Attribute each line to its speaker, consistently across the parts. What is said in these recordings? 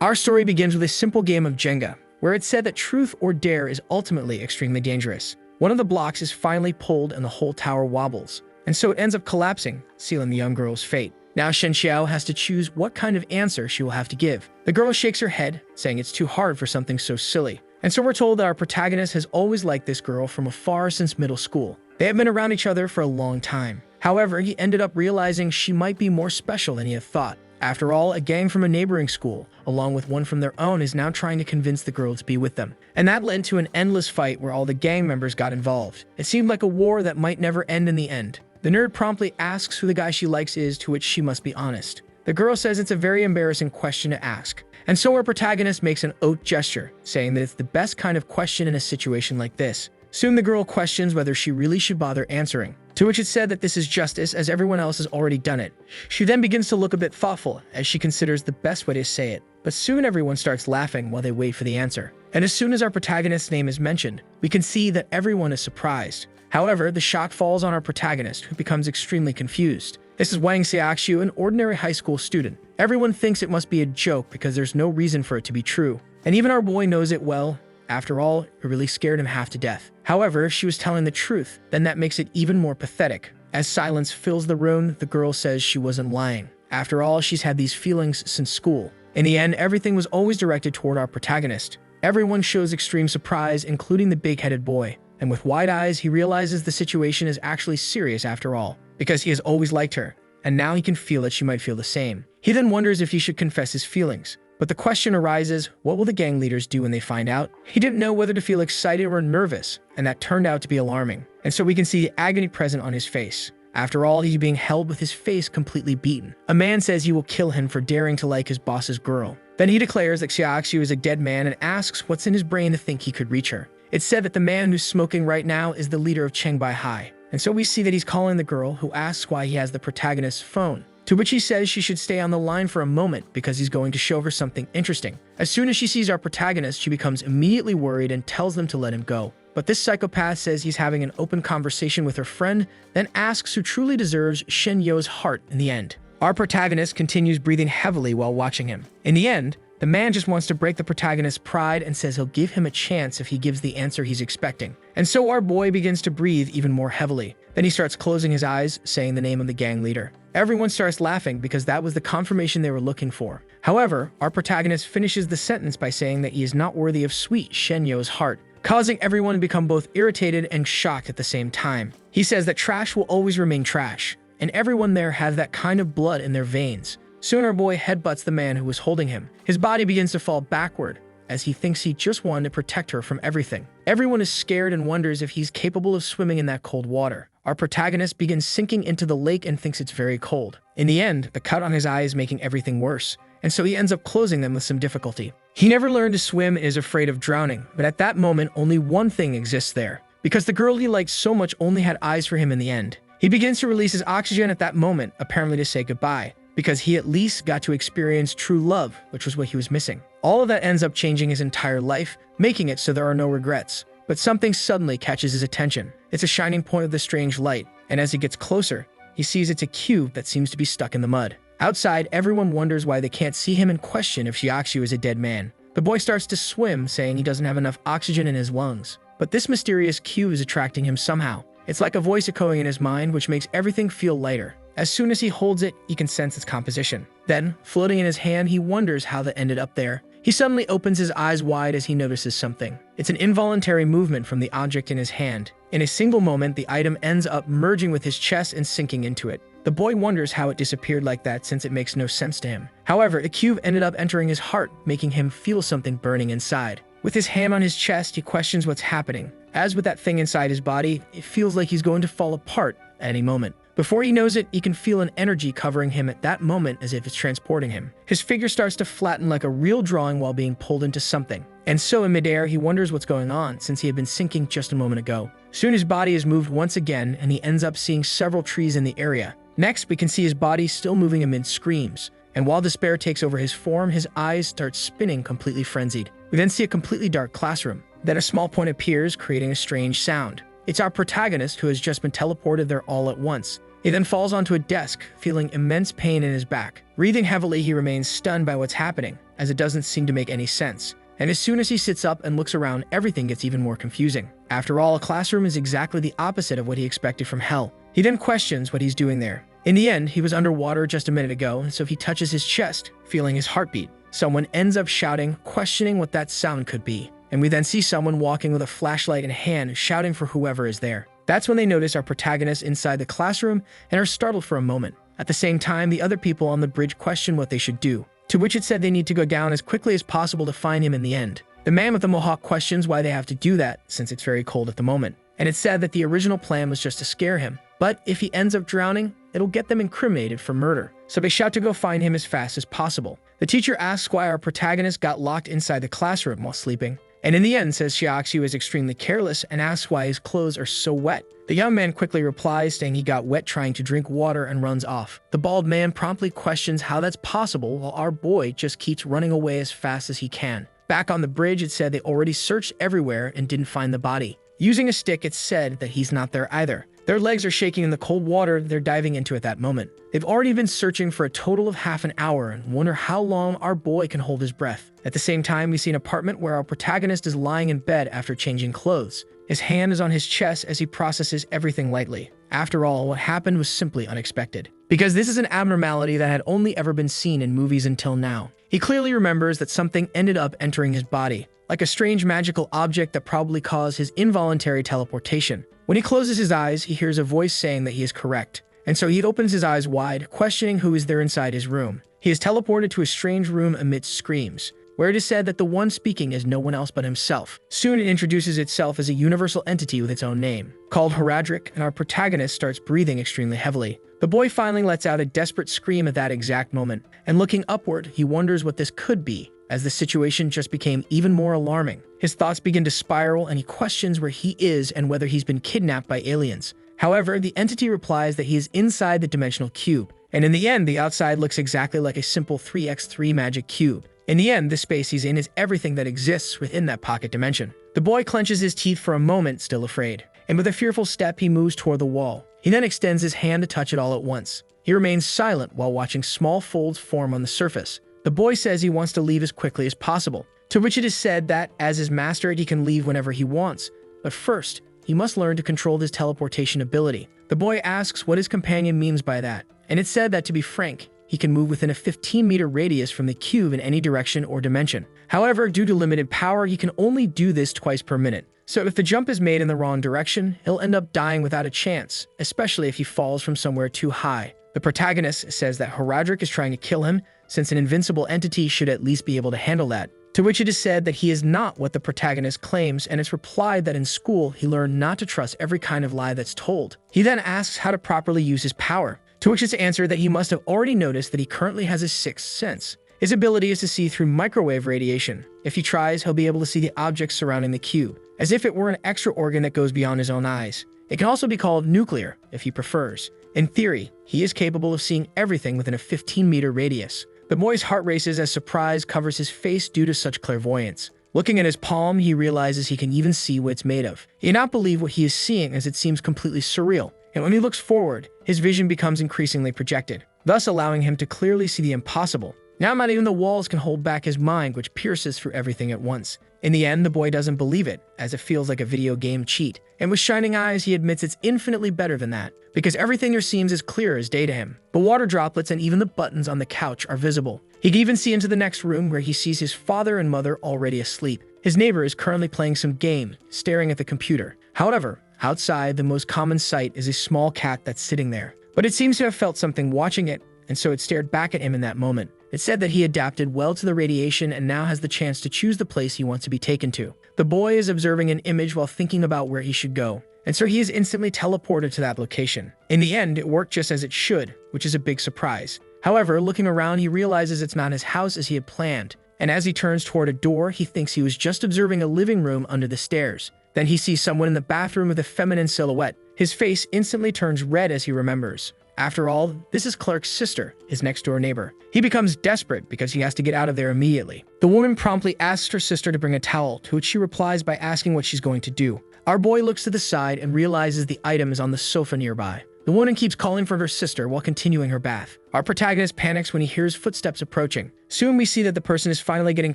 Speaker 1: Our story begins with a simple game of Jenga, where it's said that truth or dare is ultimately extremely dangerous. One of the blocks is finally pulled and the whole tower wobbles, and so it ends up collapsing, sealing the young girl's fate. Now Shen Yao has to choose what kind of answer she will have to give. The girl shakes her head, saying it's too hard for something so silly. And so we're told that our protagonist has always liked this girl from afar since middle school. They have been around each other for a long time. However, he ended up realizing she might be more special than he had thought. After all, a gang from a neighboring school, along with one from their own, is now trying to convince the girl to be with them. And that led to an endless fight where all the gang members got involved. It seemed like a war that might never end in the end. The nerd promptly asks who the guy she likes is, to which she must be honest. The girl says it's a very embarrassing question to ask. And so our protagonist makes an oath gesture, saying that it's the best kind of question in a situation like this. Soon the girl questions whether she really should bother answering, to which it's said that this is justice as everyone else has already done it. She then begins to look a bit thoughtful as she considers the best way to say it, but soon everyone starts laughing while they wait for the answer. And as soon as our protagonist's name is mentioned, we can see that everyone is surprised. However, the shock falls on our protagonist, who becomes extremely confused. This is Wang Xiaoxiu, an ordinary high school student. Everyone thinks it must be a joke because there's no reason for it to be true. And even our boy knows it well. After all, it really scared him half to death. However, if she was telling the truth, then that makes it even more pathetic. As silence fills the room, the girl says she wasn't lying. After all, she's had these feelings since school. In the end, everything was always directed toward our protagonist. Everyone shows extreme surprise, including the big-headed boy. And with wide eyes, he realizes the situation is actually serious after all, because he has always liked her, and now he can feel that she might feel the same. He then wonders if he should confess his feelings. But the question arises, what will the gang leaders do when they find out? He didn't know whether to feel excited or nervous, and that turned out to be alarming. And so we can see the agony present on his face. After all, he's being held with his face completely beaten. A man says he will kill him for daring to like his boss's girl. Then he declares that Xiaoxiu is a dead man and asks what's in his brain to think he could reach her. It's said that the man who's smoking right now is the leader of Chengbai High. And so we see that he's calling the girl, who asks why he has the protagonist's phone. To which he says she should stay on the line for a moment because he's going to show her something interesting. As soon as she sees our protagonist, she becomes immediately worried and tells them to let him go. But this psychopath says he's having an open conversation with her friend, then asks who truly deserves Shen Yao's heart in the end. Our protagonist continues breathing heavily while watching him. In the end, the man just wants to break the protagonist's pride and says he'll give him a chance if he gives the answer he's expecting. And so our boy begins to breathe even more heavily. Then he starts closing his eyes, saying the name of the gang leader. Everyone starts laughing because that was the confirmation they were looking for. However, our protagonist finishes the sentence by saying that he is not worthy of sweet Shen Yao's heart, causing everyone to become both irritated and shocked at the same time. He says that trash will always remain trash, and everyone there has that kind of blood in their veins. Soon our boy headbutts the man who was holding him. His body begins to fall backward, as he thinks he just wanted to protect her from everything. Everyone is scared and wonders if he's capable of swimming in that cold water. Our protagonist begins sinking into the lake and thinks it's very cold. In the end, the cut on his eye is making everything worse, and so he ends up closing them with some difficulty. He never learned to swim and is afraid of drowning, but at that moment, only one thing exists there, because the girl he liked so much only had eyes for him in the end. He begins to release his oxygen at that moment, apparently to say goodbye, because he at least got to experience true love, which was what he was missing. All of that ends up changing his entire life, making it so there are no regrets. But something suddenly catches his attention. It's a shining point of the strange light, and as he gets closer, he sees it's a cube that seems to be stuck in the mud. Outside, everyone wonders why they can't see him and question if Xiaoxiu is a dead man. The boy starts to swim, saying he doesn't have enough oxygen in his lungs. But this mysterious cube is attracting him somehow. It's like a voice echoing in his mind, which makes everything feel lighter. As soon as he holds it, he can sense its composition. Then, floating in his hand, he wonders how that ended up there. He suddenly opens his eyes wide as he notices something. It's an involuntary movement from the object in his hand. In a single moment, the item ends up merging with his chest and sinking into it. The boy wonders how it disappeared like that, since it makes no sense to him. However, the cube ended up entering his heart, making him feel something burning inside. With his hand on his chest, he questions what's happening. As with that thing inside his body, it feels like he's going to fall apart at any moment. Before he knows it, he can feel an energy covering him at that moment, as if it's transporting him. His figure starts to flatten like a real drawing while being pulled into something. And so in midair, he wonders what's going on, since he had been sinking just a moment ago. Soon his body is moved once again, and he ends up seeing several trees in the area. Next, we can see his body still moving amid screams. And while despair takes over his form, his eyes start spinning, completely frenzied. We then see a completely dark classroom. Then a small point appears, creating a strange sound. It's our protagonist, who has just been teleported there all at once. He then falls onto a desk, feeling immense pain in his back. Breathing heavily, he remains stunned by what's happening. as it doesn't seem to make any sense. And as soon as he sits up and looks around, everything gets even more confusing. After all, a classroom is exactly the opposite of what he expected from hell. He then questions what he's doing there. In the end, he was underwater just a minute ago, and so he touches his chest, feeling his heartbeat. Someone ends up shouting, questioning what that sound could be. And we then see someone walking with a flashlight in hand, shouting for whoever is there. That's when they notice our protagonist inside the classroom and are startled for a moment. At the same time, the other people on the bridge question what they should do, to which it said they need to go down as quickly as possible to find him in the end. The man with the mohawk questions why they have to do that, since it's very cold at the moment. And it said that the original plan was just to scare him. But if he ends up drowning, it'll get them incriminated for murder. So they shout to go find him as fast as possible. The teacher asks why our protagonist got locked inside the classroom while sleeping. And in the end says Xiaoxi was extremely careless and asks why his clothes are so wet. The young man quickly replies saying he got wet trying to drink water and runs off. The bald man promptly questions how that's possible while our boy just keeps running away as fast as he can. Back on the bridge, it said they already searched everywhere and didn't find the body. Using a stick, it said that he's not there either. Their legs are shaking in the cold water they're diving into at that moment. They've already been searching for a total of half an hour and wonder how long our boy can hold his breath. At the same time, we see an apartment where our protagonist is lying in bed after changing clothes. His hand is on his chest as he processes everything lightly. After all, what happened was simply unexpected. Because this is an abnormality that had only ever been seen in movies until now. He clearly remembers that something ended up entering his body, like a strange magical object that probably caused his involuntary teleportation. When he closes his eyes, he hears a voice saying that he is correct. And so he opens his eyes wide, questioning who is there inside his room. He is teleported to a strange room amidst screams, where it is said that the one speaking is no one else but himself. Soon it introduces itself as a universal entity with its own name, called Horadric, and our protagonist starts breathing extremely heavily. The boy finally lets out a desperate scream at that exact moment, and looking upward, he wonders what this could be, as the situation just became even more alarming. His thoughts begin to spiral, and he questions where he is and whether he's been kidnapped by aliens. However, the entity replies that he is inside the dimensional cube, and in the end, the outside looks exactly like a simple 3x3 magic cube. In the end, the space he's in is everything that exists within that pocket dimension. The boy clenches his teeth for a moment, still afraid, and with a fearful step, he moves toward the wall. He then extends his hand to touch it all at once. He remains silent while watching small folds form on the surface. The boy says he wants to leave as quickly as possible, to which it is said that, as his master, he can leave whenever he wants. But first, he must learn to control his teleportation ability. The boy asks what his companion means by that, and it's said that, to be frank, he can move within a 15-meter radius from the cube in any direction or dimension. However, due to limited power, he can only do this twice per minute. So if the jump is made in the wrong direction, he'll end up dying without a chance, especially if he falls from somewhere too high. The protagonist says that Horadric is trying to kill him, since an invincible entity should at least be able to handle that. To which it is said that he is not what the protagonist claims, and it's replied that in school he learned not to trust every kind of lie that's told. He then asks how to properly use his power, to which it's answered that he must have already noticed that he currently has a sixth sense. His ability is to see through microwave radiation. If he tries, he'll be able to see the objects surrounding the cube, as if it were an extra organ that goes beyond his own eyes. It can also be called nuclear, if he prefers. In theory, he is capable of seeing everything within a 15-meter radius. The boy's heart races as surprise covers his face due to such clairvoyance. Looking at his palm, he realizes he can even see what it's made of. He cannot believe what he is seeing, as it seems completely surreal. And when he looks forward, his vision becomes increasingly projected, thus allowing him to clearly see the impossible. Now not even the walls can hold back his mind, which pierces through everything at once. In the end, the boy doesn't believe it, as it feels like a video game cheat. And with shining eyes, he admits it's infinitely better than that, because everything there seems as clear as day to him. The water droplets and even the buttons on the couch are visible. He can even see into the next room, where he sees his father and mother already asleep. His neighbor is currently playing some game, staring at the computer. However, outside, the most common sight is a small cat that's sitting there. But it seems to have felt something watching it, and so it stared back at him in that moment. It said that he adapted well to the radiation and now has the chance to choose the place he wants to be taken to. The boy is observing an image while thinking about where he should go, and so he is instantly teleported to that location. In the end, it worked just as it should, which is a big surprise. However, looking around, he realizes it's not his house as he had planned, and as he turns toward a door, he thinks he was just observing a living room under the stairs. Then he sees someone in the bathroom with a feminine silhouette. His face instantly turns red as he remembers. After all, this is Clark's sister, his next-door neighbor. He becomes desperate because he has to get out of there immediately. The woman promptly asks her sister to bring a towel, to which she replies by asking what she's going to do. Our boy looks to the side and realizes the item is on the sofa nearby. The woman keeps calling for her sister while continuing her bath. Our protagonist panics when he hears footsteps approaching. Soon we see that the person is finally getting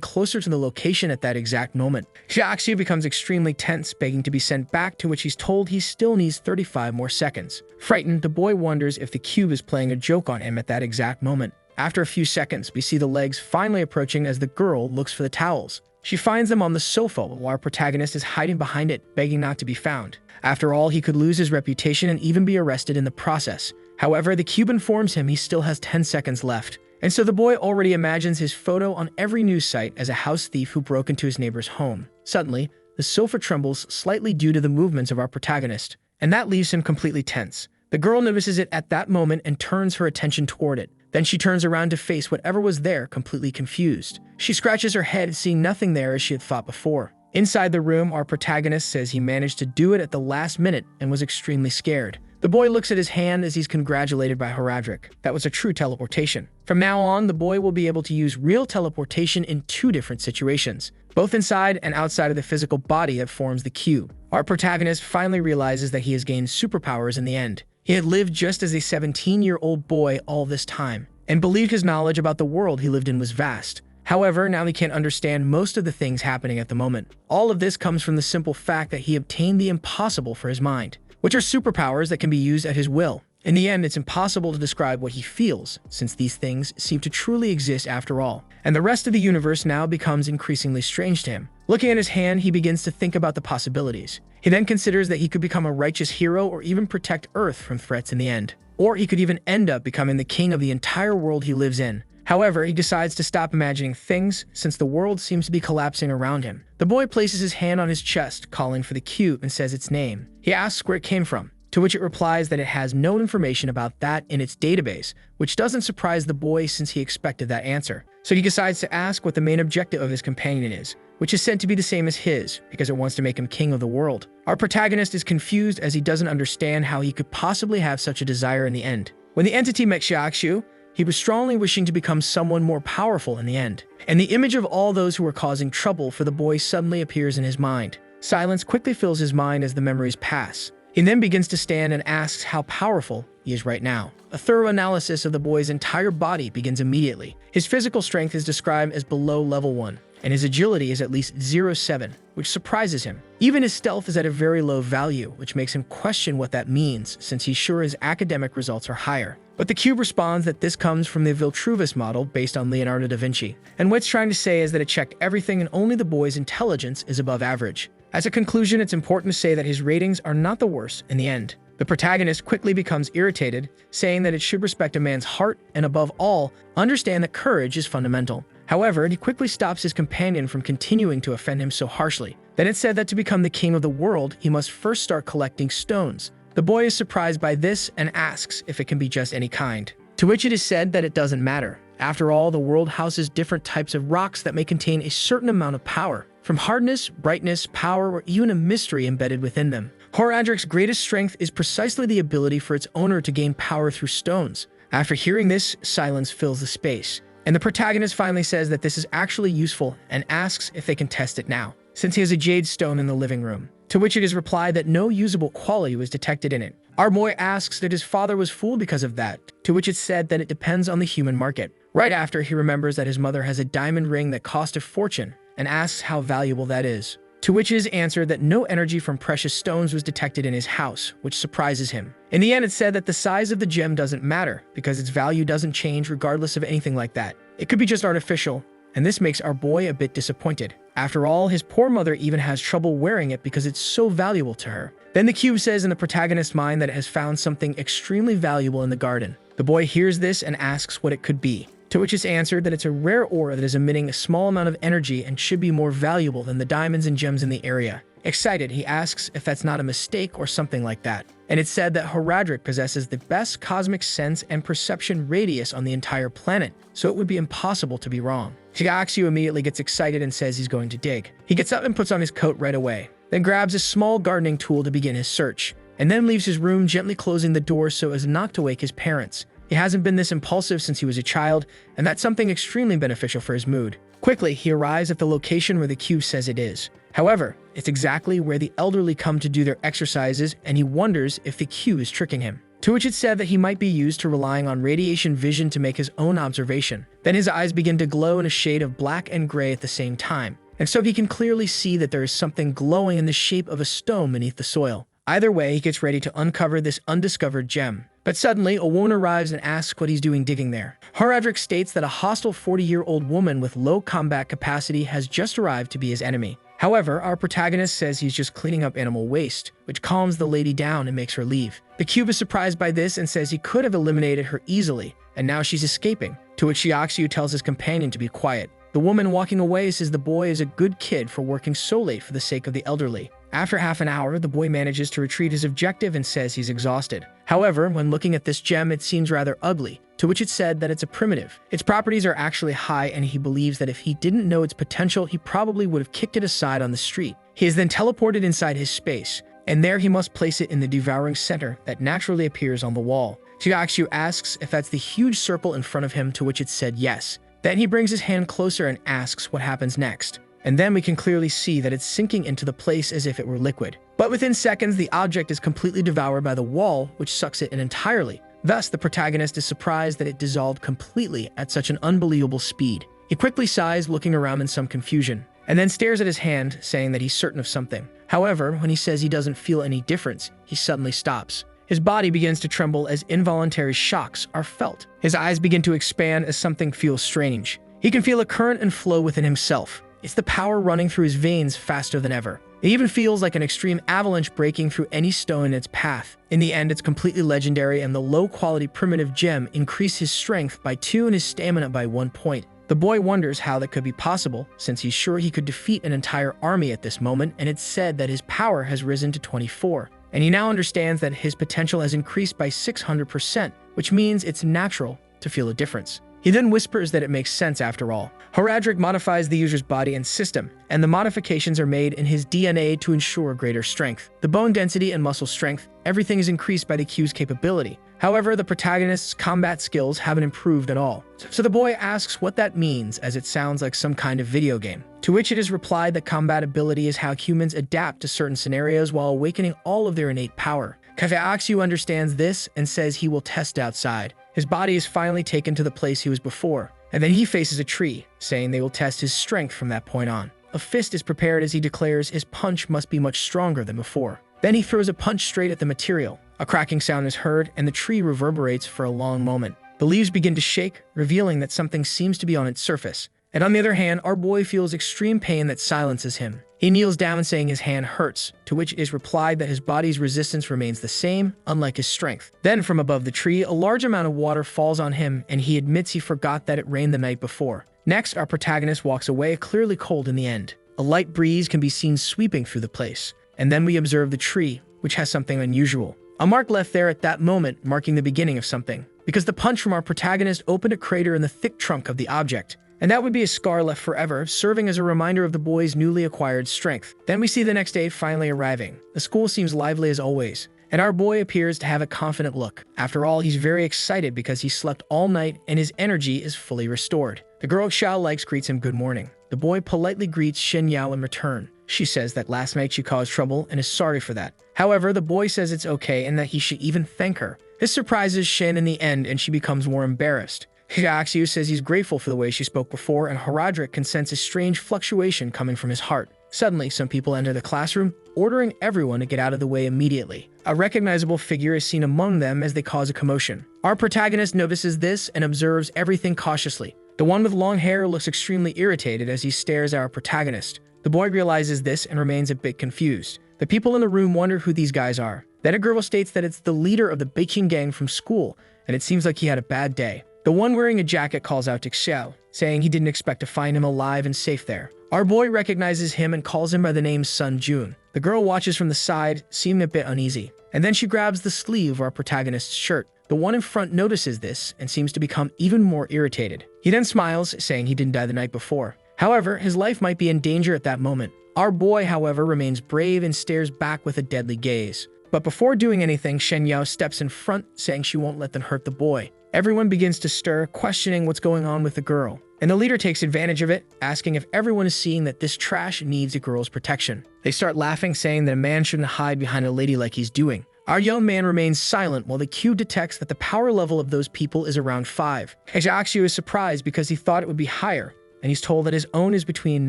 Speaker 1: closer to the location at that exact moment. Xiaoxiu becomes extremely tense, begging to be sent back, to which he's told he still needs 35 more seconds. Frightened, the boy wonders if the cube is playing a joke on him at that exact moment. After a few seconds, we see the legs finally approaching as the girl looks for the towels. She finds them on the sofa while our protagonist is hiding behind it, begging not to be found. After all, he could lose his reputation and even be arrested in the process. However, the cube informs him he still has 10 seconds left. And so the boy already imagines his photo on every news site as a house thief who broke into his neighbor's home. Suddenly, the sofa trembles slightly due to the movements of our protagonist, and that leaves him completely tense. The girl notices it at that moment and turns her attention toward it. Then she turns around to face whatever was there, completely confused. She scratches her head, seeing nothing there as she had thought before. Inside the room, our protagonist says he managed to do it at the last minute and was extremely scared. The boy looks at his hand as he's congratulated by Horadric. That was a true teleportation. From now on, the boy will be able to use real teleportation in 2 different situations, both inside and outside of the physical body that forms the cube. Our protagonist finally realizes that he has gained superpowers in the end. He had lived just as a 17-year-old boy all this time, and believed his knowledge about the world he lived in was vast. However, now he can't understand most of the things happening at the moment. All of this comes from the simple fact that he obtained the impossible for his mind, which are superpowers that can be used at his will. In the end, it's impossible to describe what he feels, since these things seem to truly exist after all. And the rest of the universe now becomes increasingly strange to him. Looking at his hand, he begins to think about the possibilities. He then considers that he could become a righteous hero or even protect Earth from threats in the end. Or he could even end up becoming the king of the entire world he lives in. However, he decides to stop imagining things since the world seems to be collapsing around him. The boy places his hand on his chest, calling for the cube, and says its name. He asks where it came from, to which it replies that it has no information about that in its database, which doesn't surprise the boy since he expected that answer. So he decides to ask what the main objective of his companion is, which is said to be the same as his, because it wants to make him king of the world. Our protagonist is confused as he doesn't understand how he could possibly have such a desire in the end. When the entity met Xiaoxiu, he was strongly wishing to become someone more powerful in the end. And the image of all those who were causing trouble for the boy suddenly appears in his mind. Silence quickly fills his mind as the memories pass. He then begins to stand and asks how powerful he is right now. A thorough analysis of the boy's entire body begins immediately. His physical strength is described as below level 1, and his agility is at least 0.7, which surprises him. Even his stealth is at a very low value, which makes him question what that means, since he's sure his academic results are higher. But the cube responds that this comes from the Vitruvius model based on Leonardo da Vinci, and what it's trying to say is that it checked everything and only the boy's intelligence is above average. As a conclusion, it's important to say that his ratings are not the worst in the end. The protagonist quickly becomes irritated, saying that it should respect a man's heart and above all, understand that courage is fundamental. However, he quickly stops his companion from continuing to offend him so harshly. Then it's said that to become the king of the world, he must first start collecting stones. The boy is surprised by this and asks if it can be just any kind, to which it is said that it doesn't matter. After all, the world houses different types of rocks that may contain a certain amount of power, from hardness, brightness, power, or even a mystery embedded within them. Horadric's greatest strength is precisely the ability for its owner to gain power through stones. After hearing this, silence fills the space, and the protagonist finally says that this is actually useful and asks if they can test it now, since he has a jade stone in the living room, to which it is replied that no usable quality was detected in it. Our boy asks that his father was fooled because of that, to which it's said that it depends on the human market. Right after, he remembers that his mother has a diamond ring that cost a fortune and asks how valuable that is, to which is answered that no energy from precious stones was detected in his house, which surprises him. In the end, it's said that the size of the gem doesn't matter because its value doesn't change regardless of anything like that. It could be just artificial, and this makes our boy a bit disappointed. After all, his poor mother even has trouble wearing it because it's so valuable to her. Then the cube says in the protagonist's mind that it has found something extremely valuable in the garden. The boy hears this and asks what it could be, to which is answered that it's a rare ore that is emitting a small amount of energy and should be more valuable than the diamonds and gems in the area. Excited, he asks if that's not a mistake or something like that. And it's said that Horadric possesses the best cosmic sense and perception radius on the entire planet, so it would be impossible to be wrong. Xiaoxiu immediately gets excited and says he's going to dig. He gets up and puts on his coat right away, then grabs a small gardening tool to begin his search, and then leaves his room, gently closing the door so as not to wake his parents. He hasn't been this impulsive since he was a child, and that's something extremely beneficial for his mood. Quickly, he arrives at the location where the cube says it is. However, it's exactly where the elderly come to do their exercises, and he wonders if the cube is tricking him. to which it said that he might be used to relying on radiation vision to make his own observation. Then his eyes begin to glow in a shade of black and gray at the same time, and so he can clearly see that there is something glowing in the shape of a stone beneath the soil. Either way, he gets ready to uncover this undiscovered gem. But suddenly, a woman arrives and asks what he's doing digging there. Horadric states that a hostile 40-year-old woman with low combat capacity has just arrived to be his enemy. However, our protagonist says he's just cleaning up animal waste, which calms the lady down and makes her leave. The cube is surprised by this and says he could have eliminated her easily, and now she's escaping, to which Shiaxu tells his companion to be quiet. The woman walking away says the boy is a good kid for working so late for the sake of the elderly. After half an hour, the boy manages to retrieve his objective and says he's exhausted. However, when looking at this gem, it seems rather ugly, to which it said that it's a primitive. Its properties are actually high, and he believes that if he didn't know its potential, he probably would have kicked it aside on the street. He is then teleported inside his space, and there he must place it in the devouring center that naturally appears on the wall. Shiaxu asks if that's the huge circle in front of him, to which it said yes. Then he brings his hand closer and asks what happens next. And then we can clearly see that it's sinking into the place as if it were liquid. But within seconds, the object is completely devoured by the wall, which sucks it in entirely. Thus, the protagonist is surprised that it dissolved completely at such an unbelievable speed. He quickly sighs, looking around in some confusion, and then stares at his hand, saying that he's certain of something. However, when he says he doesn't feel any difference, he suddenly stops. His body begins to tremble as involuntary shocks are felt. His eyes begin to expand as something feels strange. He can feel a current and flow within himself. It's the power running through his veins faster than ever. It even feels like an extreme avalanche breaking through any stone in its path. In the end, it's completely legendary, and the low-quality primitive gem increased his strength by 2 and his stamina by 1 point. The boy wonders how that could be possible, since he's sure he could defeat an entire army at this moment, and it's said that his power has risen to 24. And he now understands that his potential has increased by 600%, which means it's natural to feel a difference. He then whispers that it makes sense after all. Horadric modifies the user's body and system, and the modifications are made in his DNA to ensure greater strength. The bone density and muscle strength, everything is increased by the Q's capability. However, the protagonist's combat skills haven't improved at all. So the boy asks what that means, as it sounds like some kind of video game. To which it is replied that combat ability is how humans adapt to certain scenarios while awakening all of their innate power. Shiaxu understands this and says he will test outside. His body is finally taken to the place he was before, and then he faces a tree, saying they will test his strength from that point on. A fist is prepared as he declares his punch must be much stronger than before. Then he throws a punch straight at the material. A cracking sound is heard, and the tree reverberates for a long moment. The leaves begin to shake, revealing that something seems to be on its surface. And on the other hand, our boy feels extreme pain that silences him. He kneels down saying his hand hurts, to which is replied that his body's resistance remains the same, unlike his strength. Then from above the tree, a large amount of water falls on him, and he admits he forgot that it rained the night before. Next, our protagonist walks away, clearly cold in the end. A light breeze can be seen sweeping through the place. And then we observe the tree, which has something unusual. A mark left there at that moment, marking the beginning of something, because the punch from our protagonist opened a crater in the thick trunk of the object. And that would be a scar left forever, serving as a reminder of the boy's newly acquired strength. Then we see the next day finally arriving. The school seems lively as always, and our boy appears to have a confident look. After all, he's very excited because he slept all night and his energy is fully restored. The girl Xiao likes greets him good morning. The boy politely greets Shen Yao in return. She says that last night she caused trouble and is sorry for that. However, the boy says it's okay and that he should even thank her. This surprises Shen in the end, and she becomes more embarrassed. Shiaxu says he's grateful for the way she spoke before, and Horadric can sense a strange fluctuation coming from his heart. Suddenly, some people enter the classroom, ordering everyone to get out of the way immediately. A recognizable figure is seen among them as they cause a commotion. Our protagonist notices this and observes everything cautiously. The one with long hair looks extremely irritated as he stares at our protagonist. The boy realizes this and remains a bit confused. The people in the room wonder who these guys are. Then a girl states that it's the leader of the baking gang from school, and it seems like he had a bad day. The one wearing a jacket calls out to Xiao, saying he didn't expect to find him alive and safe there. Our boy recognizes him and calls him by the name Sun Jun. The girl watches from the side, seeming a bit uneasy, and then she grabs the sleeve of our protagonist's shirt. The one in front notices this and seems to become even more irritated. He then smiles, saying he didn't die the night before. However, his life might be in danger at that moment. Our boy, however, remains brave and stares back with a deadly gaze. But before doing anything, Shen Yao steps in front, saying she won't let them hurt the boy. Everyone begins to stir, questioning what's going on with the girl. And the leader takes advantage of it, asking if everyone is seeing that this trash needs a girl's protection. They start laughing, saying that a man shouldn't hide behind a lady like he's doing. Our young man remains silent while the Q detects that the power level of those people is around 5. Xiaoxiu is surprised because he thought it would be higher, and he's told that his own is between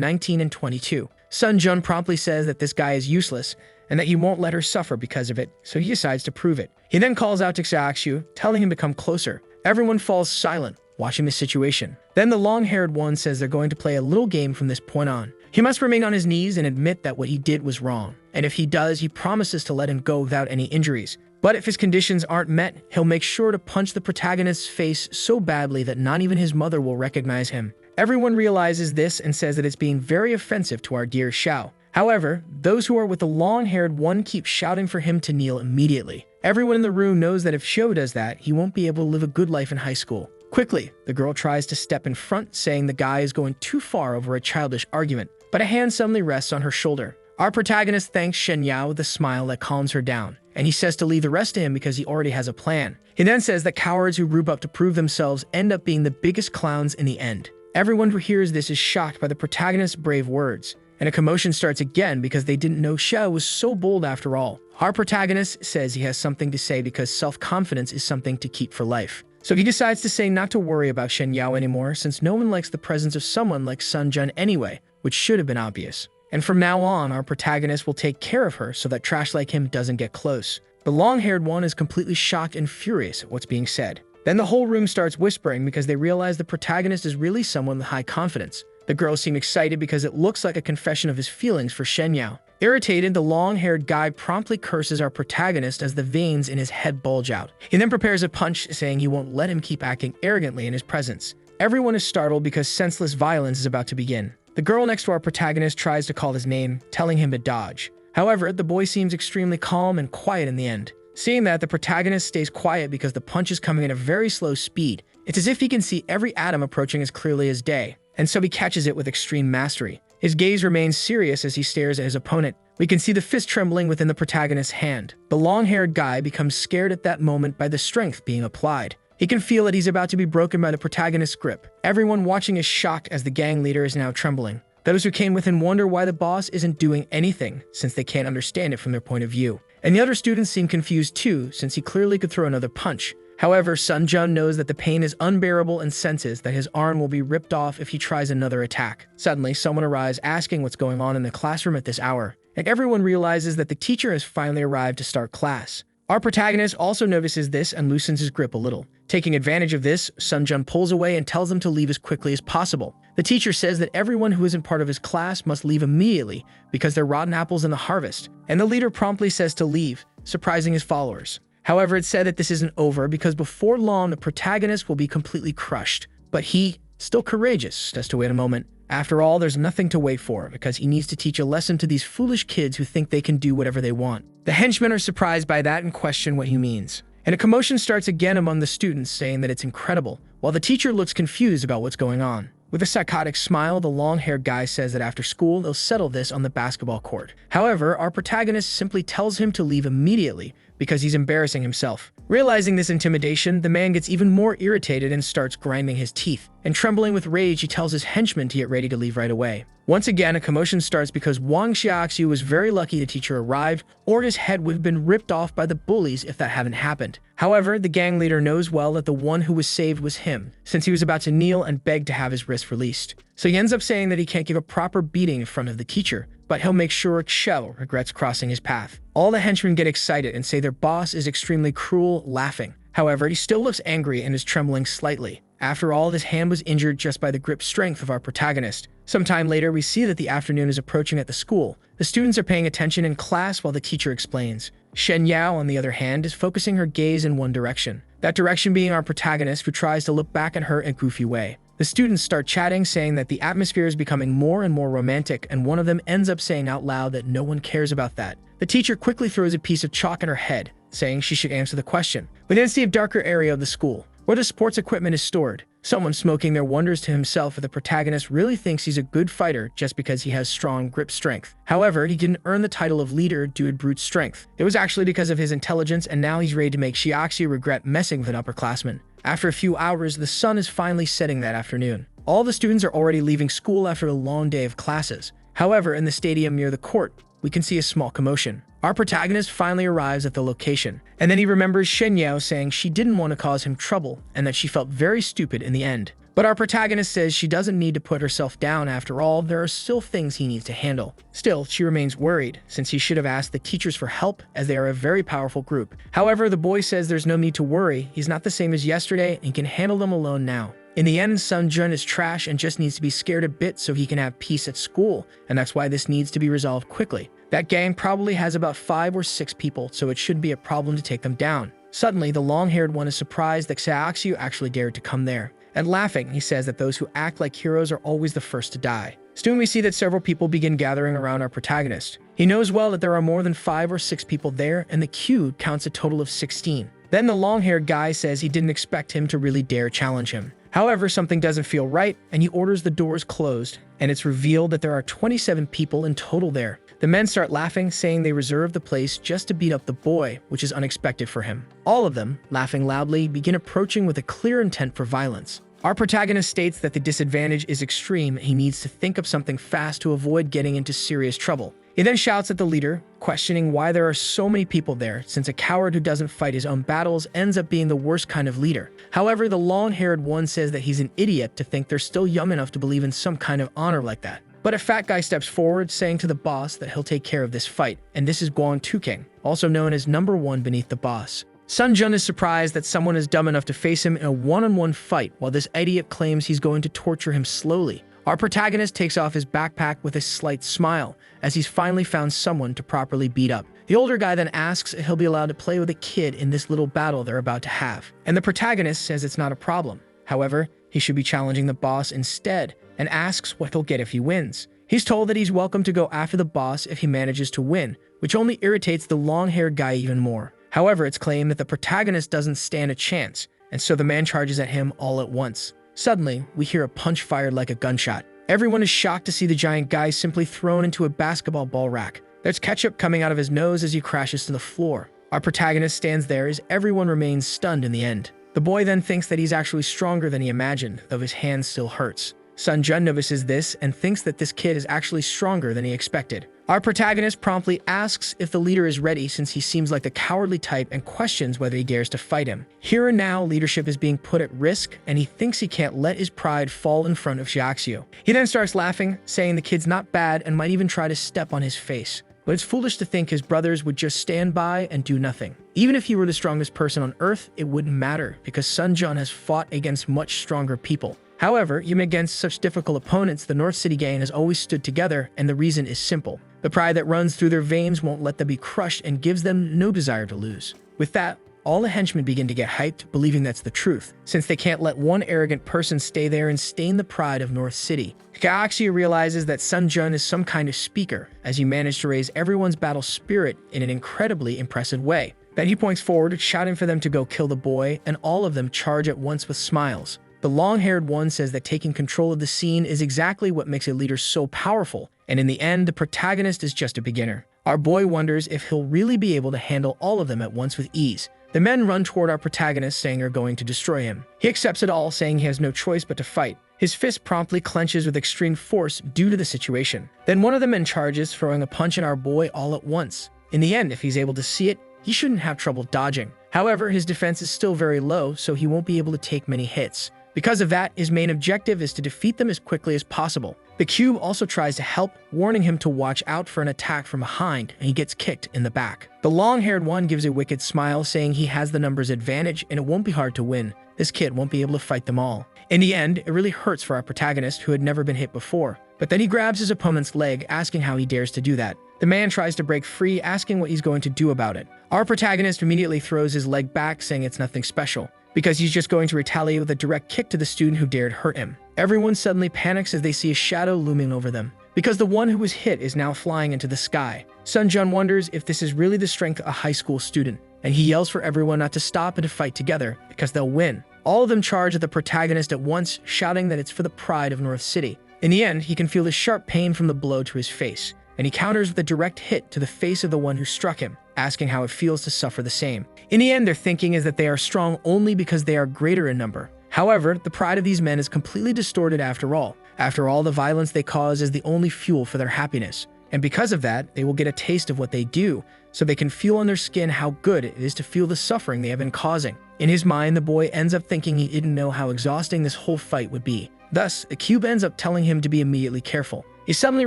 Speaker 1: 19 and 22. Sun Jun promptly says that this guy is useless and that he won't let her suffer because of it, so he decides to prove it. He then calls out to Xiaoxiu, telling him to come closer. Everyone falls silent, watching the situation. Then the long-haired one says they're going to play a little game from this point on. He must remain on his knees and admit that what he did was wrong. And if he does, he promises to let him go without any injuries. But if his conditions aren't met, he'll make sure to punch the protagonist's face so badly that not even his mother will recognize him. Everyone realizes this and says that it's being very offensive to our dear Xiao. However, those who are with the long-haired one keep shouting for him to kneel immediately. Everyone in the room knows that if Xiao does that, he won't be able to live a good life in high school. Quickly, the girl tries to step in front, saying the guy is going too far over a childish argument, but a hand suddenly rests on her shoulder. Our protagonist thanks Shen Yao with a smile that calms her down, and he says to leave the rest to him because he already has a plan. He then says that cowards who group up to prove themselves end up being the biggest clowns in the end. Everyone who hears this is shocked by the protagonist's brave words, and a commotion starts again because they didn't know Xiao was so bold after all. Our protagonist says he has something to say because self-confidence is something to keep for life. So he decides to say not to worry about Shen Yao anymore since no one likes the presence of someone like Sun Jun anyway, which should have been obvious. And from now on, our protagonist will take care of her so that trash like him doesn't get close. The long-haired one is completely shocked and furious at what's being said. Then the whole room starts whispering because they realize the protagonist is really someone with high confidence. The girls seem excited because it looks like a confession of his feelings for Shen Yao. Irritated, the long-haired guy promptly curses our protagonist as the veins in his head bulge out. He then prepares a punch, saying he won't let him keep acting arrogantly in his presence. Everyone is startled because senseless violence is about to begin. The girl next to our protagonist tries to call his name, telling him to dodge. However, the boy seems extremely calm and quiet in the end. Seeing that, the protagonist stays quiet because the punch is coming at a very slow speed. It's as if he can see every atom approaching as clearly as day, and so he catches it with extreme mastery. His gaze remains serious as he stares at his opponent. We can see the fist trembling within the protagonist's hand. The long-haired guy becomes scared at that moment by the strength being applied. He can feel that he's about to be broken by the protagonist's grip. Everyone watching is shocked as the gang leader is now trembling. Those who came within wonder why the boss isn't doing anything, since they can't understand it from their point of view. And the other students seem confused too, since he clearly could throw another punch. However, Sun Jun knows that the pain is unbearable and senses that his arm will be ripped off if he tries another attack. Suddenly, someone arrives asking what's going on in the classroom at this hour, and everyone realizes that the teacher has finally arrived to start class. Our protagonist also notices this and loosens his grip a little. Taking advantage of this, Sun Jun pulls away and tells them to leave as quickly as possible. The teacher says that everyone who isn't part of his class must leave immediately because they're rotten apples in the harvest, and the leader promptly says to leave, surprising his followers. However, it's said that this isn't over because before long the protagonist will be completely crushed, but he, still courageous, has to wait a moment. After all, there's nothing to wait for because he needs to teach a lesson to these foolish kids who think they can do whatever they want. The henchmen are surprised by that and question what he means. And a commotion starts again among the students, saying that it's incredible, while the teacher looks confused about what's going on. With a psychotic smile, the long-haired guy says that after school, they'll settle this on the basketball court. However, our protagonist simply tells him to leave immediately because he's embarrassing himself. Realizing this intimidation, the man gets even more irritated and starts grinding his teeth. And trembling with rage, he tells his henchmen to get ready to leave right away. Once again, a commotion starts because Wang Xiaoxiu was very lucky the teacher arrived, or his head would have been ripped off by the bullies if that hadn't happened. However, the gang leader knows well that the one who was saved was him, since he was about to kneel and beg to have his wrist released. So he ends up saying that he can't give a proper beating in front of the teacher, but he'll make sure Xiao regrets crossing his path. All the henchmen get excited and say their boss is extremely cruel, laughing. However, he still looks angry and is trembling slightly. After all, his hand was injured just by the grip strength of our protagonist. Sometime later, we see that the afternoon is approaching at the school. The students are paying attention in class while the teacher explains. Shen Yao, on the other hand, is focusing her gaze in one direction. That direction being our protagonist, who tries to look back at her in a goofy way. The students start chatting, saying that the atmosphere is becoming more and more romantic, and one of them ends up saying out loud that no one cares about that. The teacher quickly throws a piece of chalk in her head, saying she should answer the question. We then see a darker area of the school, where the sports equipment is stored. Someone smoking there wonders to himself if the protagonist really thinks he's a good fighter just because he has strong grip strength. However, he didn't earn the title of leader due to brute strength. It was actually because of his intelligence, and now he's ready to make Xiaoxi regret messing with an upperclassman. After a few hours, the sun is finally setting that afternoon. All the students are already leaving school after a long day of classes. However, in the stadium near the court, we can see a small commotion. Our protagonist finally arrives at the location, and then he remembers Shen Yao saying she didn't want to cause him trouble and that she felt very stupid in the end. But our protagonist says she doesn't need to put herself down. After all, there are still things he needs to handle. Still, she remains worried, since he should have asked the teachers for help, as they are a very powerful group. However, the boy says there's no need to worry, he's not the same as yesterday and can handle them alone now. In the end, Sun Jun is trash and just needs to be scared a bit so he can have peace at school, and that's why this needs to be resolved quickly. That gang probably has about 5 or 6 people, so it shouldn't be a problem to take them down. Suddenly, the long-haired one is surprised that Xiaoxiu actually dared to come there. And laughing, he says that those who act like heroes are always the first to die. Soon we see that several people begin gathering around our protagonist. He knows well that there are more than 5 or 6 people there, and the queue counts a total of 16. Then the long-haired guy says he didn't expect him to really dare challenge him. However, something doesn't feel right, and he orders the doors closed, and it's revealed that there are 27 people in total there. The men start laughing, saying they reserved the place just to beat up the boy, which is unexpected for him. All of them, laughing loudly, begin approaching with a clear intent for violence. Our protagonist states that the disadvantage is extreme and he needs to think of something fast to avoid getting into serious trouble. He then shouts at the leader, questioning why there are so many people there, since a coward who doesn't fight his own battles ends up being the worst kind of leader. However, the long-haired one says that he's an idiot to think they're still young enough to believe in some kind of honor like that. But a fat guy steps forward, saying to the boss that he'll take care of this fight, and this is Guang Tuking, also known as number 1 beneath the boss. Sun Jun is surprised that someone is dumb enough to face him in a one-on-one fight, while this idiot claims he's going to torture him slowly. Our protagonist takes off his backpack with a slight smile, as he's finally found someone to properly beat up. The older guy then asks if he'll be allowed to play with a kid in this little battle they're about to have, and the protagonist says it's not a problem. However, he should be challenging the boss instead, and asks what he'll get if he wins. He's told that he's welcome to go after the boss if he manages to win, which only irritates the long-haired guy even more. However, it's claimed that the protagonist doesn't stand a chance, and so the man charges at him all at once. Suddenly, we hear a punch fired like a gunshot. Everyone is shocked to see the giant guy simply thrown into a basketball ball rack. There's ketchup coming out of his nose as he crashes to the floor. Our protagonist stands there as everyone remains stunned in the end. The boy then thinks that he's actually stronger than he imagined, though his hand still hurts. Sun Jun notices this and thinks that this kid is actually stronger than he expected. Our protagonist promptly asks if the leader is ready, since he seems like the cowardly type, and questions whether he dares to fight him. Here and now, leadership is being put at risk, and he thinks he can't let his pride fall in front of Xiaoxiu. He then starts laughing, saying the kid's not bad and might even try to step on his face. But it's foolish to think his brothers would just stand by and do nothing. Even if he were the strongest person on Earth, it wouldn't matter, because Sun Jun has fought against much stronger people. However, even against such difficult opponents, the North City gang has always stood together, and the reason is simple. The pride that runs through their veins won't let them be crushed and gives them no desire to lose. With that, all the henchmen begin to get hyped, believing that's the truth, since they can't let one arrogant person stay there and stain the pride of North City. Xiaoxiu realizes that Sun Jun is some kind of speaker, as he managed to raise everyone's battle spirit in an incredibly impressive way. Then he points forward, shouting for them to go kill the boy, and all of them charge at once with smiles. The long-haired one says that taking control of the scene is exactly what makes a leader so powerful, and in the end, the protagonist is just a beginner. Our boy wonders if he'll really be able to handle all of them at once with ease. The men run toward our protagonist, saying they're going to destroy him. He accepts it all, saying he has no choice but to fight. His fist promptly clenches with extreme force due to the situation. Then one of the men charges, throwing a punch at our boy all at once. In the end, if he's able to see it, he shouldn't have trouble dodging. However, his defense is still very low, so he won't be able to take many hits. Because of that, his main objective is to defeat them as quickly as possible. The cube also tries to help, warning him to watch out for an attack from behind, and he gets kicked in the back. The long-haired one gives a wicked smile, saying he has the numbers advantage and it won't be hard to win. This kid won't be able to fight them all. In the end, it really hurts for our protagonist, who had never been hit before. But then he grabs his opponent's leg, asking how he dares to do that. The man tries to break free, asking what he's going to do about it. Our protagonist immediately throws his leg back, saying it's nothing special, because he's just going to retaliate with a direct kick to the student who dared hurt him. Everyone suddenly panics as they see a shadow looming over them, because the one who was hit is now flying into the sky. Sun Jun wonders if this is really the strength of a high school student, and he yells for everyone not to stop and to fight together, because they'll win. All of them charge at the protagonist at once, shouting that it's for the pride of North City. In the end, he can feel the sharp pain from the blow to his face, and he counters with a direct hit to the face of the one who struck him, asking how it feels to suffer the same. In the end, their thinking is that they are strong only because they are greater in number. However, the pride of these men is completely distorted after all. After all, the violence they cause is the only fuel for their happiness. And because of that, they will get a taste of what they do, so they can feel on their skin how good it is to feel the suffering they have been causing. In his mind, the boy ends up thinking he didn't know how exhausting this whole fight would be. Thus, the cube ends up telling him to be immediately careful. He suddenly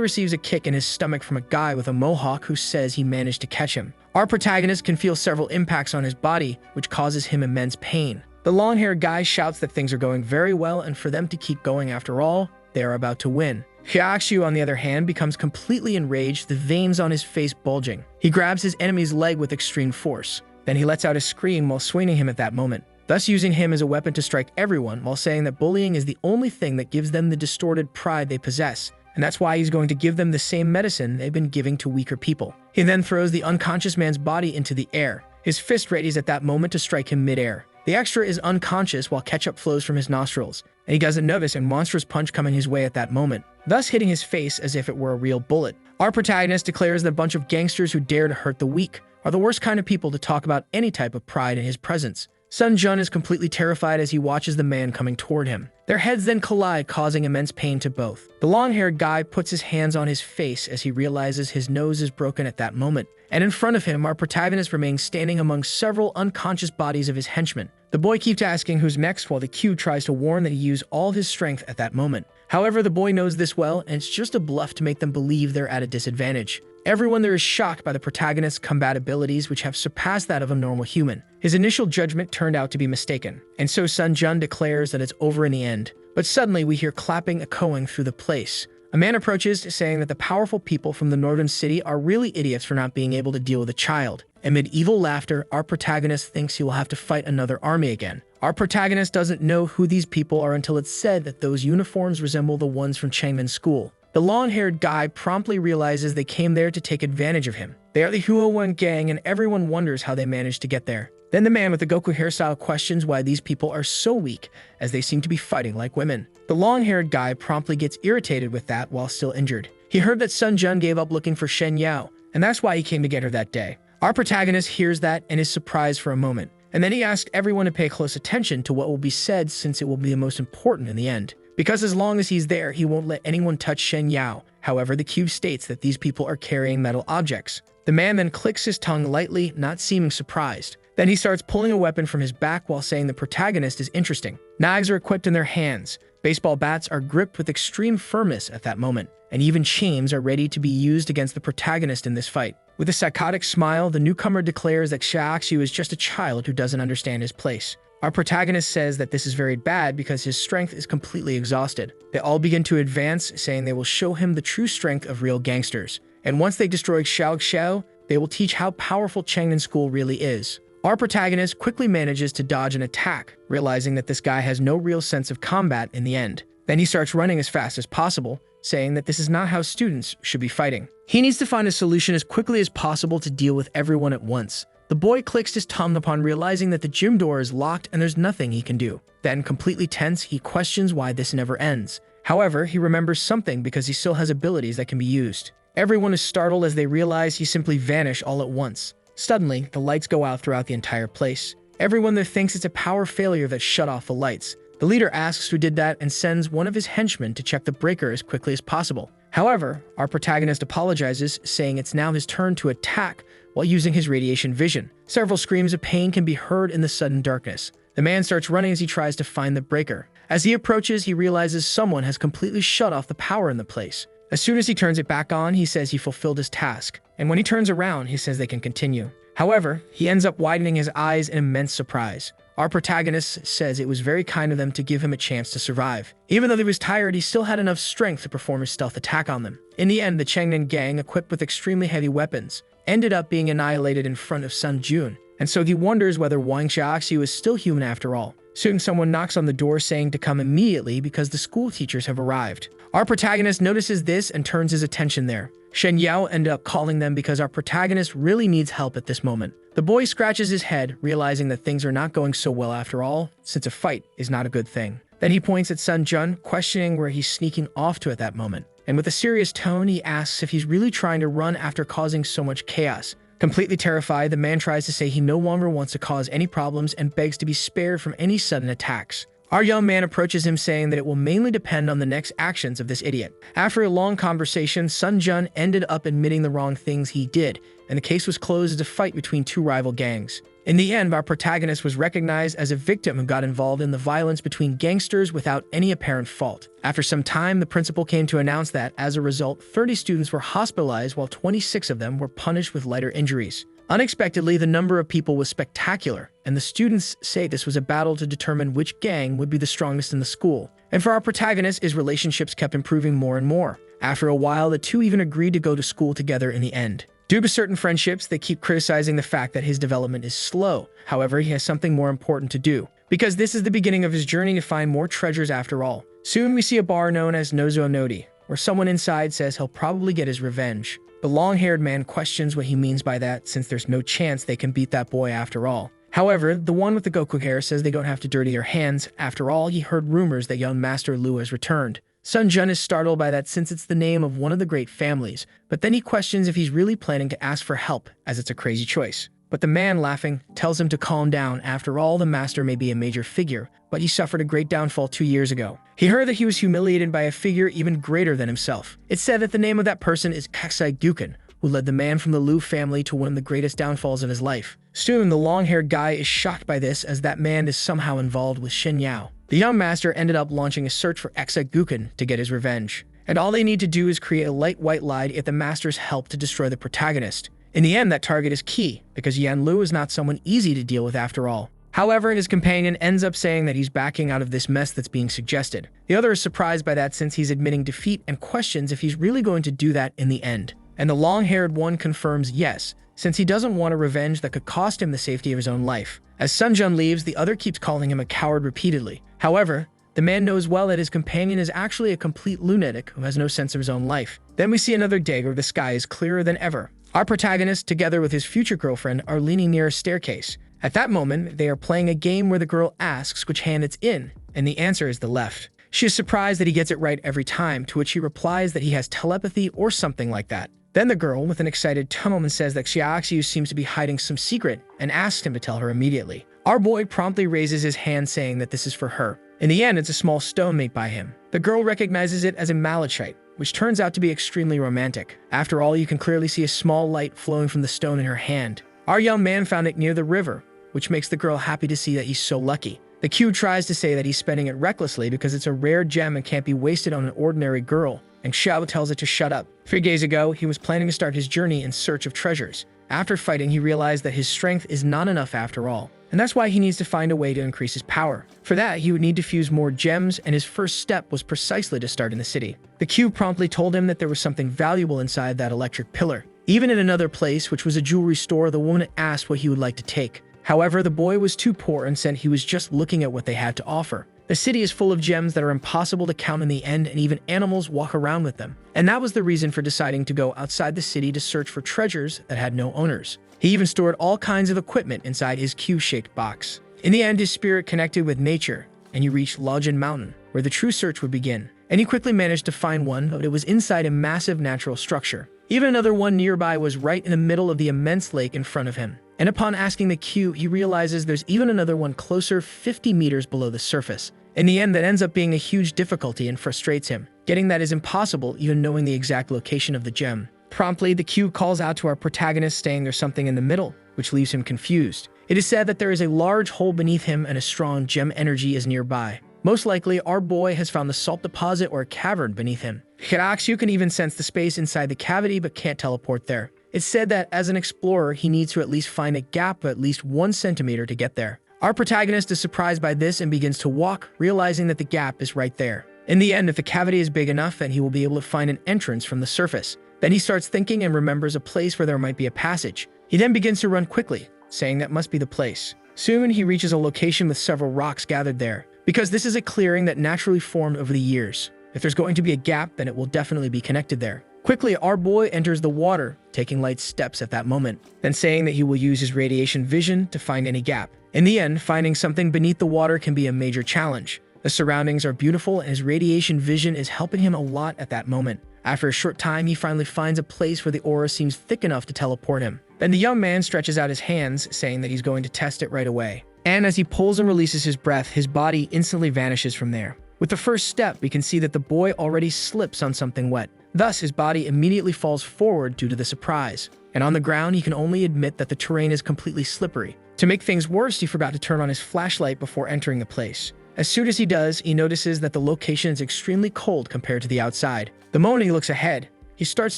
Speaker 1: receives a kick in his stomach from a guy with a mohawk who says he managed to catch him. Our protagonist can feel several impacts on his body, which causes him immense pain. The long-haired guy shouts that things are going very well and for them to keep going after all, they are about to win. Hyaxu, on the other hand, becomes completely enraged, the veins on his face bulging. He grabs his enemy's leg with extreme force. Then he lets out a scream while swinging him at that moment, thus using him as a weapon to strike everyone while saying that bullying is the only thing that gives them the distorted pride they possess. And that's why he's going to give them the same medicine they've been giving to weaker people. He then throws the unconscious man's body into the air. His fist readies at that moment to strike him mid-air. The extra is unconscious while ketchup flows from his nostrils, and he doesn't notice a monstrous punch coming his way at that moment, thus hitting his face as if it were a real bullet. Our protagonist declares that a bunch of gangsters who dare to hurt the weak are the worst kind of people to talk about any type of pride in his presence. Sun Jun is completely terrified as he watches the man coming toward him. Their heads then collide, causing immense pain to both. The long-haired guy puts his hands on his face as he realizes his nose is broken at that moment. And in front of him, our protagonist remains standing among several unconscious bodies of his henchmen. The boy keeps asking who's next while the cube tries to warn that he used all of his strength at that moment. However, the boy knows this well, and it's just a bluff to make them believe they're at a disadvantage. Everyone there is shocked by the protagonist's combat abilities, which have surpassed that of a normal human. His initial judgment turned out to be mistaken, and so Sun Jun declares that it's over in the end. But suddenly we hear clapping echoing through the place. A man approaches, saying that the powerful people from the northern city are really idiots for not being able to deal with a child. Amid evil laughter, our protagonist thinks he will have to fight another army again. Our protagonist doesn't know who these people are until it's said that those uniforms resemble the ones from Changmin's school. The long-haired guy promptly realizes they came there to take advantage of him. They are the Huo gang, and everyone wonders how they managed to get there. Then the man with the Goku hairstyle questions why these people are so weak, as they seem to be fighting like women. The long-haired guy promptly gets irritated with that while still injured. He heard that Sun Jun gave up looking for Shen Yao, and that's why he came to get her that day. Our protagonist hears that and is surprised for a moment, and then he asks everyone to pay close attention to what will be said since it will be the most important in the end. Because as long as he's there, he won't let anyone touch Shen Yao. However, the cube states that these people are carrying metal objects. The man then clicks his tongue lightly, not seeming surprised. Then he starts pulling a weapon from his back while saying the protagonist is interesting. Knives are equipped in their hands. Baseball bats are gripped with extreme firmness at that moment, and even chains are ready to be used against the protagonist in this fight. With a psychotic smile, the newcomer declares that Xiaoxiu is just a child who doesn't understand his place. Our protagonist says that this is very bad because his strength is completely exhausted. They all begin to advance, saying they will show him the true strength of real gangsters. And once they destroy Xiaoxiu, they will teach how powerful Changmin School really is. Our protagonist quickly manages to dodge an attack, realizing that this guy has no real sense of combat in the end. Then he starts running as fast as possible, saying that this is not how students should be fighting. He needs to find a solution as quickly as possible to deal with everyone at once. The boy clicks his tongue upon realizing that the gym door is locked and there's nothing he can do. Then, completely tense, he questions why this never ends. However, he remembers something because he still has abilities that can be used. Everyone is startled as they realize he simply vanished all at once. Suddenly, the lights go out throughout the entire place. Everyone there thinks it's a power failure that shut off the lights. The leader asks who did that and sends one of his henchmen to check the breaker as quickly as possible. However, our protagonist apologizes, saying it's now his turn to attack while using his radiation vision. Several screams of pain can be heard in the sudden darkness. The man starts running as he tries to find the breaker. As he approaches, he realizes someone has completely shut off the power in the place. As soon as he turns it back on, he says he fulfilled his task. And when he turns around, he says they can continue. However, he ends up widening his eyes in immense surprise. Our protagonist says it was very kind of them to give him a chance to survive. Even though he was tired, he still had enough strength to perform his stealth attack on them. In the end, the Changmin gang, equipped with extremely heavy weapons, ended up being annihilated in front of Sun Jun, and so he wonders whether Wang Xiaoxiu is still human after all. Soon someone knocks on the door saying to come immediately because the school teachers have arrived. Our protagonist notices this and turns his attention there. Shen Yao ended up calling them because our protagonist really needs help at this moment. The boy scratches his head, realizing that things are not going so well after all, since a fight is not a good thing. Then he points at Sun Jun, questioning where he's sneaking off to at that moment. And with a serious tone, he asks if he's really trying to run after causing so much chaos. Completely terrified, the man tries to say he no longer wants to cause any problems and begs to be spared from any sudden attacks. Our young man approaches him saying that it will mainly depend on the next actions of this idiot. After a long conversation, Sun Jun ended up admitting the wrong things he did, and the case was closed as a fight between two rival gangs. In the end, our protagonist was recognized as a victim who got involved in the violence between gangsters without any apparent fault. After some time, the principal came to announce that, as a result, 30 students were hospitalized while 26 of them were punished with lighter injuries. Unexpectedly, the number of people was spectacular, and the students say this was a battle to determine which gang would be the strongest in the school. And for our protagonist, his relationships kept improving more and more. After a while, the two even agreed to go to school together in the end. Due to certain friendships, they keep criticizing the fact that his development is slow. However, he has something more important to do, because this is the beginning of his journey to find more treasures after all. Soon we see a bar known as Nozo Nodi, where someone inside says he'll probably get his revenge. The long-haired man questions what he means by that, since there's no chance they can beat that boy after all. However, the one with the Goku hair says they don't have to dirty their hands. After all, he heard rumors that young Master Lu has returned. Sun Jun is startled by that since it's the name of one of the great families, but then he questions if he's really planning to ask for help, as it's a crazy choice. But the man, laughing, tells him to calm down. After all, the master may be a major figure, but he suffered a great downfall 2 years ago. He heard that he was humiliated by a figure even greater than himself. It's said that the name of that person is Kaksai Guken, who led the man from the Lu family to one of the greatest downfalls of his life. Soon, the long-haired guy is shocked by this, as that man is somehow involved with Shen Yao. The young master ended up launching a search for Kaksai Guken to get his revenge. And all they need to do is create a light white lie to get the master's help to destroy the protagonist. In the end, that target is key, because Yan Lu is not someone easy to deal with after all. However, his companion ends up saying that he's backing out of this mess that's being suggested. The other is surprised by that, since he's admitting defeat and questions if he's really going to do that in the end. And the long-haired one confirms yes, since he doesn't want a revenge that could cost him the safety of his own life. As Sun Jun leaves, the other keeps calling him a coward repeatedly. However, the man knows well that his companion is actually a complete lunatic who has no sense of his own life. Then we see another day where the sky is clearer than ever. Our protagonist, together with his future girlfriend, are leaning near a staircase. At that moment, they are playing a game where the girl asks which hand it's in, and the answer is the left. She is surprised that he gets it right every time, to which he replies that he has telepathy or something like that. Then the girl, with an excited tone, says that Xiaoxiu seems to be hiding some secret and asks him to tell her immediately. Our boy promptly raises his hand, saying that this is for her. In the end, it's a small stone made by him. The girl recognizes it as a malachite, which turns out to be extremely romantic. After all, you can clearly see a small light flowing from the stone in her hand. Our young man found it near the river, which makes the girl happy to see that he's so lucky. The Q tries to say that he's spending it recklessly because it's a rare gem and can't be wasted on an ordinary girl, and Xiao tells it to shut up. 3 days ago, he was planning to start his journey in search of treasures. After fighting, he realized that his strength is not enough after all, and that's why he needs to find a way to increase his power. For that, he would need to fuse more gems, and his first step was precisely to start in the city. The Q promptly told him that there was something valuable inside that electric pillar. Even in another place, which was a jewelry store, the woman asked what he would like to take. However, the boy was too poor and said he was just looking at what they had to offer. The city is full of gems that are impossible to count in the end, and even animals walk around with them. And that was the reason for deciding to go outside the city to search for treasures that had no owners. He even stored all kinds of equipment inside his Q-shaped box. In the end, his spirit connected with nature, and he reached Lojin Mountain, where the true search would begin. And he quickly managed to find one, but it was inside a massive natural structure. Even another one nearby was right in the middle of the immense lake in front of him. And upon asking the Q, he realizes there's even another one closer, 50 meters below the surface. In the end, that ends up being a huge difficulty and frustrates him. Getting that is impossible, even knowing the exact location of the gem. Promptly, the Q calls out to our protagonist, saying there's something in the middle, which leaves him confused. It is said that there is a large hole beneath him and a strong gem energy is nearby. Most likely, our boy has found the salt deposit or a cavern beneath him. Hiraxiu can even sense the space inside the cavity but can't teleport there. It's said that as an explorer, he needs to at least find a gap of at least 1 centimeter to get there. Our protagonist is surprised by this and begins to walk, realizing that the gap is right there. In the end, if the cavity is big enough, then he will be able to find an entrance from the surface. Then he starts thinking and remembers a place where there might be a passage. He then begins to run quickly, saying that must be the place. Soon, he reaches a location with several rocks gathered there, because this is a clearing that naturally formed over the years. If there's going to be a gap, then it will definitely be connected there. Quickly, our boy enters the water, taking light steps at that moment, then saying that he will use his radiation vision to find any gap. In the end, finding something beneath the water can be a major challenge. The surroundings are beautiful, and his radiation vision is helping him a lot at that moment. After a short time, he finally finds a place where the aura seems thick enough to teleport him. Then the young man stretches out his hands, saying that he's going to test it right away. And as he pulls and releases his breath, his body instantly vanishes from there. With the first step, we can see that the boy already slips on something wet. Thus, his body immediately falls forward due to the surprise. And on the ground, he can only admit that the terrain is completely slippery. To make things worse, he forgot to turn on his flashlight before entering the place. As soon as he does, he notices that the location is extremely cold compared to the outside. The moment he looks ahead, he starts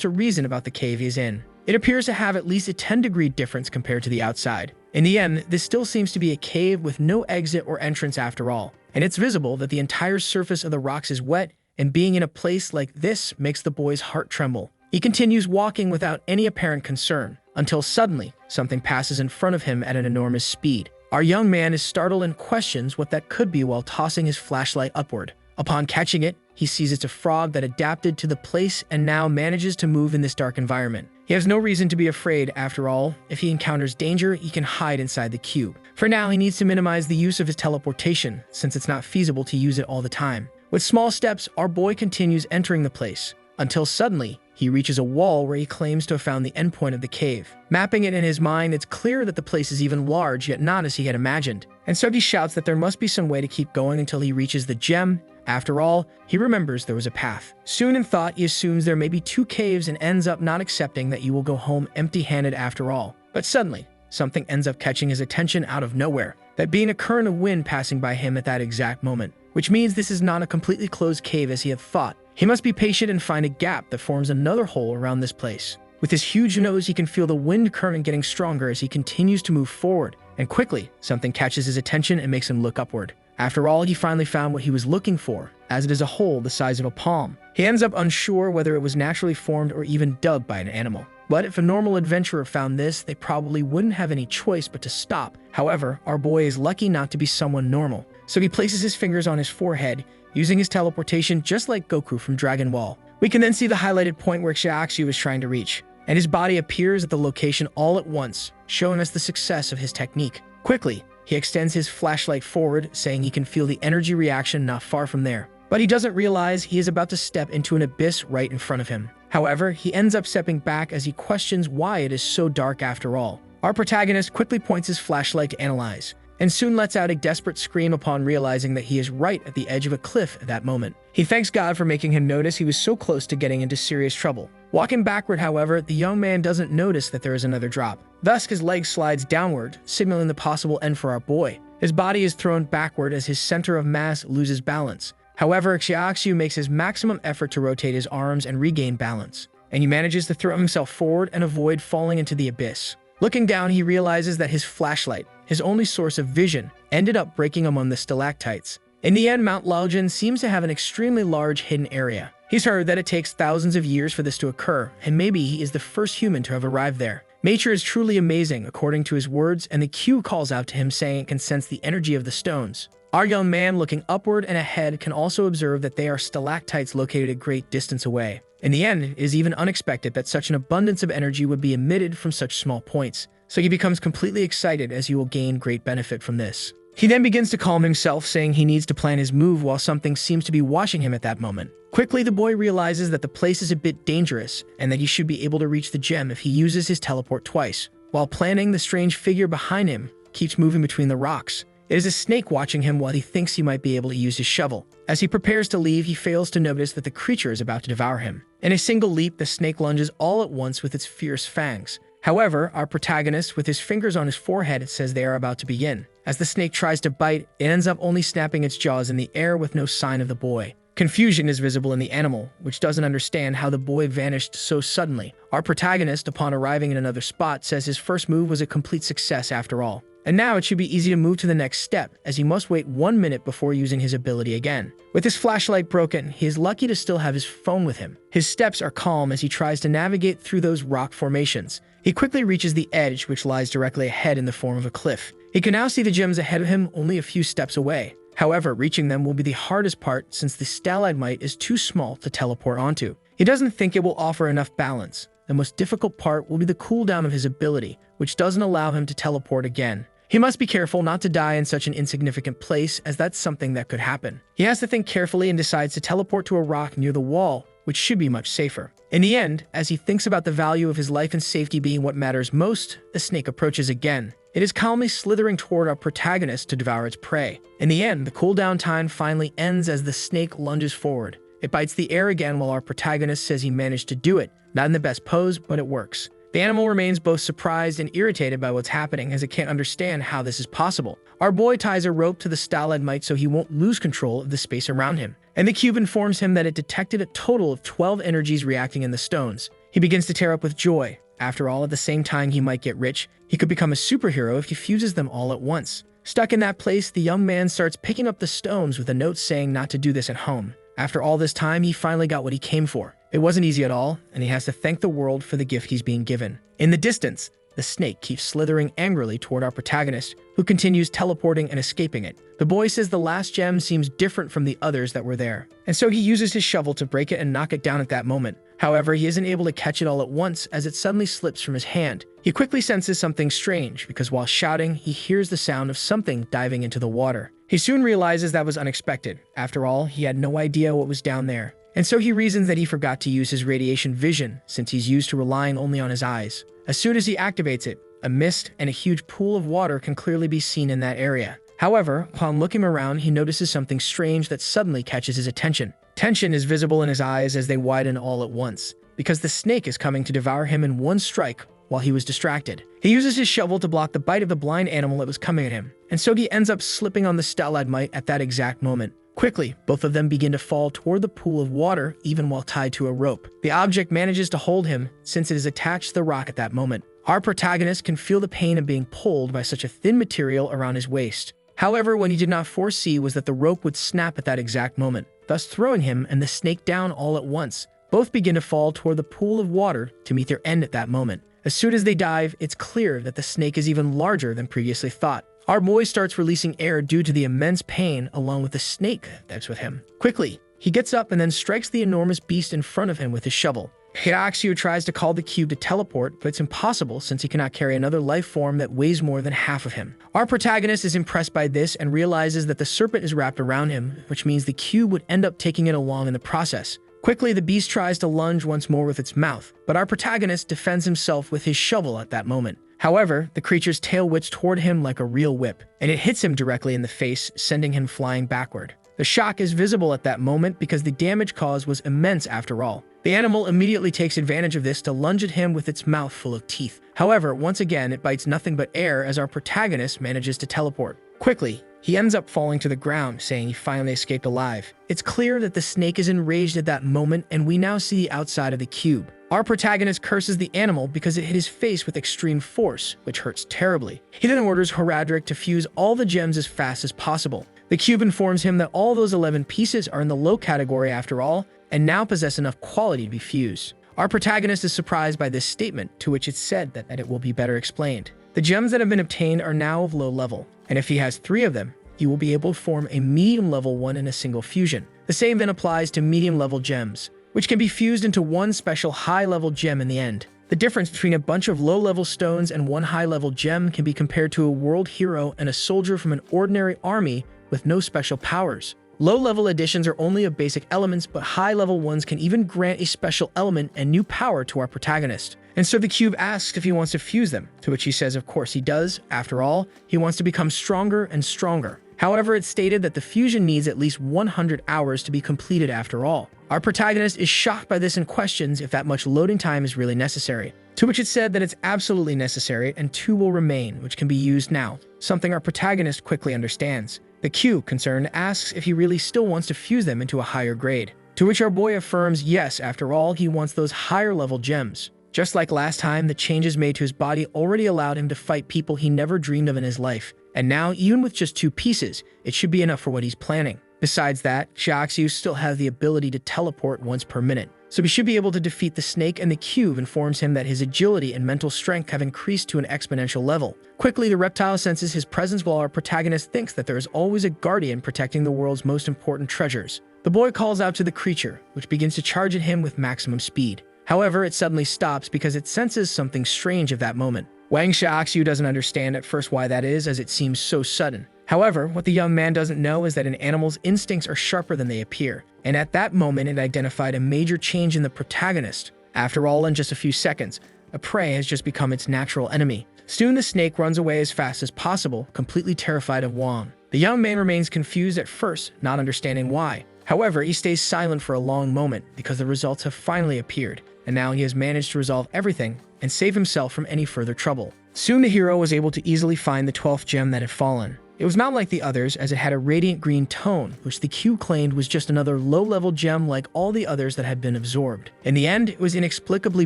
Speaker 1: to reason about the cave he is in. It appears to have at least a 10-degree difference compared to the outside. In the end, this still seems to be a cave with no exit or entrance after all. And it's visible that the entire surface of the rocks is wet, and being in a place like this makes the boy's heart tremble. He continues walking without any apparent concern, until suddenly, something passes in front of him at an enormous speed. Our young man is startled and questions what that could be while tossing his flashlight upward. Upon catching it, he sees it's a frog that adapted to the place and now manages to move in this dark environment. He has no reason to be afraid after all. If he encounters danger, he can hide inside the cube. For now, he needs to minimize the use of his teleportation, since it's not feasible to use it all the time. With small steps, our boy continues entering the place, until suddenly, he reaches a wall where he claims to have found the endpoint of the cave. Mapping it in his mind, it's clear that the place is even large, yet not as he had imagined. And so he shouts that there must be some way to keep going until he reaches the gem. After all, he remembers there was a path. Soon in thought, he assumes there may be 2 caves and ends up not accepting that you will go home empty-handed after all. But suddenly, something ends up catching his attention out of nowhere, that being a current of wind passing by him at that exact moment, which means this is not a completely closed cave as he had thought. He must be patient and find a gap that forms another hole around this place. With his huge nose, he can feel the wind current getting stronger as he continues to move forward, and quickly, something catches his attention and makes him look upward. After all, he finally found what he was looking for, as it is a hole the size of a palm. He ends up unsure whether it was naturally formed or even dug by an animal. But if a normal adventurer found this, they probably wouldn't have any choice but to stop. However, our boy is lucky not to be someone normal, so he places his fingers on his forehead, using his teleportation just like Goku from Dragon Ball. We can then see the highlighted point where Xiaoxu is trying to reach, and his body appears at the location all at once, showing us the success of his technique. Quickly, he extends his flashlight forward, saying he can feel the energy reaction not far from there. But he doesn't realize he is about to step into an abyss right in front of him. However, he ends up stepping back as he questions why it is so dark after all. Our protagonist quickly points his flashlight to analyze, and soon lets out a desperate scream upon realizing that he is right at the edge of a cliff at that moment. He thanks God for making him notice he was so close to getting into serious trouble. Walking backward, however, the young man doesn't notice that there is another drop. Thus, his leg slides downward, signaling the possible end for our boy. His body is thrown backward as his center of mass loses balance. However, Xiaoxu makes his maximum effort to rotate his arms and regain balance, and he manages to throw himself forward and avoid falling into the abyss. Looking down, he realizes that his flashlight, his only source of vision, ended up breaking among the stalactites. In the end, Mount Laojin seems to have an extremely large hidden area. He's heard that it takes thousands of years for this to occur, and maybe he is the first human to have arrived there. Nature is truly amazing, according to his words, and the Q calls out to him saying it can sense the energy of the stones. Our young man, looking upward and ahead, can also observe that they are stalactites located a great distance away. In the end, it is even unexpected that such an abundance of energy would be emitted from such small points, so he becomes completely excited as he will gain great benefit from this. He then begins to calm himself, saying he needs to plan his move while something seems to be watching him at that moment. Quickly, the boy realizes that the place is a bit dangerous and that he should be able to reach the gem if he uses his teleport twice. While planning, the strange figure behind him keeps moving between the rocks. It is a snake watching him while he thinks he might be able to use his shovel. As he prepares to leave, he fails to notice that the creature is about to devour him. In a single leap, the snake lunges all at once with its fierce fangs. However, our protagonist, with his fingers on his forehead, says they are about to begin. As the snake tries to bite, it ends up only snapping its jaws in the air with no sign of the boy. Confusion is visible in the animal, which doesn't understand how the boy vanished so suddenly. Our protagonist, upon arriving in another spot, says his first move was a complete success after all. And now it should be easy to move to the next step, as he must wait 1 minute before using his ability again. With his flashlight broken, he is lucky to still have his phone with him. His steps are calm as he tries to navigate through those rock formations. He quickly reaches the edge, which lies directly ahead in the form of a cliff. He can now see the gems ahead of him only a few steps away. However, reaching them will be the hardest part since the stalagmite is too small to teleport onto. He doesn't think it will offer enough balance. The most difficult part will be the cooldown of his ability, which doesn't allow him to teleport again. He must be careful not to die in such an insignificant place, as that's something that could happen. He has to think carefully and decides to teleport to a rock near the wall, which should be much safer. In the end, as he thinks about the value of his life and safety being what matters most, the snake approaches again. It is calmly slithering toward our protagonist to devour its prey. In the end, the cooldown time finally ends as the snake lunges forward. It bites the air again while our protagonist says he managed to do it. Not in the best pose, but it works. The animal remains both surprised and irritated by what's happening, as it can't understand how this is possible. Our boy ties a rope to the stalagmite so he won't lose control of the space around him, and the cube informs him that it detected a total of 12 energies reacting in the stones. He begins to tear up with joy. After all, at the same time he might get rich, he could become a superhero if he fuses them all at once. Stuck in that place, the young man starts picking up the stones with a note saying not to do this at home. After all this time, he finally got what he came for. It wasn't easy at all, and he has to thank the world for the gift he's being given. In the distance, the snake keeps slithering angrily toward our protagonist, who continues teleporting and escaping it. The boy says the last gem seems different from the others that were there, and so he uses his shovel to break it and knock it down at that moment. However, he isn't able to catch it all at once as it suddenly slips from his hand. He quickly senses something strange because while shouting, he hears the sound of something diving into the water. He soon realizes that was unexpected. After all, he had no idea what was down there. And so he reasons that he forgot to use his radiation vision since he's used to relying only on his eyes. As soon as he activates it, a mist and a huge pool of water can clearly be seen in that area. However, upon looking around, he notices something strange that suddenly catches his attention. Tension is visible in his eyes as they widen all at once, because the snake is coming to devour him in one strike while he was distracted. He uses his shovel to block the bite of the blind animal that was coming at him, and so he ends up slipping on the stalagmite at that exact moment. Quickly, both of them begin to fall toward the pool of water, even while tied to a rope. The object manages to hold him since it is attached to the rock at that moment. Our protagonist can feel the pain of being pulled by such a thin material around his waist. However, what he did not foresee was that the rope would snap at that exact moment, thus throwing him and the snake down all at once. Both begin to fall toward the pool of water to meet their end at that moment. As soon as they dive, it's clear that the snake is even larger than previously thought. Our boy starts releasing air due to the immense pain along with the snake that's with him. Quickly, he gets up and then strikes the enormous beast in front of him with his shovel. Hiraxiu tries to call the cube to teleport, but it's impossible since he cannot carry another life form that weighs more than half of him. Our protagonist is impressed by this and realizes that the serpent is wrapped around him, which means the cube would end up taking it along in the process. Quickly, the beast tries to lunge once more with its mouth, but our protagonist defends himself with his shovel at that moment. However, the creature's tail whips toward him like a real whip, and it hits him directly in the face, sending him flying backward. The shock is visible at that moment because the damage caused was immense after all. The animal immediately takes advantage of this to lunge at him with its mouth full of teeth. However, once again, it bites nothing but air as our protagonist manages to teleport. Quickly, he ends up falling to the ground, saying he finally escaped alive. It's clear that the snake is enraged at that moment, and we now see the outside of the cube. Our protagonist curses the animal because it hit his face with extreme force, which hurts terribly. He then orders Horadric to fuse all the gems as fast as possible. The cube informs him that all those 11 pieces are in the low category after all, and now possess enough quality to be fused. Our protagonist is surprised by this statement, to which it's said that it will be better explained. The gems that have been obtained are now of low level, and if he has 3 of them, he will be able to form a medium level one in a single fusion. The same then applies to medium level gems, which can be fused into one special high-level gem in the end. The difference between a bunch of low-level stones and one high-level gem can be compared to a world hero and a soldier from an ordinary army with no special powers. Low-level additions are only of basic elements, but high-level ones can even grant a special element and new power to our protagonist. And so the cube asks if he wants to fuse them, to which he says of course he does. After all, he wants to become stronger and stronger. However, it's stated that the fusion needs at least 100 hours to be completed after all. Our protagonist is shocked by this and questions if that much loading time is really necessary, to which it's said that it's absolutely necessary and 2 will remain, which can be used now, something our protagonist quickly understands. The cube, concerned, asks if he really still wants to fuse them into a higher grade, to which our boy affirms yes, after all, he wants those higher level gems. Just like last time, the changes made to his body already allowed him to fight people he never dreamed of in his life. And now, even with just 2 pieces, it should be enough for what he's planning. Besides that, Xiaoxiu still has the ability to teleport once per minute, so he should be able to defeat the snake, and the cube informs him that his agility and mental strength have increased to an exponential level. Quickly, the reptile senses his presence while our protagonist thinks that there is always a guardian protecting the world's most important treasures. The boy calls out to the creature, which begins to charge at him with maximum speed. However, it suddenly stops because it senses something strange at that moment. Wang Xiaoxiu doesn't understand at first why that is, as it seems so sudden. However, what the young man doesn't know is that an animal's instincts are sharper than they appear, and at that moment it identified a major change in the protagonist. After all, in just a few seconds, a prey has just become its natural enemy. Soon the snake runs away as fast as possible, completely terrified of Wang. The young man remains confused at first, not understanding why. However, he stays silent for a long moment because the results have finally appeared, and now he has managed to resolve everything and save himself from any further trouble. Soon the hero was able to easily find the 12th gem that had fallen. It was not like the others, as it had a radiant green tone, which the Q claimed was just another low-level gem like all the others that had been absorbed. In the end, it was inexplicably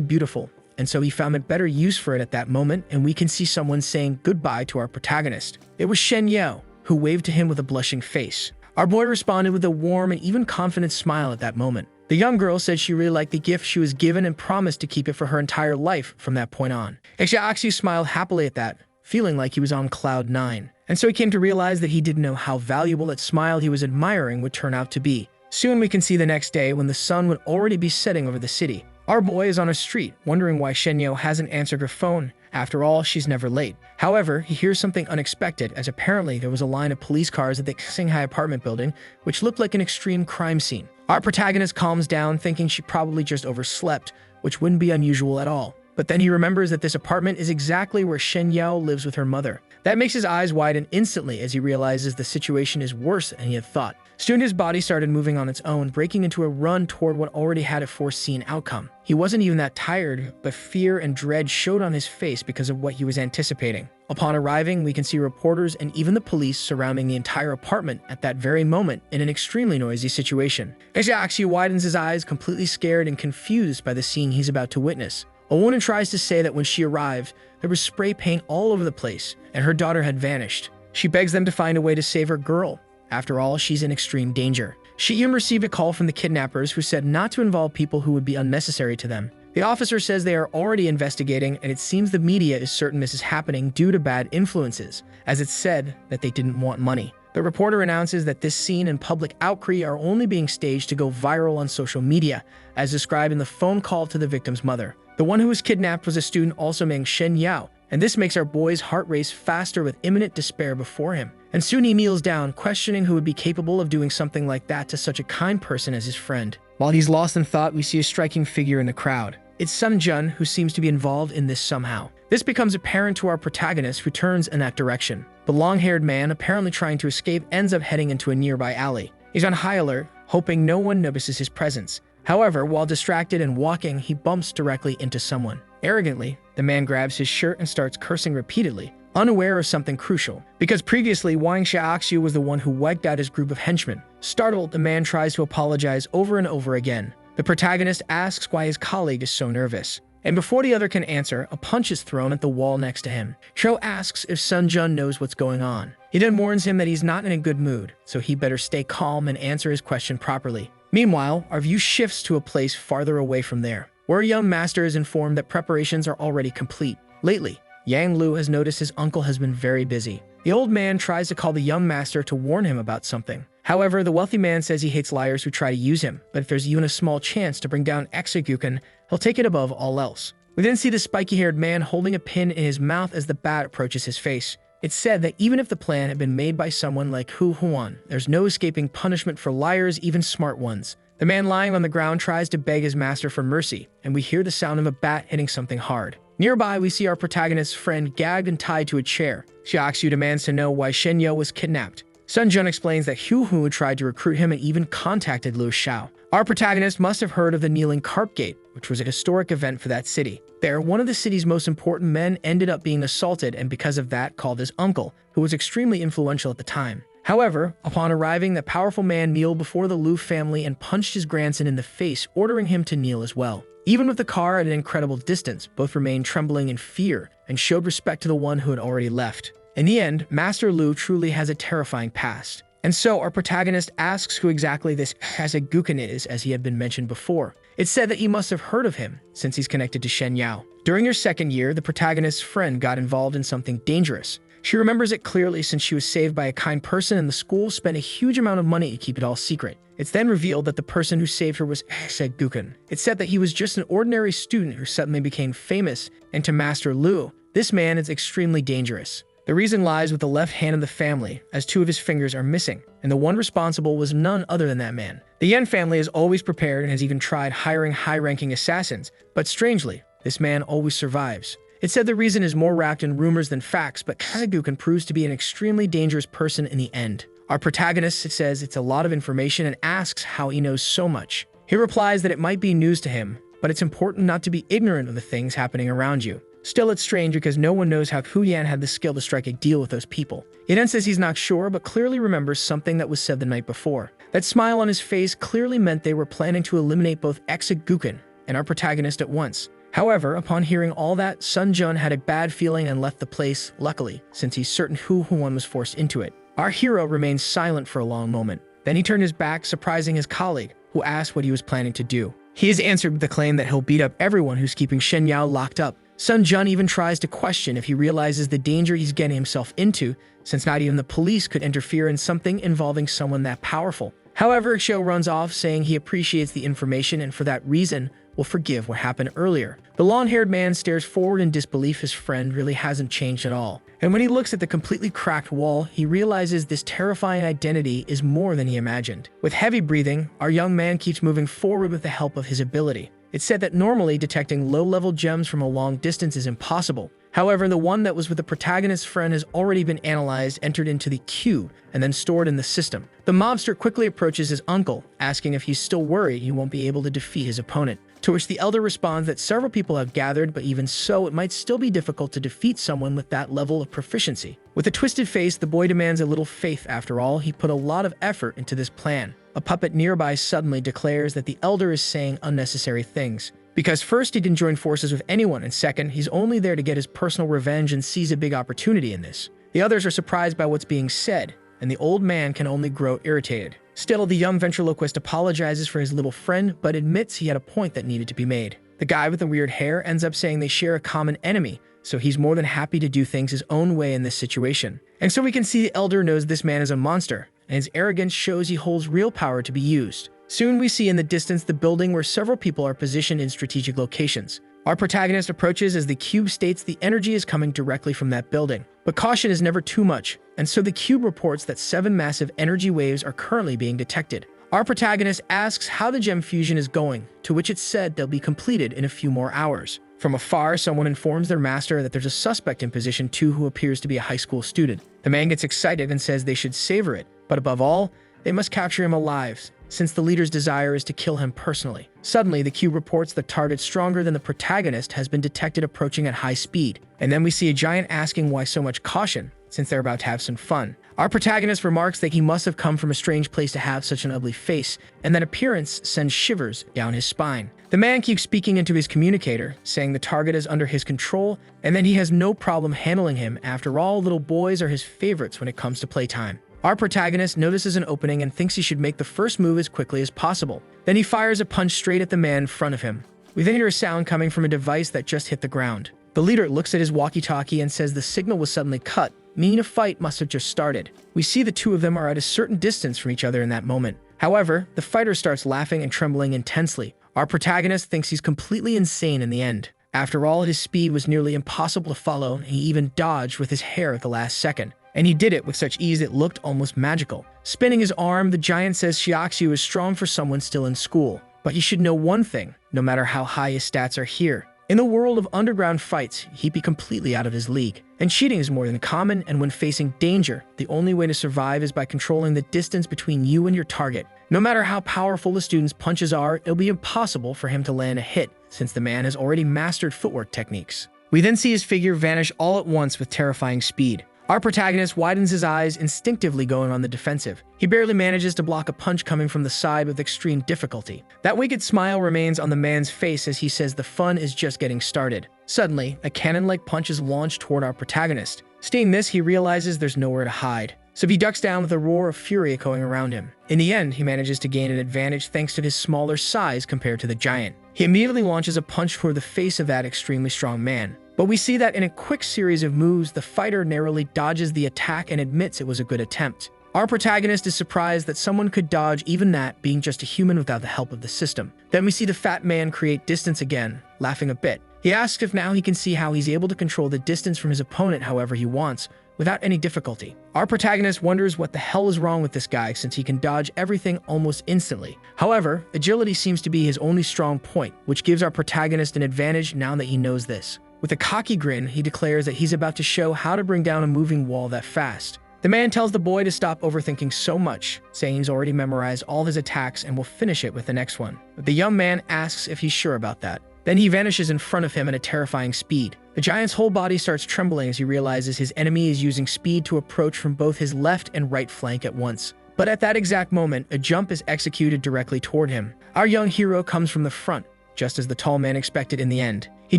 Speaker 1: beautiful, and so he found a better use for it at that moment, and we can see someone saying goodbye to our protagonist. It was Shen Yao, who waved to him with a blushing face. Our boy responded with a warm and even confident smile at that moment. The young girl said she really liked the gift she was given and promised to keep it for her entire life from that point on. Xiaoxi smiled happily at that, feeling like he was on cloud 9. And so he came to realize that he didn't know how valuable that smile he was admiring would turn out to be. Soon we can see the next day when the sun would already be setting over the city. Our boy is on a street, wondering why Shen Yao hasn't answered her phone. After all, she's never late. However, he hears something unexpected, as apparently there was a line of police cars at the Xinghai apartment building, which looked like an extreme crime scene. Our protagonist calms down, thinking she probably just overslept, which wouldn't be unusual at all. But then he remembers that this apartment is exactly where Shen Yao lives with her mother. That makes his eyes widen instantly as he realizes the situation is worse than he had thought. Soon his body started moving on its own, breaking into a run toward what already had a foreseen outcome. He wasn't even that tired, but fear and dread showed on his face because of what he was anticipating. Upon arriving, we can see reporters and even the police surrounding the entire apartment at that very moment in an extremely noisy situation. Xiaoxi widens his eyes, completely scared and confused by the scene he's about to witness. A woman tries to say that when she arrived, there was spray paint all over the place, and her daughter had vanished. She begs them to find a way to save her girl. After all, she's in extreme danger. She even received a call from the kidnappers who said not to involve people who would be unnecessary to them. The officer says they are already investigating, and it seems the media is certain this is happening due to bad influences, as it's said that they didn't want money. The reporter announces that this scene and public outcry are only being staged to go viral on social media, as described in the phone call to the victim's mother. The one who was kidnapped was a student also named Shen Yao, and this makes our boy's heart race faster with imminent despair before him. And soon he kneels down, questioning who would be capable of doing something like that to such a kind person as his friend. While he's lost in thought, we see a striking figure in the crowd. It's Sun Jun, who seems to be involved in this somehow. This becomes apparent to our protagonist, who turns in that direction. The long-haired man, apparently trying to escape, ends up heading into a nearby alley. He's on high alert, hoping no one notices his presence. However, while distracted and walking, he bumps directly into someone. Arrogantly, the man grabs his shirt and starts cursing repeatedly, unaware of something crucial, because previously Wang Xiaoxiu was the one who wiped out his group of henchmen. Startled, the man tries to apologize over and over again. The protagonist asks why his colleague is so nervous, and before the other can answer, a punch is thrown at the wall next to him. Cho asks if Sun Jun knows what's going on. He then warns him that he's not in a good mood, so he better stay calm and answer his question properly. Meanwhile, our view shifts to a place farther away from there, where a young master is informed that preparations are already complete. Lately, Yang Lu has noticed his uncle has been very busy. The old man tries to call the young master to warn him about something. However, the wealthy man says he hates liars who try to use him, but if there's even a small chance to bring down Exeguken, he'll take it above all else. We then see the spiky-haired man holding a pin in his mouth as the bat approaches his face. It's said that even if the plan had been made by someone like Hu Huan, there's no escaping punishment for liars, even smart ones. The man lying on the ground tries to beg his master for mercy, and we hear the sound of a bat hitting something hard. Nearby, we see our protagonist's friend gagged and tied to a chair. Xiaoxiu demands to know why Shen Yao was kidnapped. Sun Jun explains that Hu Hu tried to recruit him and even contacted Liu Xiao. Our protagonist must have heard of the Kneeling Carp Gate, which was a historic event for that city. There, one of the city's most important men ended up being assaulted and because of that called his uncle, who was extremely influential at the time. However, upon arriving, the powerful man kneeled before the Liu family and punched his grandson in the face, ordering him to kneel as well. Even with the car at an incredible distance, both remained trembling in fear and showed respect to the one who had already left. In the end, Master Liu truly has a terrifying past. And so our protagonist asks who exactly this Exeguken is, as he had been mentioned before. It's said that he must have heard of him, since he's connected to Shen Yao. During her second year, the protagonist's friend got involved in something dangerous. She remembers it clearly since she was saved by a kind person and the school spent a huge amount of money to keep it all secret. It's then revealed that the person who saved her was Exeguken. It's said that he was just an ordinary student who suddenly became famous, and to Master Liu, this man is extremely dangerous. The reason lies with the left hand of the family, as 2 of his fingers are missing, and the one responsible was none other than that man. The Yen family is always prepared and has even tried hiring high-ranking assassins, but strangely, this man always survives. It said the reason is more wrapped in rumors than facts, but Kanagukan proves to be an extremely dangerous person in the end. Our protagonist says it's a lot of information and asks how he knows so much. He replies that it might be news to him, but it's important not to be ignorant of the things happening around you. Still, it's strange because no one knows how Huyan had the skill to strike a deal with those people. He then says he's not sure, but clearly remembers something that was said the night before. That smile on his face clearly meant they were planning to eliminate both Exeguken and our protagonist at once. However, upon hearing all that, Sun Jun had a bad feeling and left the place, luckily, since he's certain Huan was forced into it. Our hero remained silent for a long moment. Then he turned his back, surprising his colleague, who asked what he was planning to do. He has answered with the claim that he'll beat up everyone who's keeping Shen Yao locked up. Sun Jun even tries to question if he realizes the danger he's getting himself into, since not even the police could interfere in something involving someone that powerful. However, Xiao runs off, saying he appreciates the information and for that reason will forgive what happened earlier. The long-haired man stares forward in disbelief. His friend really hasn't changed at all. And when he looks at the completely cracked wall, he realizes this terrifying identity is more than he imagined. With heavy breathing, our young man keeps moving forward with the help of his ability. It's said that normally detecting low-level gems from a long distance is impossible. However, the one that was with the protagonist's friend has already been analyzed, entered into the queue, and then stored in the system. The mobster quickly approaches his uncle, asking if he's still worried he won't be able to defeat his opponent. To which the elder responds that several people have gathered, but even so, it might still be difficult to defeat someone with that level of proficiency. With a twisted face, the boy demands a little faith. After all, he put a lot of effort into this plan. A puppet nearby suddenly declares that the elder is saying unnecessary things. Because first, he didn't join forces with anyone, and second, he's only there to get his personal revenge and sees a big opportunity in this. The others are surprised by what's being said, and the old man can only grow irritated. Still, the young ventriloquist apologizes for his little friend, but admits he had a point that needed to be made. The guy with the weird hair ends up saying they share a common enemy, so he's more than happy to do things his own way in this situation. And so we can see the elder knows this man is a monster, and his arrogance shows he holds real power to be used. Soon we see in the distance the building where several people are positioned in strategic locations. Our protagonist approaches as the cube states the energy is coming directly from that building. But caution is never too much, and so the cube reports that 7 massive energy waves are currently being detected. Our protagonist asks how the gem fusion is going, to which it's said they'll be completed in a few more hours. From afar, someone informs their master that there's a suspect in position 2 who appears to be a high school student. The man gets excited and says they should savor it, but above all, they must capture him alive, since the leader's desire is to kill him personally. Suddenly, the cube reports the target stronger than the protagonist has been detected approaching at high speed. And then we see a giant asking why so much caution, since they're about to have some fun. Our protagonist remarks that he must have come from a strange place to have such an ugly face, and that appearance sends shivers down his spine. The man keeps speaking into his communicator, saying the target is under his control, and that he has no problem handling him. After all, little boys are his favorites when it comes to playtime. Our protagonist notices an opening and thinks he should make the first move as quickly as possible. Then he fires a punch straight at the man in front of him. We then hear a sound coming from a device that just hit the ground. The leader looks at his walkie-talkie and says the signal was suddenly cut, meaning a fight must have just started. We see the two of them are at a certain distance from each other in that moment. However, the fighter starts laughing and trembling intensely. Our protagonist thinks he's completely insane in the end. After all, his speed was nearly impossible to follow, and he even dodged with his hair at the last second. And he did it with such ease it looked almost magical. Spinning his arm, the giant says Shiaxu is strong for someone still in school. But he should know one thing, no matter how high his stats are here. In the world of underground fights, he'd be completely out of his league. And cheating is more than common, and when facing danger, the only way to survive is by controlling the distance between you and your target. No matter how powerful the student's punches are, it'll be impossible for him to land a hit, since the man has already mastered footwork techniques. We then see his figure vanish all at once with terrifying speed. Our protagonist widens his eyes, instinctively going on the defensive. He barely manages to block a punch coming from the side with extreme difficulty. That wicked smile remains on the man's face as he says the fun is just getting started. Suddenly, a cannon-like punch is launched toward our protagonist. Seeing this, he realizes there's nowhere to hide. So he ducks down with a roar of fury echoing around him. In the end, he manages to gain an advantage thanks to his smaller size compared to the giant. He immediately launches a punch toward the face of that extremely strong man. But we see that in a quick series of moves, the fighter narrowly dodges the attack and admits it was a good attempt. Our protagonist is surprised that someone could dodge even that, being just a human without the help of the system. Then we see the fat man create distance again, laughing a bit. He asks if now he can see how he's able to control the distance from his opponent however he wants, without any difficulty. Our protagonist wonders what the hell is wrong with this guy since he can dodge everything almost instantly. However, agility seems to be his only strong point, which gives our protagonist an advantage now that he knows this. With a cocky grin, he declares that he's about to show how to bring down a moving wall that fast. The man tells the boy to stop overthinking so much, saying he's already memorized all his attacks and will finish it with the next one. But the young man asks if he's sure about that. Then he vanishes in front of him at a terrifying speed. The giant's whole body starts trembling as he realizes his enemy is using speed to approach from both his left and right flank at once. But at that exact moment, a jump is executed directly toward him. Our young hero comes from the front, just as the tall man expected in the end. He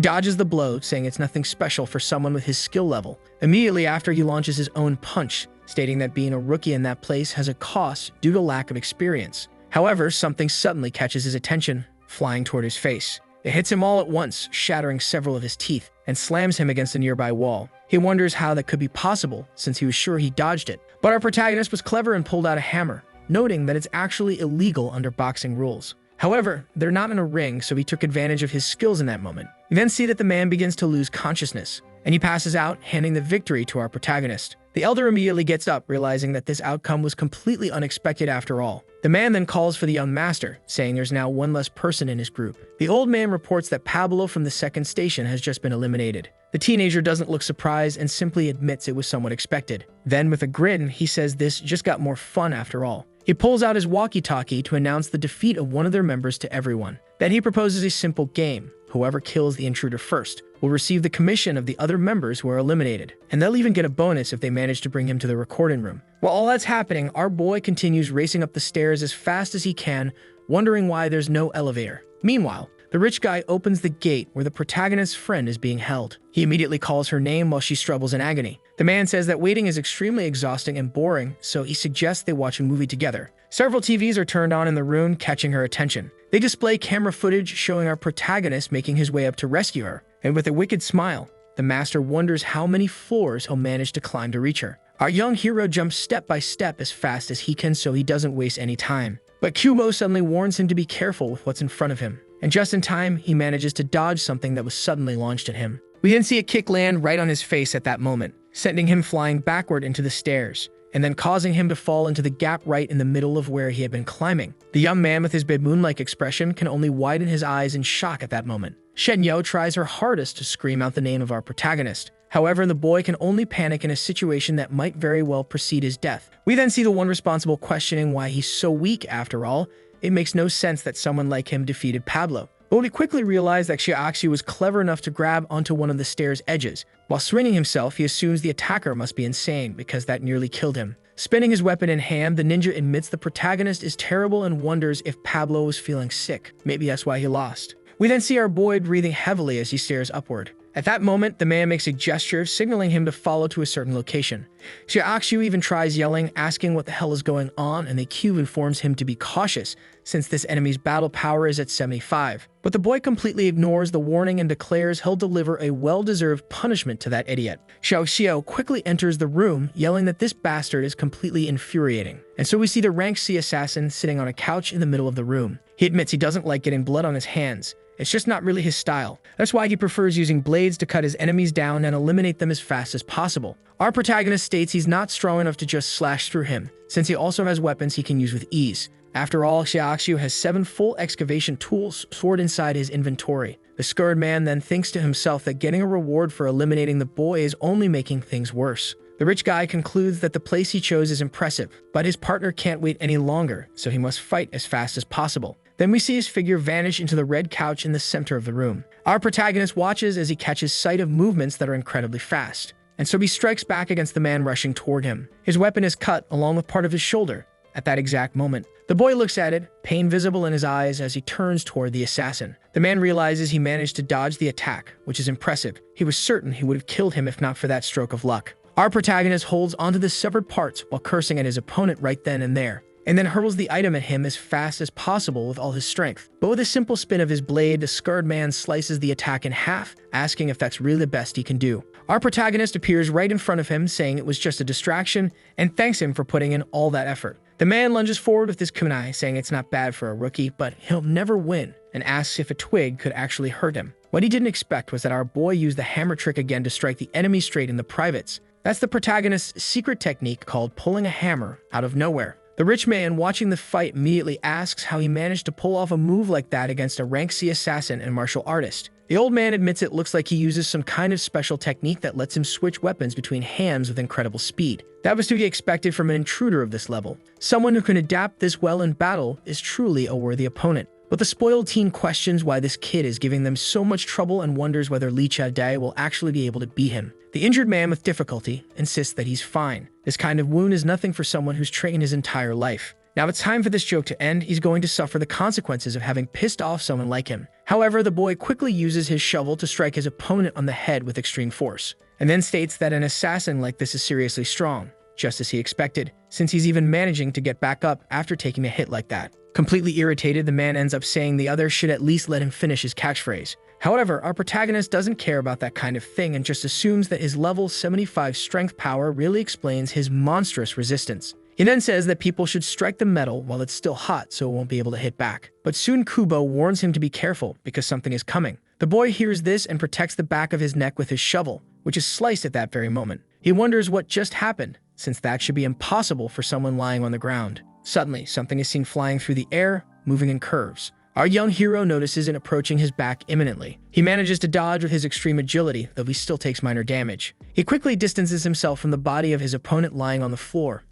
Speaker 1: dodges the blow, saying it's nothing special for someone with his skill level. Immediately after, he launches his own punch, stating that being a rookie in that place has a cost due to lack of experience. However, something suddenly catches his attention, flying toward his face. It hits him all at once, shattering several of his teeth, and slams him against a nearby wall. He wonders how that could be possible, since he was sure he dodged it. But our protagonist was clever and pulled out a hammer, noting that it's actually illegal under boxing rules. However, they're not in a ring, so he took advantage of his skills in that moment. We then see that the man begins to lose consciousness, and he passes out, handing the victory to our protagonist. The elder immediately gets up, realizing that this outcome was completely unexpected after all. The man then calls for the young master, saying there's now one less person in his group. The old man reports that Pablo from the second station has just been eliminated. The teenager doesn't look surprised and simply admits it was somewhat expected. Then, with a grin, he says this just got more fun after all. He pulls out his walkie-talkie to announce the defeat of one of their members to everyone. Then he proposes a simple game. Whoever kills the intruder first will receive the commission of the other members who are eliminated, and they'll even get a bonus if they manage to bring him to the recording room. While all that's happening, our boy continues racing up the stairs as fast as he can, wondering why there's no elevator. Meanwhile, the rich guy opens the gate where the protagonist's friend is being held. He immediately calls her name while she struggles in agony. The man says that waiting is extremely exhausting and boring, so he suggests they watch a movie together. Several TVs are turned on in the room, catching her attention. They display camera footage showing our protagonist making his way up to rescue her, and with a wicked smile, the master wonders how many floors he'll manage to climb to reach her. Our young hero jumps step by step as fast as he can so he doesn't waste any time. But Kubo suddenly warns him to be careful with what's in front of him, and just in time, he manages to dodge something that was suddenly launched at him. We then see a kick land right on his face at that moment, sending him flying backward into the stairs, and then causing him to fall into the gap right in the middle of where he had been climbing. The young man with his baboon-like expression can only widen his eyes in shock at that moment. Shen Yao tries her hardest to scream out the name of our protagonist. However, the boy can only panic in a situation that might very well precede his death. We then see the one responsible questioning why he's so weak after all. It makes no sense that someone like him defeated Pablo. But we quickly realize that Xiaoxi was clever enough to grab onto one of the stairs' edges. While swinging himself, he assumes the attacker must be insane because that nearly killed him. Spinning his weapon in hand, the ninja admits the protagonist is terrible and wonders if Pablo was feeling sick. Maybe that's why he lost. We then see our boy breathing heavily as he stares upward. At that moment, the man makes a gesture, signaling him to follow to a certain location. Xiaoxu even tries yelling, asking what the hell is going on, and the Q informs him to be cautious, since this enemy's battle power is at 75. But the boy completely ignores the warning and declares he'll deliver a well-deserved punishment to that idiot. Xiaoxiao quickly enters the room, yelling that this bastard is completely infuriating. And so we see the rank C assassin sitting on a couch in the middle of the room. He admits he doesn't like getting blood on his hands. It's just not really his style. That's why he prefers using blades to cut his enemies down and eliminate them as fast as possible. Our protagonist states he's not strong enough to just slash through him, since he also has weapons he can use with ease. After all, Xiaoxiu has 7 full excavation tools stored inside his inventory. The scared man then thinks to himself that getting a reward for eliminating the boy is only making things worse. The rich guy concludes that the place he chose is impressive, but his partner can't wait any longer, so he must fight as fast as possible. Then we see his figure vanish into the red couch in the center of the room. Our protagonist watches as he catches sight of movements that are incredibly fast, and so he strikes back against the man rushing toward him. His weapon is cut along with part of his shoulder. At that exact moment, the boy looks at it, pain visible in his eyes as he turns toward the assassin. The man realizes he managed to dodge the attack, which is impressive. He was certain he would have killed him if not for that stroke of luck. Our protagonist holds onto the severed parts while cursing at his opponent right then and there, and then hurls the item at him as fast as possible with all his strength. But with a simple spin of his blade, the scarred man slices the attack in half, asking if that's really the best he can do. Our protagonist appears right in front of him, saying it was just a distraction, and thanks him for putting in all that effort. The man lunges forward with his kunai, saying it's not bad for a rookie, but he'll never win, and asks if a twig could actually hurt him. What he didn't expect was that our boy used the hammer trick again to strike the enemy straight in the privates. That's the protagonist's secret technique called pulling a hammer out of nowhere. The rich man watching the fight immediately asks how he managed to pull off a move like that against a rank C assassin and martial artist. The old man admits it looks like he uses some kind of special technique that lets him switch weapons between hands with incredible speed. That was to be expected from an intruder of this level. Someone who can adapt this well in battle is truly a worthy opponent. But the spoiled teen questions why this kid is giving them so much trouble and wonders whether Lee Cha-dae will actually be able to beat him. The injured man with difficulty insists that he's fine. This kind of wound is nothing for someone who's trained his entire life. Now it's time for this joke to end. He's going to suffer the consequences of having pissed off someone like him. However, the boy quickly uses his shovel to strike his opponent on the head with extreme force, and then states that an assassin like this is seriously strong, just as he expected, since he's even managing to get back up after taking a hit like that. Completely irritated, the man ends up saying the other should at least let him finish his catchphrase. However, our protagonist doesn't care about that kind of thing and just assumes that his level 75 strength power really explains his monstrous resistance. He then says that people should strike the metal while it's still hot so it won't be able to hit back. But soon Kubo warns him to be careful because something is coming. The boy hears this and protects the back of his neck with his shovel, which is sliced at that very moment. He wonders what just happened, since that should be impossible for someone lying on the ground. Suddenly, something is seen flying through the air, moving in curves. Our young hero notices it approaching his back imminently. He manages to dodge with his extreme agility, though he still takes minor damage. He quickly distances himself from the body of his opponent lying on the floor.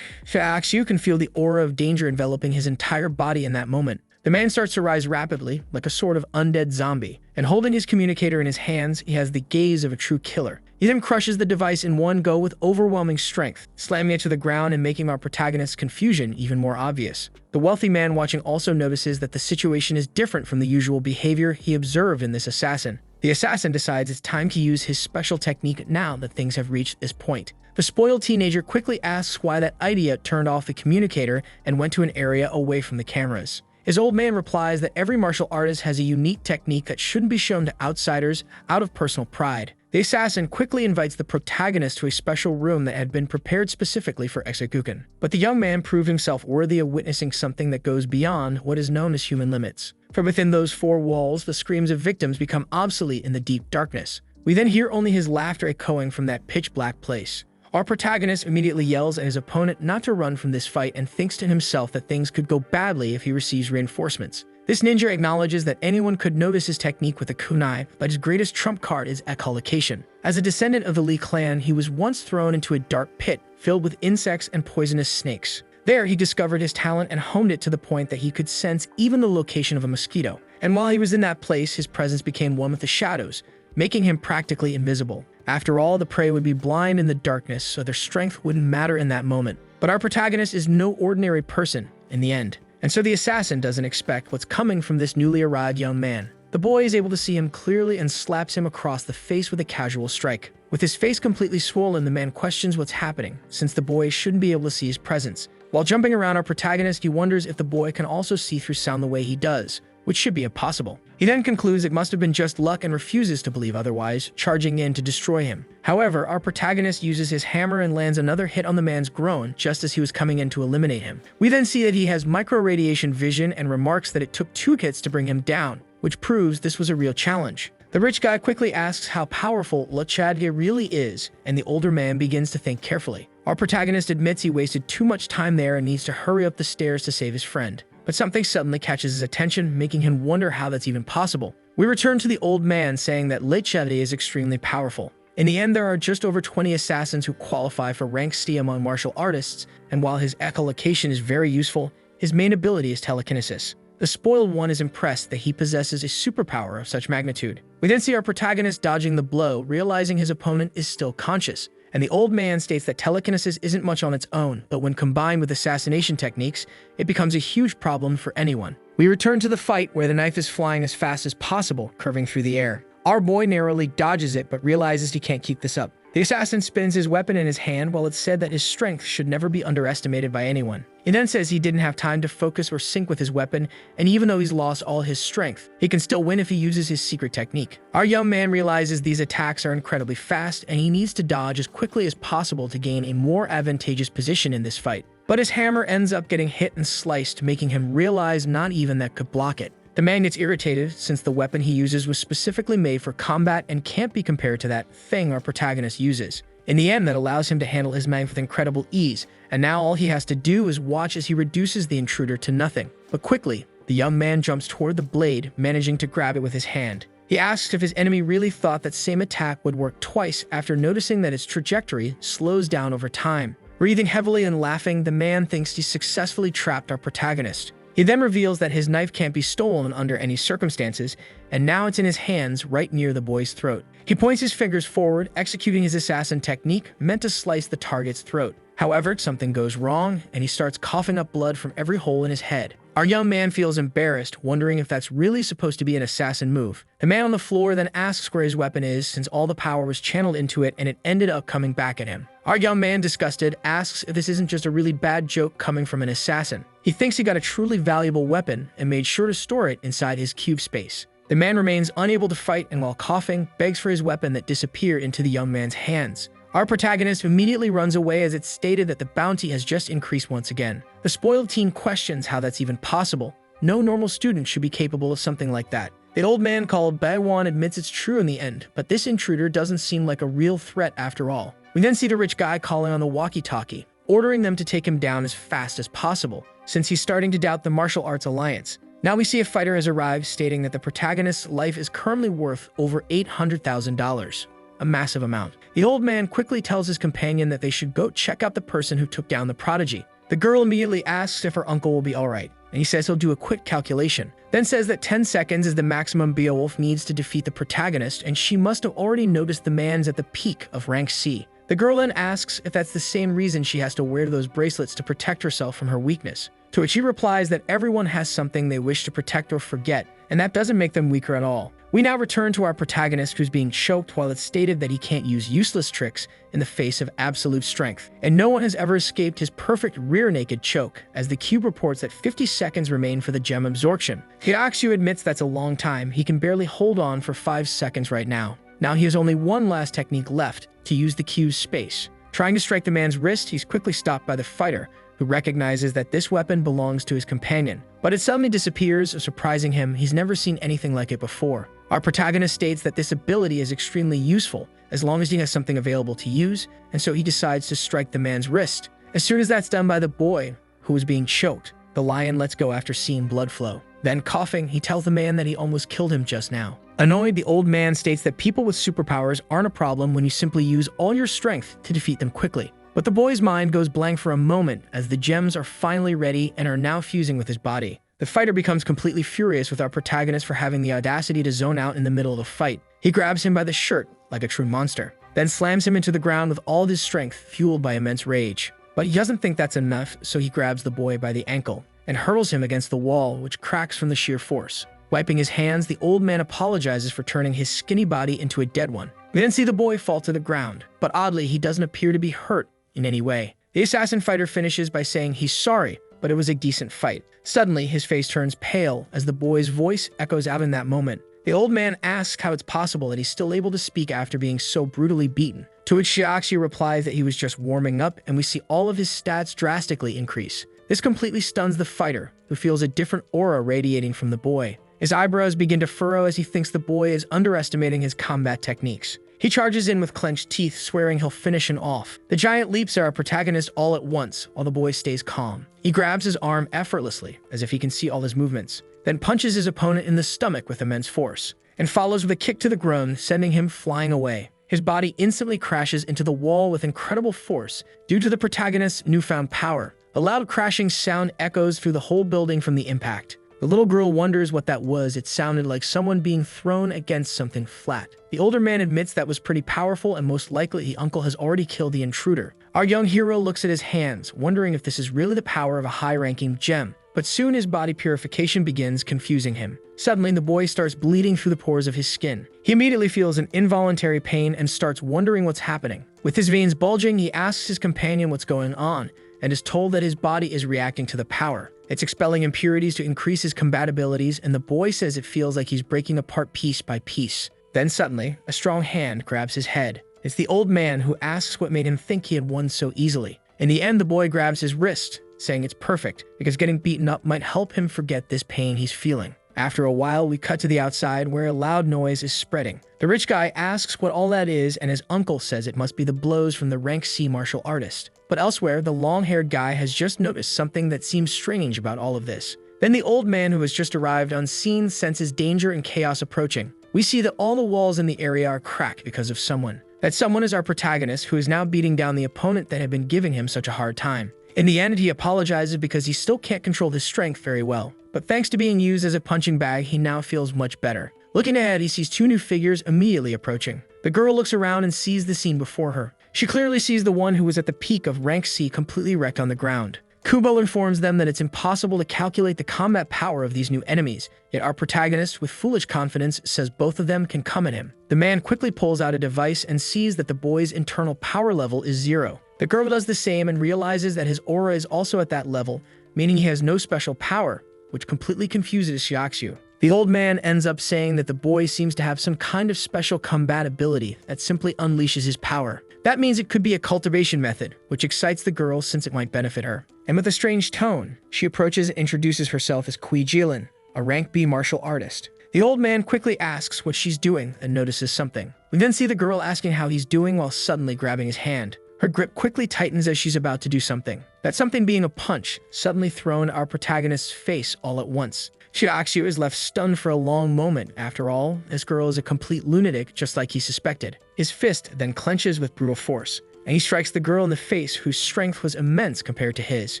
Speaker 1: You can feel the aura of danger enveloping his entire body in that moment. The man starts to rise rapidly, like a sort of undead zombie, and holding his communicator in his hands, he has the gaze of a true killer. He then crushes the device in one go with overwhelming strength, slamming it to the ground and making our protagonist's confusion even more obvious. The wealthy man watching also notices that the situation is different from the usual behavior he observed in this assassin. The assassin decides it's time to use his special technique now that things have reached this point. The spoiled teenager quickly asks why that idiot turned off the communicator and went to an area away from the cameras. His old man replies that every martial artist has a unique technique that shouldn't be shown to outsiders out of personal pride. The assassin quickly invites the protagonist to a special room that had been prepared specifically for execution. But the young man proved himself worthy of witnessing something that goes beyond what is known as human limits. From within those four walls, the screams of victims become obsolete in the deep darkness. We then hear only his laughter echoing from that pitch-black place. Our protagonist immediately yells at his opponent not to run from this fight and thinks to himself that things could go badly if he receives reinforcements. This ninja acknowledges that anyone could notice his technique with a kunai, but his greatest trump card is echolocation. As a descendant of the Lee clan, he was once thrown into a dark pit filled with insects and poisonous snakes. There, he discovered his talent and honed it to the point that he could sense even the location of a mosquito. And while he was in that place, his presence became one with the shadows, making him practically invisible. After all, the prey would be blind in the darkness, so their strength wouldn't matter in that moment. But our protagonist is no ordinary person in the end. And so the assassin doesn't expect what's coming from this newly arrived young man. The boy is able to see him clearly and slaps him across the face with a casual strike. With his face completely swollen, the man questions what's happening, since the boy shouldn't be able to see his presence. While jumping around our protagonist, he wonders if the boy can also see through sound the way he does, which should be impossible. He then concludes it must have been just luck and refuses to believe otherwise, charging in to destroy him. However, our protagonist uses his hammer and lands another hit on the man's groin just as he was coming in to eliminate him. We then see that he has micro-radiation vision and remarks that it took 2 hits to bring him down, which proves this was a real challenge. The rich guy quickly asks how powerful Lee Cha-dae really is, and the older man begins to think carefully. Our protagonist admits he wasted too much time there and needs to hurry up the stairs to save his friend. But something suddenly catches his attention, making him wonder how that's even possible. We return to the old man saying that Lee Cha-dae is extremely powerful. In the end, there are just over 20 assassins who qualify for rank C among martial artists, and while his echolocation is very useful, his main ability is telekinesis. The spoiled one is impressed that he possesses a superpower of such magnitude. We then see our protagonist dodging the blow, realizing his opponent is still conscious. And the old man states that telekinesis isn't much on its own, but when combined with assassination techniques, it becomes a huge problem for anyone. We return to the fight where the knife is flying as fast as possible, curving through the air. Our boy narrowly dodges it, but realizes he can't keep this up. The assassin spins his weapon in his hand while it's said that his strength should never be underestimated by anyone. He then says he didn't have time to focus or sync with his weapon, and even though he's lost all his strength, he can still win if he uses his secret technique. Our young man realizes these attacks are incredibly fast, and he needs to dodge as quickly as possible to gain a more advantageous position in this fight. But his hammer ends up getting hit and sliced, making him realize not even that could block it. The man gets irritated since the weapon he uses was specifically made for combat and can't be compared to that thing our protagonist uses. In the end, that allows him to handle his knife with incredible ease, and now all he has to do is watch as he reduces the intruder to nothing. But quickly, the young man jumps toward the blade, managing to grab it with his hand. He asks if his enemy really thought that same attack would work twice after noticing that its trajectory slows down over time. Breathing heavily and laughing, the man thinks he's successfully trapped our protagonist. He then reveals that his knife can't be stolen under any circumstances, and now it's in his hands right near the boy's throat. He points his fingers forward, executing his assassin technique meant to slice the target's throat. However, something goes wrong, and he starts coughing up blood from every hole in his head. Our young man feels embarrassed, wondering if that's really supposed to be an assassin move. The man on the floor then asks where his weapon is, since all the power was channeled into it and it ended up coming back at him. Our young man, disgusted, asks if this isn't just a really bad joke coming from an assassin. He thinks he got a truly valuable weapon and made sure to store it inside his cube space. The man remains unable to fight and, while coughing, begs for his weapon that disappeared into the young man's hands. Our protagonist immediately runs away as it's stated that the bounty has just increased once again. The spoiled teen questions how that's even possible. No normal student should be capable of something like that. The old man called Baiwan admits it's true in the end, but this intruder doesn't seem like a real threat after all. We then see the rich guy calling on the walkie-talkie, ordering them to take him down as fast as possible, since he's starting to doubt the martial arts alliance. Now we see a fighter has arrived, stating that the protagonist's life is currently worth over $800,000. A massive amount. The old man quickly tells his companion that they should go check out the person who took down the prodigy. The girl immediately asks if her uncle will be alright, and he says he'll do a quick calculation, then says that 10 seconds is the maximum Beowulf needs to defeat the protagonist, and she must have already noticed the man's at the peak of rank C. The girl then asks if that's the same reason she has to wear those bracelets to protect herself from her weakness, to which he replies that everyone has something they wish to protect or forget, and that doesn't make them weaker at all. We now return to our protagonist, who's being choked while it's stated that he can't use useless tricks in the face of absolute strength, and no one has ever escaped his perfect rear naked choke, as the cube reports that 50 seconds remain for the gem absorption. Hiraxu admits that's a long time. He can barely hold on for 5 seconds right now. Now he has only one last technique left, to use the cube's space. Trying to strike the man's wrist, he's quickly stopped by the fighter, who recognizes that this weapon belongs to his companion. But it suddenly disappears, surprising him. He's never seen anything like it before. Our protagonist states that this ability is extremely useful, as long as he has something available to use, and so he decides to strike the man's wrist. As soon as that's done by the boy, who is being choked, the lion lets go after seeing blood flow. Then, coughing, he tells the man that he almost killed him just now. Annoyed, the old man states that people with superpowers aren't a problem when you simply use all your strength to defeat them quickly. But the boy's mind goes blank for a moment as the gems are finally ready and are now fusing with his body. The fighter becomes completely furious with our protagonist for having the audacity to zone out in the middle of the fight. He grabs him by the shirt like a true monster, then slams him into the ground with all his strength, fueled by immense rage. But he doesn't think that's enough, so he grabs the boy by the ankle and hurls him against the wall, which cracks from the sheer force. Wiping his hands, the old man apologizes for turning his skinny body into a dead one. We then see the boy fall to the ground, but oddly, he doesn't appear to be hurt in any way. The assassin fighter finishes by saying he's sorry, but it was a decent fight. Suddenly, his face turns pale as the boy's voice echoes out in that moment. The old man asks how it's possible that he's still able to speak after being so brutally beaten, to which Shiaxi replies that he was just warming up, and we see all of his stats drastically increase. This completely stuns the fighter, who feels a different aura radiating from the boy. His eyebrows begin to furrow as he thinks the boy is underestimating his combat techniques. He charges in with clenched teeth, swearing he'll finish him off. The giant leaps at our protagonist all at once, while the boy stays calm. He grabs his arm effortlessly, as if he can see all his movements, then punches his opponent in the stomach with immense force, and follows with a kick to the groin, sending him flying away. His body instantly crashes into the wall with incredible force due to the protagonist's newfound power. A loud crashing sound echoes through the whole building from the impact. The little girl wonders what that was. It sounded like someone being thrown against something flat. The older man admits that was pretty powerful, and most likely his uncle has already killed the intruder. Our young hero looks at his hands, wondering if this is really the power of a high-ranking gem. But soon his body purification begins, confusing him. Suddenly, the boy starts bleeding through the pores of his skin. He immediately feels an involuntary pain and starts wondering what's happening. With his veins bulging, he asks his companion what's going on, and is told that his body is reacting to the power. It's expelling impurities to increase his combatabilities, and the boy says it feels like he's breaking apart piece by piece. Then suddenly, a strong hand grabs his head. It's the old man, who asks what made him think he had won so easily. In the end, the boy grabs his wrist, saying it's perfect, because getting beaten up might help him forget this pain he's feeling. After a while, we cut to the outside, where a loud noise is spreading. The rich guy asks what all that is, and his uncle says it must be the blows from the rank C martial artist. But elsewhere, the long-haired guy has just noticed something that seems strange about all of this. Then the old man, who has just arrived unseen, senses danger and chaos approaching. we see that all the walls in the area are cracked because of someone. That someone is our protagonist, who is now beating down the opponent that had been giving him such a hard time. In the end, he apologizes because he still can't control his strength very well. But thanks to being used as a punching bag, he now feels much better. Looking ahead, he sees two new figures immediately approaching. The girl looks around and sees the scene before her. She clearly sees the one who was at the peak of rank C completely wrecked on the ground. Kubo informs them that it's impossible to calculate the combat power of these new enemies, yet our protagonist, with foolish confidence, says both of them can come at him. The man quickly pulls out a device and sees that the boy's internal power level is 0. The girl does the same and realizes that his aura is also at that level, meaning he has no special power, which completely confuses Shiaxu. The old man ends up saying that the boy seems to have some kind of special combat ability that simply unleashes his power. That means it could be a cultivation method, which excites the girl since it might benefit her. And with a strange tone, she approaches and introduces herself as Kui Jilin, a rank B martial artist. The old man quickly asks what she's doing and notices something. We then see the girl asking how he's doing while suddenly grabbing his hand. Her grip quickly tightens as she's about to do something. That something being a punch, suddenly thrown at our protagonist's face all at once. Shiaxu is left stunned for a long moment. After all, this girl is a complete lunatic just like he suspected. His fist then clenches with brutal force, and he strikes the girl in the face whose strength was immense compared to his.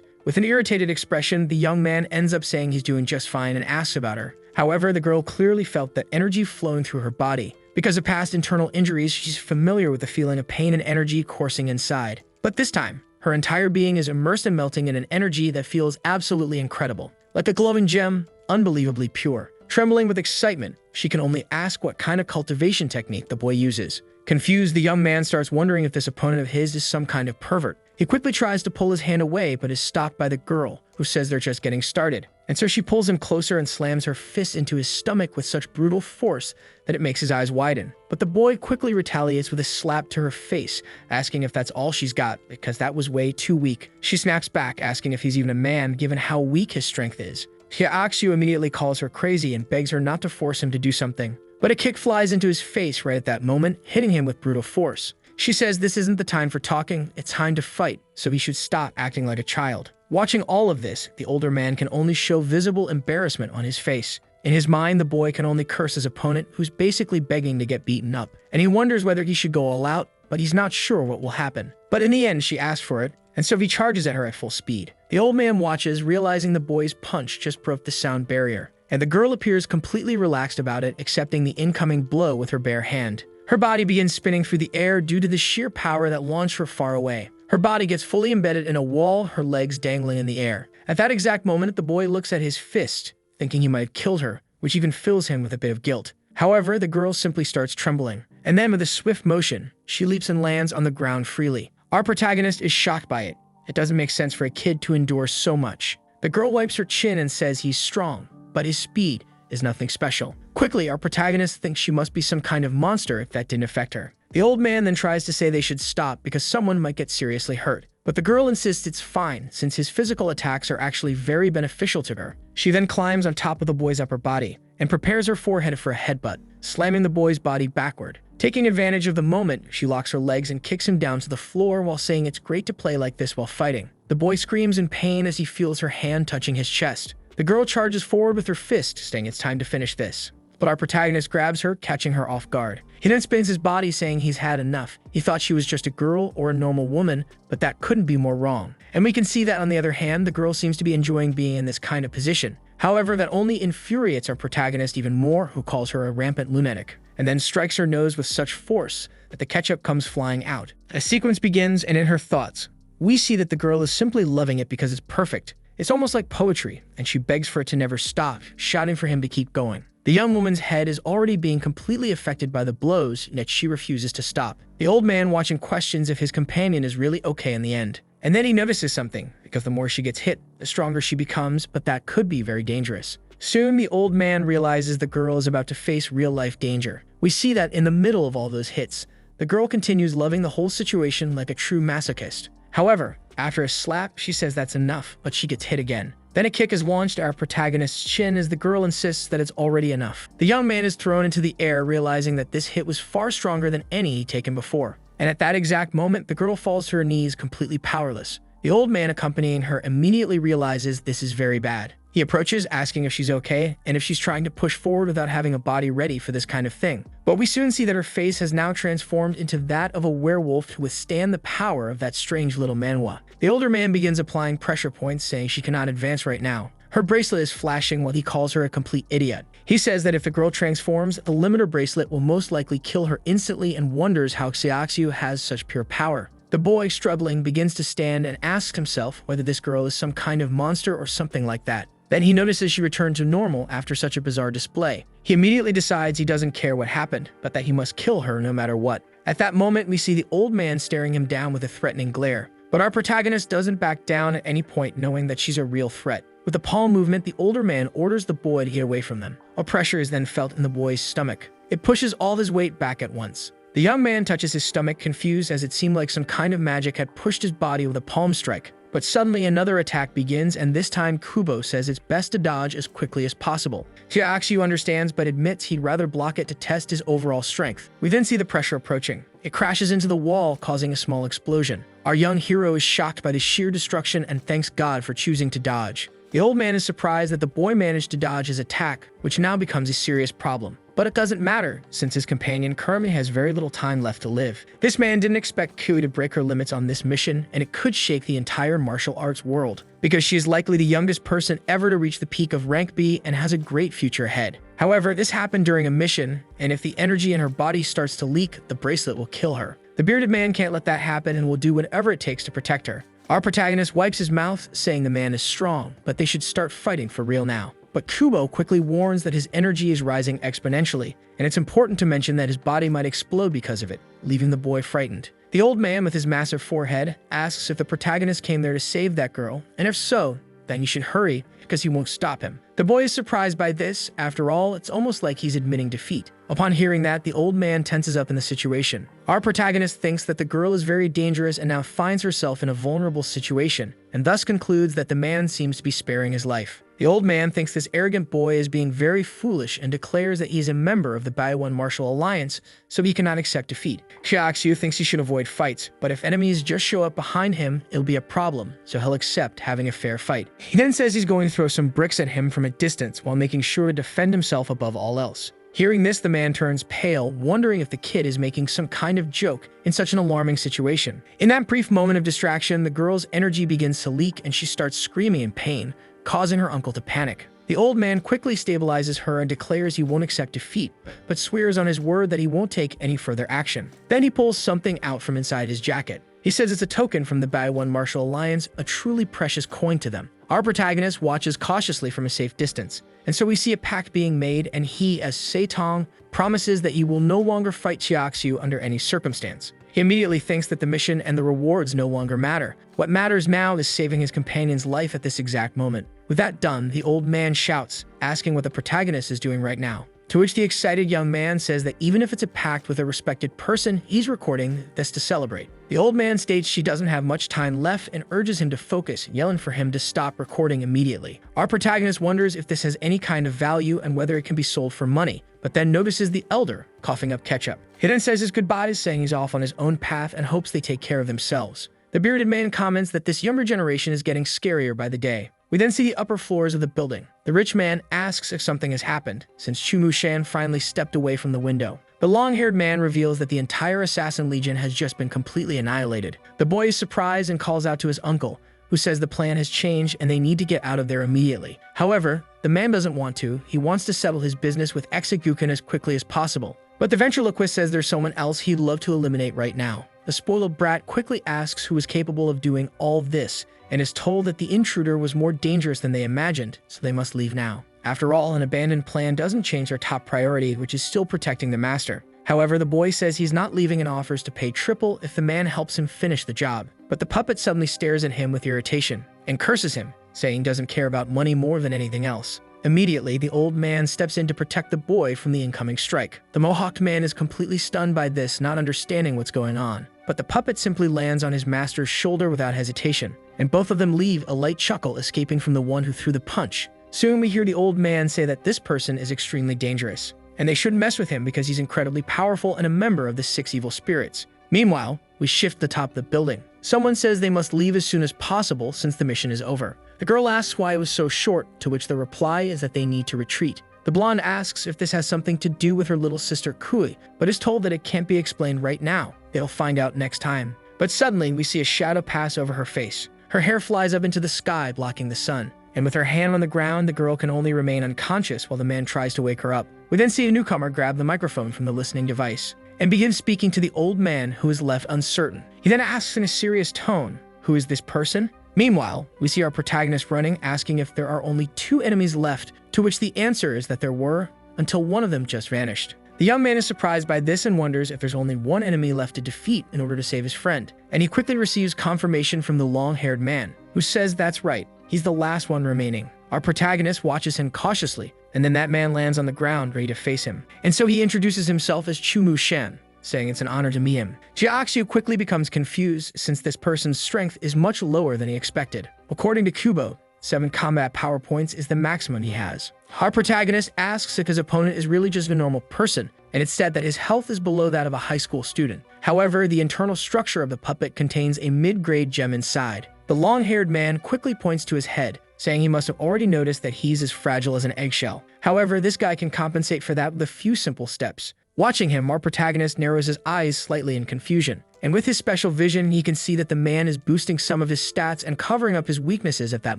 Speaker 1: With an irritated expression, the young man ends up saying he's doing just fine and asks about her. However, the girl clearly felt that energy flowing through her body. Because of past internal injuries, she's familiar with the feeling of pain and energy coursing inside. But this time, her entire being is immersed and melting in an energy that feels absolutely incredible. Like a glowing gem, unbelievably pure. Trembling with excitement, she can only ask what kind of cultivation technique the boy uses. Confused, the young man starts wondering if this opponent of his is some kind of pervert. He quickly tries to pull his hand away, but is stopped by the girl, who says they're just getting started. And so she pulls him closer and slams her fist into his stomach with such brutal force that it makes his eyes widen. But the boy quickly retaliates with a slap to her face, asking if that's all she's got, because that was way too weak. She snaps back, asking if he's even a man, given how weak his strength is. Shiaxu immediately calls her crazy and begs her not to force him to do something. But a kick flies into his face right at that moment, hitting him with brutal force. She says this isn't the time for talking, it's time to fight, so he should stop acting like a child. Watching all of this, the older man can only show visible embarrassment on his face. In his mind, the boy can only curse his opponent, who's basically begging to get beaten up. And he wonders whether he should go all out, but he's not sure what will happen. But in the end, she asks for it, and so he charges at her at full speed. The old man watches, realizing the boy's punch just broke the sound barrier, and the girl appears completely relaxed about it, accepting the incoming blow with her bare hand. Her body begins spinning through the air due to the sheer power that launched her far away. Her body gets fully embedded in a wall, her legs dangling in the air. At that exact moment, the boy looks at his fist, thinking he might have killed her, which even fills him with a bit of guilt. However, the girl simply starts trembling, and then with a swift motion, she leaps and lands on the ground freely. Our protagonist is shocked by it. It doesn't make sense for a kid to endure so much. The girl wipes her chin and says he's strong, but his speed is nothing special. Quickly, our protagonist thinks she must be some kind of monster if that didn't affect her. The old man then tries to say they should stop because someone might get seriously hurt. But the girl insists it's fine, since his physical attacks are actually very beneficial to her. She then climbs on top of the boy's upper body and prepares her forehead for a headbutt, slamming the boy's body backward. Taking advantage of the moment, she locks her legs and kicks him down to the floor while saying it's great to play like this while fighting. The boy screams in pain as he feels her hand touching his chest. The girl charges forward with her fist, saying it's time to finish this. But our protagonist grabs her, catching her off guard. He then spins his body, saying he's had enough. He thought she was just a girl or a normal woman, but that couldn't be more wrong. And we can see that on the other hand, the girl seems to be enjoying being in this kind of position. However, that only infuriates our protagonist even more, who calls her a rampant lunatic, and then strikes her nose with such force that the ketchup comes flying out. A sequence begins, and in her thoughts, we see that the girl is simply loving it because it's perfect. It's almost like poetry, and she begs for it to never stop, shouting for him to keep going. The young woman's head is already being completely affected by the blows, yet she refuses to stop. The old man watching questions if his companion is really okay in the end. And then he notices something, because the more she gets hit, the stronger she becomes, but that could be very dangerous. Soon, the old man realizes the girl is about to face real-life danger. We see that in the middle of all those hits, the girl continues loving the whole situation like a true masochist. However, after a slap, she says that's enough, but she gets hit again. Then a kick is launched at our protagonist's chin as the girl insists that it's already enough. The young man is thrown into the air, realizing that this hit was far stronger than any he'd taken before. And at that exact moment, the girl falls to her knees completely powerless. The old man accompanying her immediately realizes this is very bad. He approaches, asking if she's okay and if she's trying to push forward without having a body ready for this kind of thing. But we soon see that her face has now transformed into that of a werewolf to withstand the power of that strange little manhwa. The older man begins applying pressure points, saying she cannot advance right now. Her bracelet is flashing while he calls her a complete idiot. He says that if the girl transforms, the limiter bracelet will most likely kill her instantly and wonders how Xiaoxiu has such pure power. The boy, struggling, begins to stand and asks himself whether this girl is some kind of monster or something like that. Then he notices she returned to normal after such a bizarre display. He immediately decides he doesn't care what happened, but that he must kill her no matter what. At that moment, we see the old man staring him down with a threatening glare. But our protagonist doesn't back down at any point, knowing that she's a real threat. With a palm movement, the older man orders the boy to get away from them. A pressure is then felt in the boy's stomach. It pushes all his weight back at once. The young man touches his stomach, confused, as it seemed like some kind of magic had pushed his body with a palm strike. But suddenly another attack begins, and this time Kubo says it's best to dodge as quickly as possible. Xiaoxiu understands but admits he'd rather block it to test his overall strength. We then see the pressure approaching. It crashes into the wall, causing a small explosion. Our young hero is shocked by the sheer destruction and thanks God for choosing to dodge. The old man is surprised that the boy managed to dodge his attack, which now becomes a serious problem. But it doesn't matter, since his companion currently has very little time left to live. This man didn't expect Kui to break her limits on this mission, and it could shake the entire martial arts world, because she is likely the youngest person ever to reach the peak of rank B and has a great future ahead. However, this happened during a mission, and if the energy in her body starts to leak, the bracelet will kill her. The bearded man can't let that happen and will do whatever it takes to protect her. Our protagonist wipes his mouth, saying the man is strong, but they should start fighting for real now. But Kubo quickly warns that his energy is rising exponentially, and it's important to mention that his body might explode because of it, leaving the boy frightened. The old man with his massive forehead asks if the protagonist came there to save that girl, and if so, then you should hurry, because he won't stop him. The boy is surprised by this. After all, it's almost like he's admitting defeat. Upon hearing that, the old man tenses up in the situation. Our protagonist thinks that the girl is very dangerous and now finds herself in a vulnerable situation, and thus concludes that the man seems to be sparing his life. The old man thinks this arrogant boy is being very foolish and declares that he is a member of the Baiwan Martial Alliance, so he cannot accept defeat. Xiaoxiu thinks he should avoid fights, but if enemies just show up behind him, it'll be a problem, so he'll accept having a fair fight. He then says he's going to throw some bricks at him from a distance while making sure to defend himself above all else. Hearing this, the man turns pale, wondering if the kid is making some kind of joke in such an alarming situation. In that brief moment of distraction, the girl's energy begins to leak and she starts screaming in pain, causing her uncle to panic. The old man quickly stabilizes her and declares he won't accept defeat, but swears on his word that he won't take any further action. Then he pulls something out from inside his jacket. He says it's a token from the Baiwan Martial Alliance, a truly precious coin to them. Our protagonist watches cautiously from a safe distance, and so we see a pact being made, and he, as Seitong, promises that he will no longer fight Xiaoxiu under any circumstance. He immediately thinks that the mission and the rewards no longer matter. What matters now is saving his companion's life at this exact moment. With that done, the old man shouts, asking what the protagonist is doing right now. To which the excited young man says that even if it's a pact with a respected person, he's recording this to celebrate. The old man states she doesn't have much time left and urges him to focus, yelling for him to stop recording immediately. Our protagonist wonders if this has any kind of value and whether it can be sold for money, but then notices the elder coughing up ketchup. He then says his goodbyes, saying he's off on his own path and hopes they take care of themselves. The bearded man comments that this younger generation is getting scarier by the day. We then see the upper floors of the building. The rich man asks if something has happened, since Chumu Shan finally stepped away from the window. The long-haired man reveals that the entire assassin legion has just been completely annihilated. The boy is surprised and calls out to his uncle, who says the plan has changed and they need to get out of there immediately. However, the man doesn't want to. He wants to settle his business with Exeguken as quickly as possible. But the ventriloquist says there's someone else he'd love to eliminate right now. The spoiled brat quickly asks who is capable of doing all this, and is told that the intruder was more dangerous than they imagined, so they must leave now. After all, an abandoned plan doesn't change their top priority, which is still protecting the master. However, the boy says he's not leaving and offers to pay triple if the man helps him finish the job. But the puppet suddenly stares at him with irritation and curses him, saying he doesn't care about money more than anything else. Immediately, the old man steps in to protect the boy from the incoming strike. The mohawked man is completely stunned by this, not understanding what's going on. But the puppet simply lands on his master's shoulder without hesitation, and both of them leave, a light chuckle escaping from the one who threw the punch. Soon we hear the old man say that this person is extremely dangerous, and they shouldn't mess with him because he's incredibly powerful and a member of the 6 evil spirits. Meanwhile, we shift the top of the building. Someone says they must leave as soon as possible since the mission is over. The girl asks why it was so short, to which the reply is that they need to retreat. The blonde asks if this has something to do with her little sister Kui, but is told that it can't be explained right now. They'll find out next time. But suddenly, we see a shadow pass over her face. Her hair flies up into the sky, blocking the sun. And with her hand on the ground, the girl can only remain unconscious while the man tries to wake her up. We then see a newcomer grab the microphone from the listening device and begin speaking to the old man, who is left uncertain. He then asks in a serious tone, "Who is this person?" Meanwhile, we see our protagonist running, asking if there are only 2 enemies left, to which the answer is that there were, until one of them just vanished. The young man is surprised by this and wonders if there's only one enemy left to defeat in order to save his friend. And he quickly receives confirmation from the long-haired man, who says that's right, he's the last one remaining. Our protagonist watches him cautiously, and then that man lands on the ground ready to face him. And so he introduces himself as Chumu Shen, saying it's an honor to meet him. Jiaxiu quickly becomes confused since this person's strength is much lower than he expected. According to Kubo, 7 combat power points is the maximum he has. Our protagonist asks if his opponent is really just a normal person, and it's said that his health is below that of a high school student. However, the internal structure of the puppet contains a mid-grade gem inside. The long-haired man quickly points to his head, saying he must have already noticed that he's as fragile as an eggshell. However, this guy can compensate for that with a few simple steps. Watching him, our protagonist narrows his eyes slightly in confusion, and with his special vision, he can see that the man is boosting some of his stats and covering up his weaknesses at that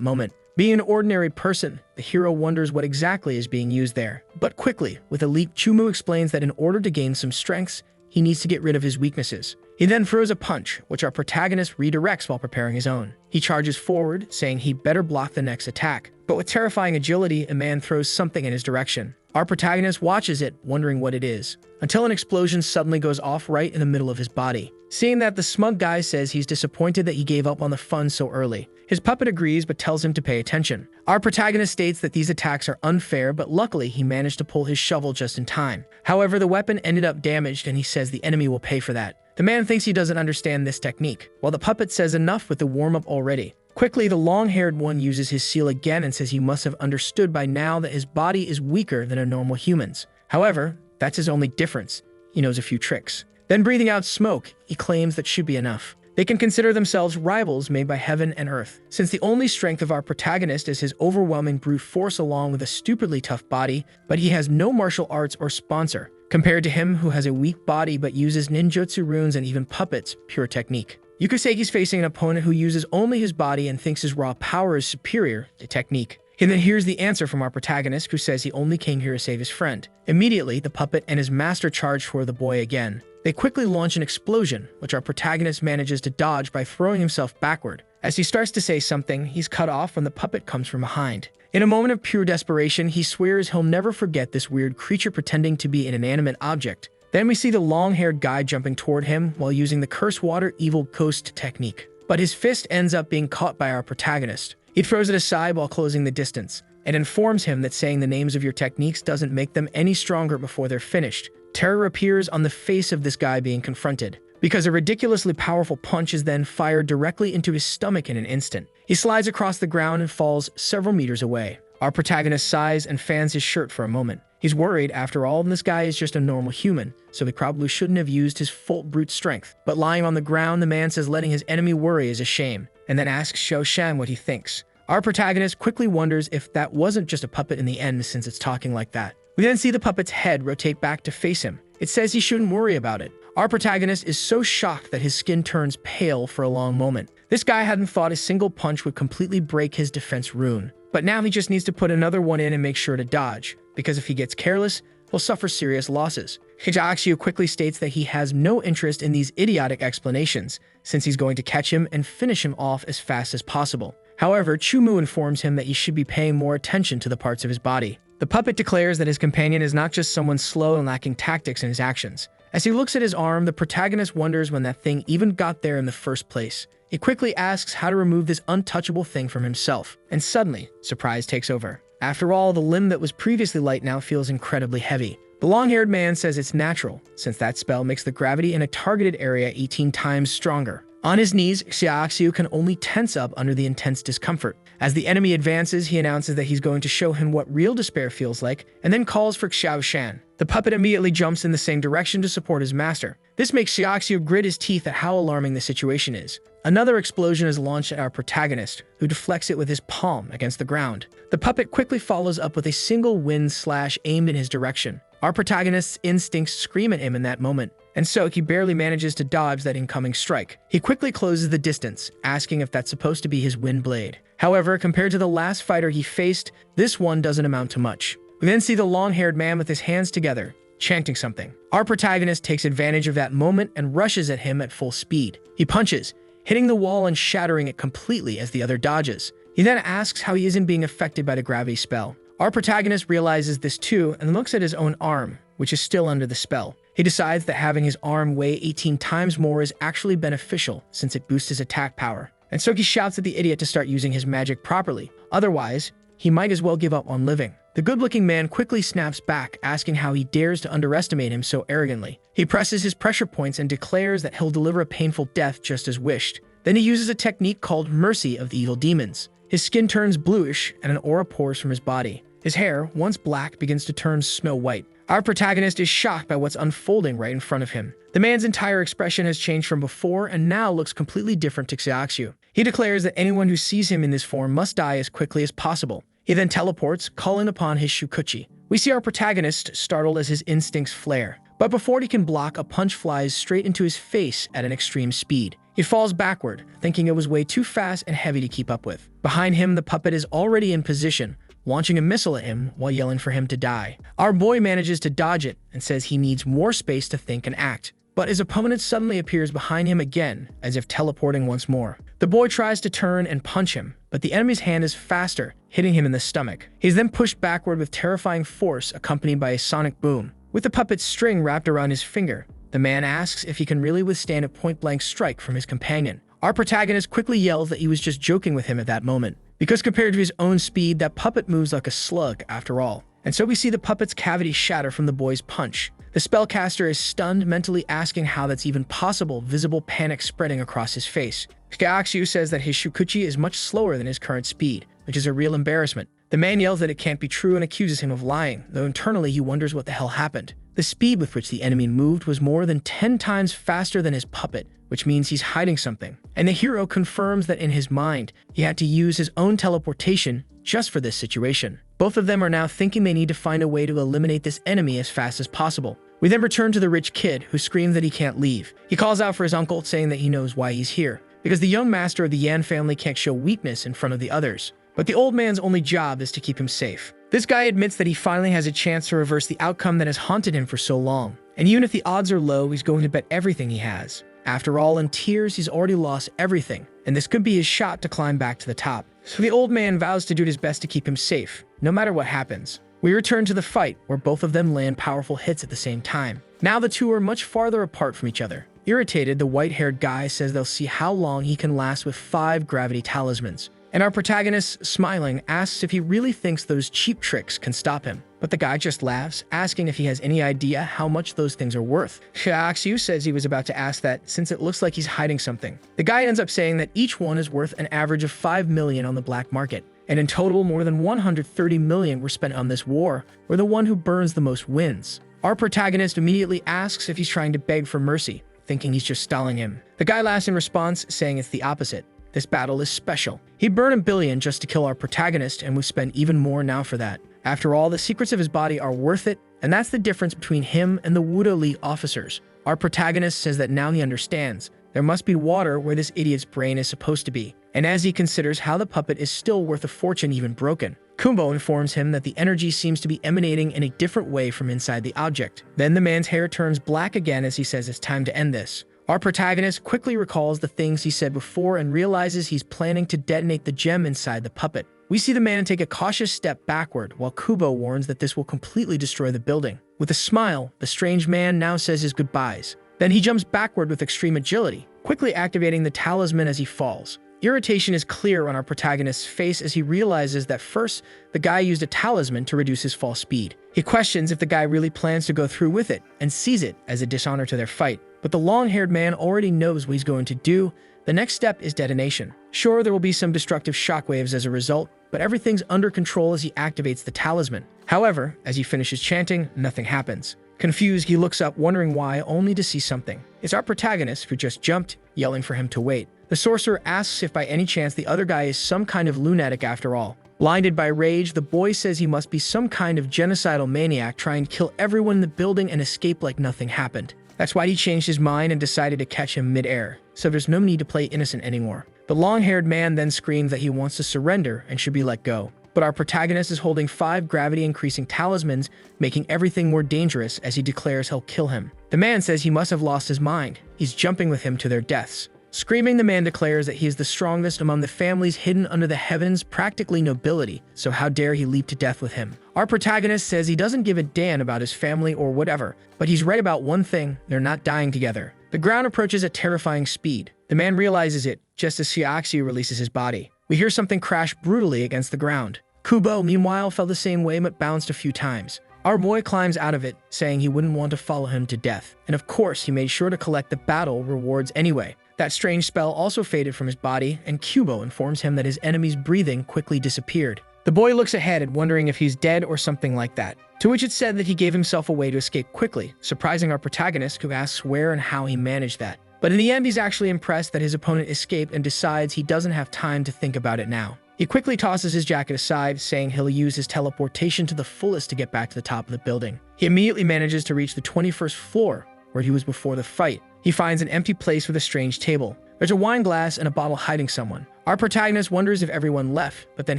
Speaker 1: moment. Being an ordinary person, the hero wonders what exactly is being used there. But quickly, with a leap, Chumu explains that in order to gain some strengths, he needs to get rid of his weaknesses. He then throws a punch, which our protagonist redirects while preparing his own. He charges forward, saying he better block the next attack. But with terrifying agility, a man throws something in his direction. Our protagonist watches it, wondering what it is, until an explosion suddenly goes off right in the middle of his body. Seeing that, the smug guy says he's disappointed that he gave up on the fun so early. His puppet agrees but tells him to pay attention. Our protagonist states that these attacks are unfair, but luckily he managed to pull his shovel just in time. However, the weapon ended up damaged and he says the enemy will pay for that. The man thinks he doesn't understand this technique, while the puppet says enough with the warm-up already. Quickly, the long-haired one uses his seal again and says he must have understood by now that his body is weaker than a normal human's. However, that's his only difference. He knows a few tricks. Then breathing out smoke, he claims that should be enough. They can consider themselves rivals made by heaven and earth, since the only strength of our protagonist is his overwhelming brute force along with a stupidly tough body, but he has no martial arts or sponsor, compared to him who has a weak body but uses ninjutsu runes and even puppets, pure technique. Yukaseki's facing an opponent who uses only his body and thinks his raw power is superior to technique. He then hears the answer from our protagonist, who says he only came here to save his friend. Immediately, the puppet and his master charge for the boy again. They quickly launch an explosion, which our protagonist manages to dodge by throwing himself backward. As he starts to say something, he's cut off when the puppet comes from behind. In a moment of pure desperation, he swears he'll never forget this weird creature pretending to be an inanimate object. Then we see the long-haired guy jumping toward him while using the Curse Water Evil Ghost technique. But his fist ends up being caught by our protagonist. He throws it aside while closing the distance, and informs him that saying the names of your techniques doesn't make them any stronger before they're finished. Terror appears on the face of this guy being confronted, because a ridiculously powerful punch is then fired directly into his stomach in an instant. He slides across the ground and falls several meters away. Our protagonist sighs and fans his shirt for a moment. He's worried, after all, this guy is just a normal human, so he probably shouldn't have used his full brute strength. But lying on the ground, the man says letting his enemy worry is a shame, and then asks Shou Shan what he thinks. Our protagonist quickly wonders if that wasn't just a puppet in the end, since it's talking like that. We then see the puppet's head rotate back to face him. It says he shouldn't worry about it. Our protagonist is so shocked that his skin turns pale for a long moment. This guy hadn't thought a single punch would completely break his defense rune, but now he just needs to put another one in and make sure to dodge, because if he gets careless, he'll suffer serious losses. Hijaxiu quickly states that he has no interest in these idiotic explanations, since he's going to catch him and finish him off as fast as possible. However, Chumu informs him that he should be paying more attention to the parts of his body. The puppet declares that his companion is not just someone slow and lacking tactics in his actions. As he looks at his arm, the protagonist wonders when that thing even got there in the first place. He quickly asks how to remove this untouchable thing from himself, and suddenly, surprise takes over. After all, the limb that was previously light now feels incredibly heavy. The long-haired man says it's natural, since that spell makes the gravity in a targeted area 18 times stronger. On his knees, Xiaoxiu can only tense up under the intense discomfort. As the enemy advances, he announces that he's going to show him what real despair feels like, and then calls for Xiao Shan. The puppet immediately jumps in the same direction to support his master. This makes Xiaoxiu grit his teeth at how alarming the situation is. Another explosion is launched at our protagonist, who deflects it with his palm against the ground. The puppet quickly follows up with a single wind slash aimed in his direction. Our protagonist's instincts scream at him in that moment, and so he barely manages to dodge that incoming strike. He quickly closes the distance, asking if that's supposed to be his wind blade. However, compared to the last fighter he faced, this one doesn't amount to much. We then see the long-haired man with his hands together, chanting something. Our protagonist takes advantage of that moment and rushes at him at full speed. He punches, hitting the wall and shattering it completely as the other dodges. He then asks how he isn't being affected by the gravity spell. Our protagonist realizes this too and looks at his own arm, which is still under the spell. He decides that having his arm weigh 18 times more is actually beneficial since it boosts his attack power. And so he shouts at the idiot to start using his magic properly. Otherwise, he might as well give up on living. The good-looking man quickly snaps back, asking how he dares to underestimate him so arrogantly. He presses his pressure points and declares that he'll deliver a painful death just as wished. Then he uses a technique called Mercy of the Evil Demons. His skin turns bluish and an aura pours from his body. His hair, once black, begins to turn snow white. Our protagonist is shocked by what's unfolding right in front of him. The man's entire expression has changed from before and now looks completely different to Xiaoxiu. He declares that anyone who sees him in this form must die as quickly as possible. He then teleports, calling upon his Shukuchi. We see our protagonist startled as his instincts flare. But before he can block, a punch flies straight into his face at an extreme speed. He falls backward, thinking it was way too fast and heavy to keep up with. Behind him, the puppet is already in position, launching a missile at him while yelling for him to die. Our boy manages to dodge it and says he needs more space to think and act. But his opponent suddenly appears behind him again, as if teleporting once more. The boy tries to turn and punch him, but the enemy's hand is faster, hitting him in the stomach. He's then pushed backward with terrifying force, accompanied by a sonic boom. With the puppet's string wrapped around his finger, the man asks if he can really withstand a point-blank strike from his companion. Our protagonist quickly yells that he was just joking with him at that moment, because compared to his own speed, that puppet moves like a slug after all. And so we see the puppet's cavity shatter from the boy's punch. The spellcaster is stunned, mentally asking how that's even possible, visible panic spreading across his face. Xiaoxiu says that his Shukuchi is much slower than his current speed, which is a real embarrassment. The man yells that it can't be true and accuses him of lying, though internally he wonders what the hell happened. The speed with which the enemy moved was more than 10 times faster than his puppet, which means he's hiding something. And the hero confirms that in his mind, he had to use his own teleportation just for this situation. Both of them are now thinking they need to find a way to eliminate this enemy as fast as possible. We then return to the rich kid, who screams that he can't leave. He calls out for his uncle, saying that he knows why he's here, because the young master of the Yan family can't show weakness in front of the others. But the old man's only job is to keep him safe. This guy admits that he finally has a chance to reverse the outcome that has haunted him for so long. And even if the odds are low, he's going to bet everything he has. After all, in tears, he's already lost everything, and this could be his shot to climb back to the top. So the old man vows to do his best to keep him safe, no matter what happens. We return to the fight, where both of them land powerful hits at the same time. Now the two are much farther apart from each other. Irritated, the white-haired guy says they'll see how long he can last with 5 gravity talismans. And our protagonist, smiling, asks if he really thinks those cheap tricks can stop him. But the guy just laughs, asking if he has any idea how much those things are worth. Xiaoxiu says he was about to ask that since it looks like he's hiding something. The guy ends up saying that each one is worth an average of 5 million on the black market. And in total, more than 130 million were spent on this war, where the one who burns the most wins. Our protagonist immediately asks if he's trying to beg for mercy, thinking he's just stalling him. The guy laughs in response, saying it's the opposite. This battle is special. He'd burn 1 billion just to kill our protagonist, and would spend even more now for that. After all, the secrets of his body are worth it, and that's the difference between him and the Wuda Li officers. Our protagonist says that now he understands. There must be water where this idiot's brain is supposed to be. And as he considers how the puppet is still worth a fortune even broken, Kumbo informs him that the energy seems to be emanating in a different way from inside the object. Then the man's hair turns black again as he says it's time to end this. Our protagonist quickly recalls the things he said before and realizes he's planning to detonate the gem inside the puppet. We see the man take a cautious step backward, while Kubo warns that this will completely destroy the building. With a smile, the strange man now says his goodbyes. Then he jumps backward with extreme agility, quickly activating the talisman as he falls. Irritation is clear on our protagonist's face as he realizes that first, the guy used a talisman to reduce his fall speed. He questions if the guy really plans to go through with it, and sees it as a dishonor to their fight. but the long-haired man already knows what he's going to do. The next step is detonation. Sure, there will be some destructive shockwaves as a result, but everything's under control as he activates the talisman. However, as he finishes chanting, nothing happens. Confused, he looks up, wondering why, only to see something. It's our protagonist, who just jumped, yelling for him to wait. The sorcerer asks if by any chance the other guy is some kind of lunatic after all. Blinded by rage, the boy says he must be some kind of genocidal maniac trying to kill everyone in the building and escape like nothing happened. That's why he changed his mind and decided to catch him mid-air, so there's no need to play innocent anymore. The long-haired man then screams that he wants to surrender and should be let go. But our protagonist is holding 5 gravity-increasing talismans, making everything more dangerous as he declares he'll kill him. The man says he must have lost his mind. He's jumping with him to their deaths. Screaming, the man declares that he is the strongest among the families hidden under the heavens, practically nobility, so how dare he leap to death with him. Our protagonist says he doesn't give a damn about his family or whatever, but he's right about one thing: they're not dying together. The ground approaches at terrifying speed. The man realizes it just as Xiaoxi releases his body. We hear something crash brutally against the ground. Kubo, meanwhile, fell the same way but bounced a few times. Our boy climbs out of it, saying he wouldn't want to follow him to death, and of course he made sure to collect the battle rewards anyway. That strange spell also faded from his body, and Kubo informs him that his enemy's breathing quickly disappeared. The boy looks ahead and wondering if he's dead or something like that, to which it's said that he gave himself away to escape quickly, surprising our protagonist, who asks where and how he managed that. But in the end, he's actually impressed that his opponent escaped and decides he doesn't have time to think about it now. He quickly tosses his jacket aside, saying he'll use his teleportation to the fullest to get back to the top of the building. He immediately manages to reach the 21st floor, where he was before the fight. He finds an empty place with a strange table. There's a wine glass and a bottle hiding someone. Our protagonist wonders if everyone left, but then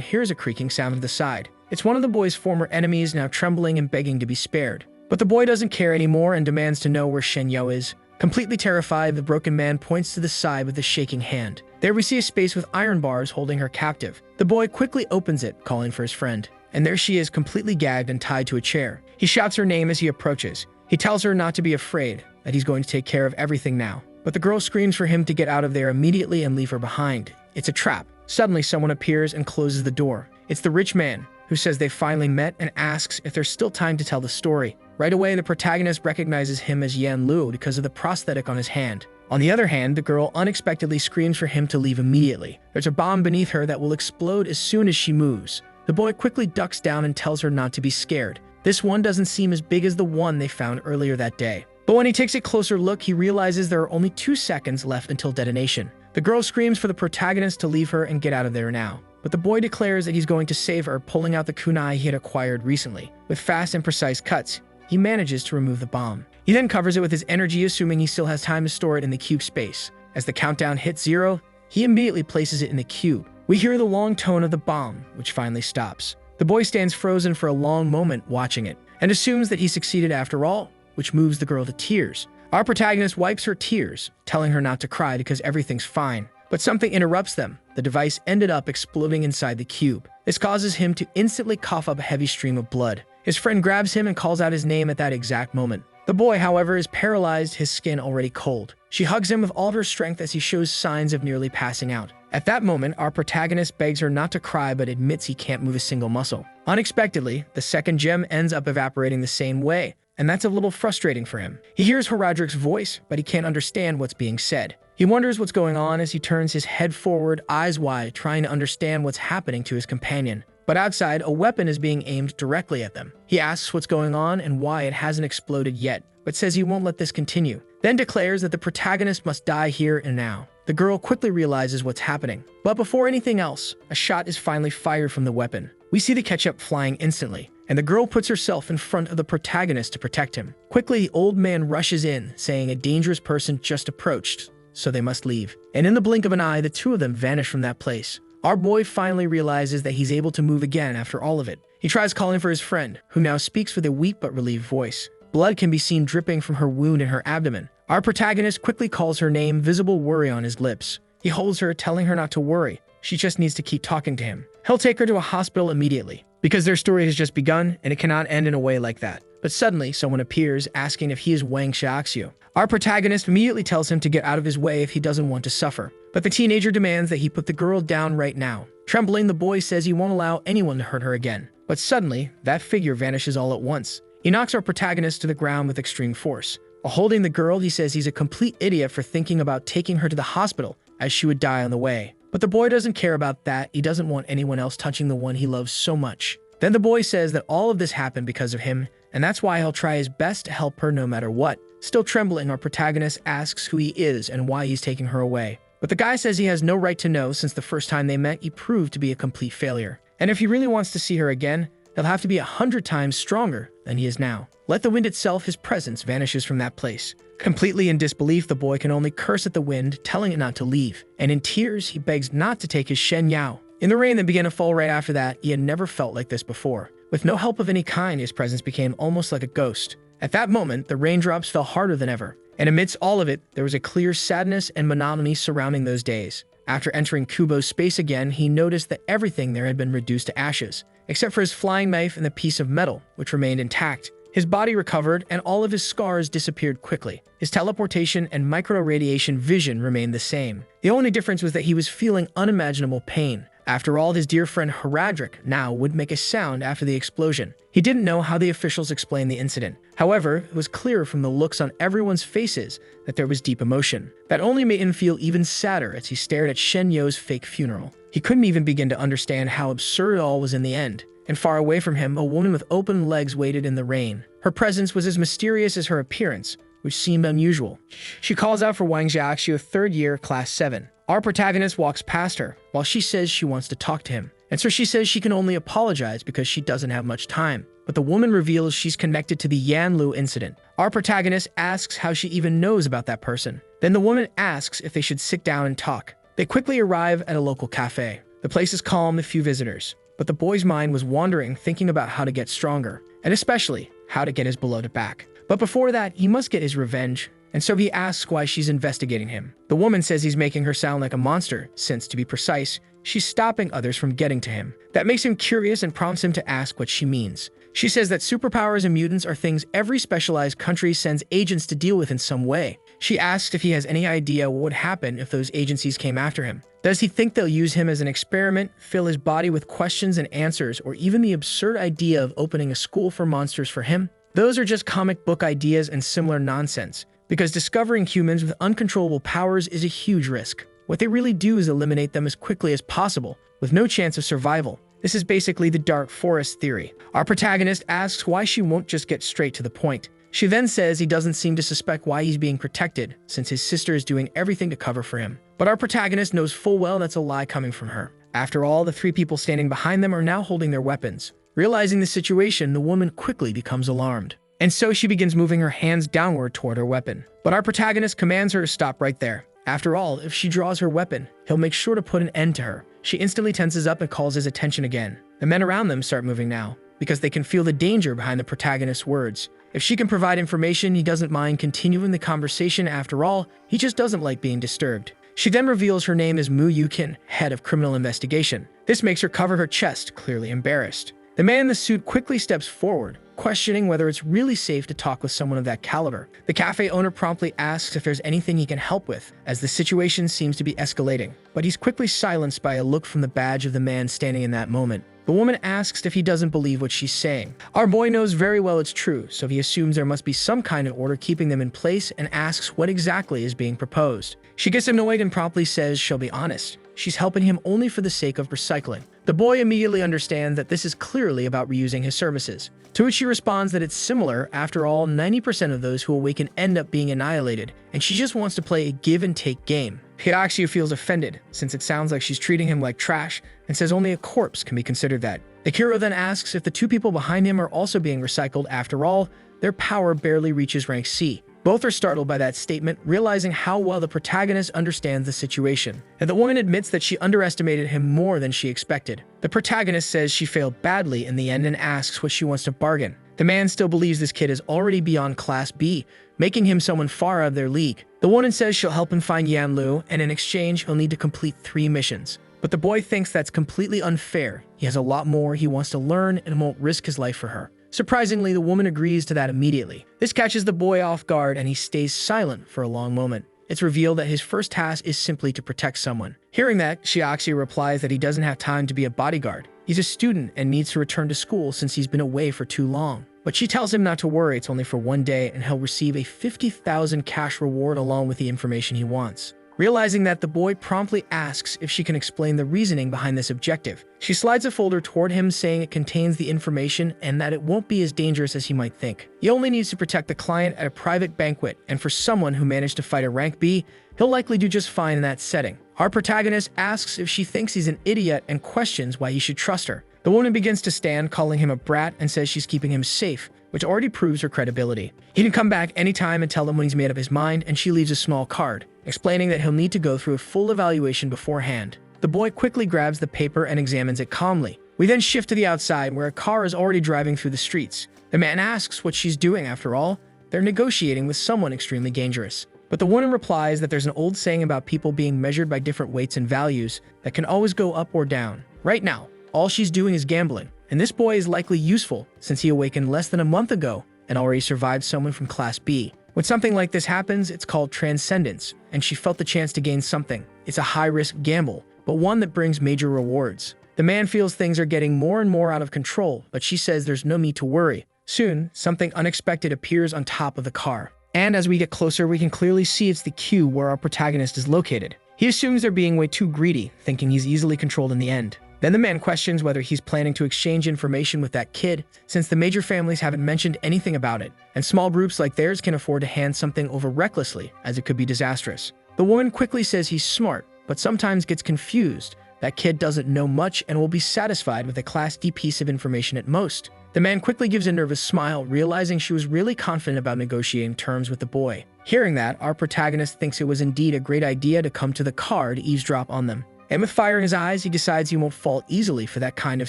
Speaker 1: hears a creaking sound to the side. It's one of the boy's former enemies, now trembling and begging to be spared. But the boy doesn't care anymore and demands to know where Shen Yao is. Completely terrified, the broken man points to the side with a shaking hand. There we see a space with iron bars holding her captive. The boy quickly opens it, calling for his friend. And there she is, completely gagged and tied to a chair. He shouts her name as he approaches. He tells her not to be afraid, that he's going to take care of everything now. But the girl screams for him to get out of there immediately and leave her behind. It's a trap. Suddenly, someone appears and closes the door. It's the rich man, who says they finally met and asks if there's still time to tell the story. Right away, the protagonist recognizes him as Yan Lu because of the prosthetic on his hand. On the other hand, the girl unexpectedly screams for him to leave immediately. There's a bomb beneath her that will explode as soon as she moves. The boy quickly ducks down and tells her not to be scared. This one doesn't seem as big as the one they found earlier that day. But when he takes a closer look, he realizes there are only 2 seconds left until detonation. The girl screams for the protagonist to leave her and get out of there now. But the boy declares that he's going to save her, pulling out the kunai he had acquired recently. With fast and precise cuts, he manages to remove the bomb. He then covers it with his energy, assuming he still has time to store it in the cube space. As the countdown hits 0, he immediately places it in the cube. We hear the long tone of the bomb, which finally stops. The boy stands frozen for a long moment watching it, and assumes that he succeeded after all, which moves the girl to tears. Our protagonist wipes her tears, telling her not to cry because everything's fine. But something interrupts them. The device ended up exploding inside the cube. This causes him to instantly cough up a heavy stream of blood. His friend grabs him and calls out his name at that exact moment. The boy, however, is paralyzed, his skin already cold. She hugs him with all of her strength as he shows signs of nearly passing out. At that moment, our protagonist begs her not to cry but admits he can't move a single muscle. Unexpectedly, the second gem ends up evaporating the same way, and that's a little frustrating for him. He hears Horadric's voice, but he can't understand what's being said. He wonders what's going on as he turns his head forward, eyes wide, trying to understand what's happening to his companion. But outside, a weapon is being aimed directly at them. He asks what's going on and why it hasn't exploded yet, but says he won't let this continue. Then declares that the protagonist must die here and now. The girl quickly realizes what's happening. But before anything else, a shot is finally fired from the weapon. We see the ketchup flying instantly, and the girl puts herself in front of the protagonist to protect him. Quickly, the old man rushes in, saying a dangerous person just approached, so they must leave. And in the blink of an eye, the two of them vanish from that place. Our boy finally realizes that he's able to move again after all of it. He tries calling for his friend, who now speaks with a weak but relieved voice. Blood can be seen dripping from her wound in her abdomen. Our protagonist quickly calls her name, visible worry on his lips. He holds her, telling her not to worry. She just needs to keep talking to him. He'll take her to a hospital immediately, because their story has just begun, and it cannot end in a way like that. But suddenly, someone appears, asking if he is Wang Xiaoxiu. Our protagonist immediately tells him to get out of his way if he doesn't want to suffer. But the teenager demands that he put the girl down right now. Trembling, the boy says he won't allow anyone to hurt her again. But suddenly, that figure vanishes all at once. He knocks our protagonist to the ground with extreme force. While holding the girl, he says he's a complete idiot for thinking about taking her to the hospital, as she would die on the way. But the boy doesn't care about that. He doesn't want anyone else touching the one he loves so much. Then the boy says that all of this happened because of him, and that's why he'll try his best to help her no matter what. Still trembling, our protagonist asks who he is and why he's taking her away. But the guy says he has no right to know, since the first time they met, he proved to be a complete failure. And if he really wants to see her again, he'll have to be 100 times stronger than he is now. Let the wind itself, his presence vanishes from that place. Completely in disbelief, the boy can only curse at the wind, telling it not to leave. And in tears, he begs not to take his Shen Yao. In the rain that began to fall right after that, he had never felt like this before. With no help of any kind, his presence became almost like a ghost. At that moment, the raindrops fell harder than ever. And amidst all of it, there was a clear sadness and monotony surrounding those days. After entering Kubo's space again, he noticed that everything there had been reduced to ashes, except for his flying knife and the piece of metal, which remained intact. His body recovered, and all of his scars disappeared quickly. His teleportation and micro-radiation vision remained the same. The only difference was that he was feeling unimaginable pain. After all, his dear friend Haradric now would make a sound after the explosion. He didn't know how the officials explained the incident. However, it was clear from the looks on everyone's faces that there was deep emotion. That only made him feel even sadder as he stared at Shen Yao's fake funeral. He couldn't even begin to understand how absurd it all was in the end. And far away from him, a woman with open legs waited in the rain. Her presence was as mysterious as her appearance, which seemed unusual. She calls out for Wang Jiaxiu, 3rd year, class 7. Our protagonist walks past her, while she says she wants to talk to him. And so she says she can only apologize because she doesn't have much time. But the woman reveals she's connected to the Yanlu incident. Our protagonist asks how she even knows about that person. Then the woman asks if they should sit down and talk. They quickly arrive at a local cafe. The place is calm with few visitors. But the boy's mind was wandering, thinking about how to get stronger, and especially how to get his beloved back. But before that, he must get his revenge, and so he asks why she's investigating him. The woman says he's making her sound like a monster, since, to be precise, she's stopping others from getting to him. That makes him curious and prompts him to ask what she means. She says that superpowers and mutants are things every specialized country sends agents to deal with in some way. She asks if he has any idea what would happen if those agencies came after him. Does he think they'll use him as an experiment, fill his body with questions and answers, or even the absurd idea of opening a school for monsters for him? Those are just comic book ideas and similar nonsense, because discovering humans with uncontrollable powers is a huge risk. What they really do is eliminate them as quickly as possible, with no chance of survival. This is basically the Dark Forest theory. Our protagonist asks why she won't just get straight to the point. She then says he doesn't seem to suspect why he's being protected, since his sister is doing everything to cover for him. But our protagonist knows full well that's a lie coming from her. After all, the 3 people standing behind them are now holding their weapons. Realizing the situation, the woman quickly becomes alarmed. And so she begins moving her hands downward toward her weapon. But our protagonist commands her to stop right there. After all, if she draws her weapon, he'll make sure to put an end to her. She instantly tenses up and calls his attention again. The men around them start moving now, because they can feel the danger behind the protagonist's words. If she can provide information, he doesn't mind continuing the conversation. After all, he just doesn't like being disturbed. She then reveals her name is Mu Yukin, head of criminal investigation. This makes her cover her chest, clearly embarrassed. The man in the suit quickly steps forward, questioning whether it's really safe to talk with someone of that caliber. The cafe owner promptly asks if there's anything he can help with, as the situation seems to be escalating. But he's quickly silenced by a look from the badge of the man standing in that moment. The woman asks if he doesn't believe what she's saying. Our boy knows very well it's true, so he assumes there must be some kind of order keeping them in place and asks what exactly is being proposed. She gets annoyed and promptly says she'll be honest. She's helping him only for the sake of recycling. The boy immediately understands that this is clearly about reusing his services, to which she responds that it's similar. After all, 90% of those who awaken end up being annihilated, and she just wants to play a give-and-take game. Hiraxiu feels offended, since it sounds like she's treating him like trash, and says only a corpse can be considered that. Akira then asks if the 2 people behind him are also being recycled. After all, their power barely reaches rank C. Both are startled by that statement, realizing how well the protagonist understands the situation. And the woman admits that she underestimated him more than she expected. The protagonist says she failed badly in the end and asks what she wants to bargain. The man still believes this kid is already beyond Class B, making him someone far out of their league. The woman says she'll help him find Yanlu, and in exchange, he'll need to complete 3 missions. But the boy thinks that's completely unfair. He has a lot more he wants to learn and won't risk his life for her. Surprisingly, the woman agrees to that immediately. This catches the boy off guard, and he stays silent for a long moment. It's revealed that his first task is simply to protect someone. Hearing that, Shiaxi replies that he doesn't have time to be a bodyguard. He's a student and needs to return to school since he's been away for too long. but she tells him not to worry, it's only for one day and he'll receive a 50,000 cash reward along with the information he wants. Realizing that, the boy promptly asks if she can explain the reasoning behind this objective. She slides a folder toward him saying it contains the information and that it won't be as dangerous as he might think. He only needs to protect the client at a private banquet, and for someone who managed to fight a rank B, he'll likely do just fine in that setting. Our protagonist asks if she thinks he's an idiot and questions why he should trust her. The woman begins to stand, calling him a brat, and says she's keeping him safe, which already proves her credibility. He can come back anytime and tell them when he's made up his mind, and she leaves a small card, explaining that he'll need to go through a full evaluation beforehand. The boy quickly grabs the paper and examines it calmly. We then shift to the outside, where a car is already driving through the streets. The man asks what she's doing. After all, they're negotiating with someone extremely dangerous. But the woman replies that there's an old saying about people being measured by different weights and values that can always go up or down. Right now, all she's doing is gambling, and this boy is likely useful since he awakened less than a month ago and already survived someone from Class B. When something like this happens, it's called transcendence, and she felt the chance to gain something. It's a high-risk gamble, but one that brings major rewards. The man feels things are getting more and more out of control, but she says there's no need to worry. Soon, something unexpected appears on top of the car. And as we get closer, we can clearly see it's the queue where our protagonist is located. He assumes they're being way too greedy, thinking he's easily controlled in the end. Then the man questions whether he's planning to exchange information with that kid, since the major families haven't mentioned anything about it, and small groups like theirs can afford to hand something over recklessly, as it could be disastrous. The woman quickly says he's smart, but sometimes gets confused. That kid doesn't know much and will be satisfied with a Class D piece of information at most. The man quickly gives a nervous smile, realizing she was really confident about negotiating terms with the boy. Hearing that, our protagonist thinks it was indeed a great idea to come to the car to eavesdrop on them. And with fire in his eyes, he decides he won't fall easily for that kind of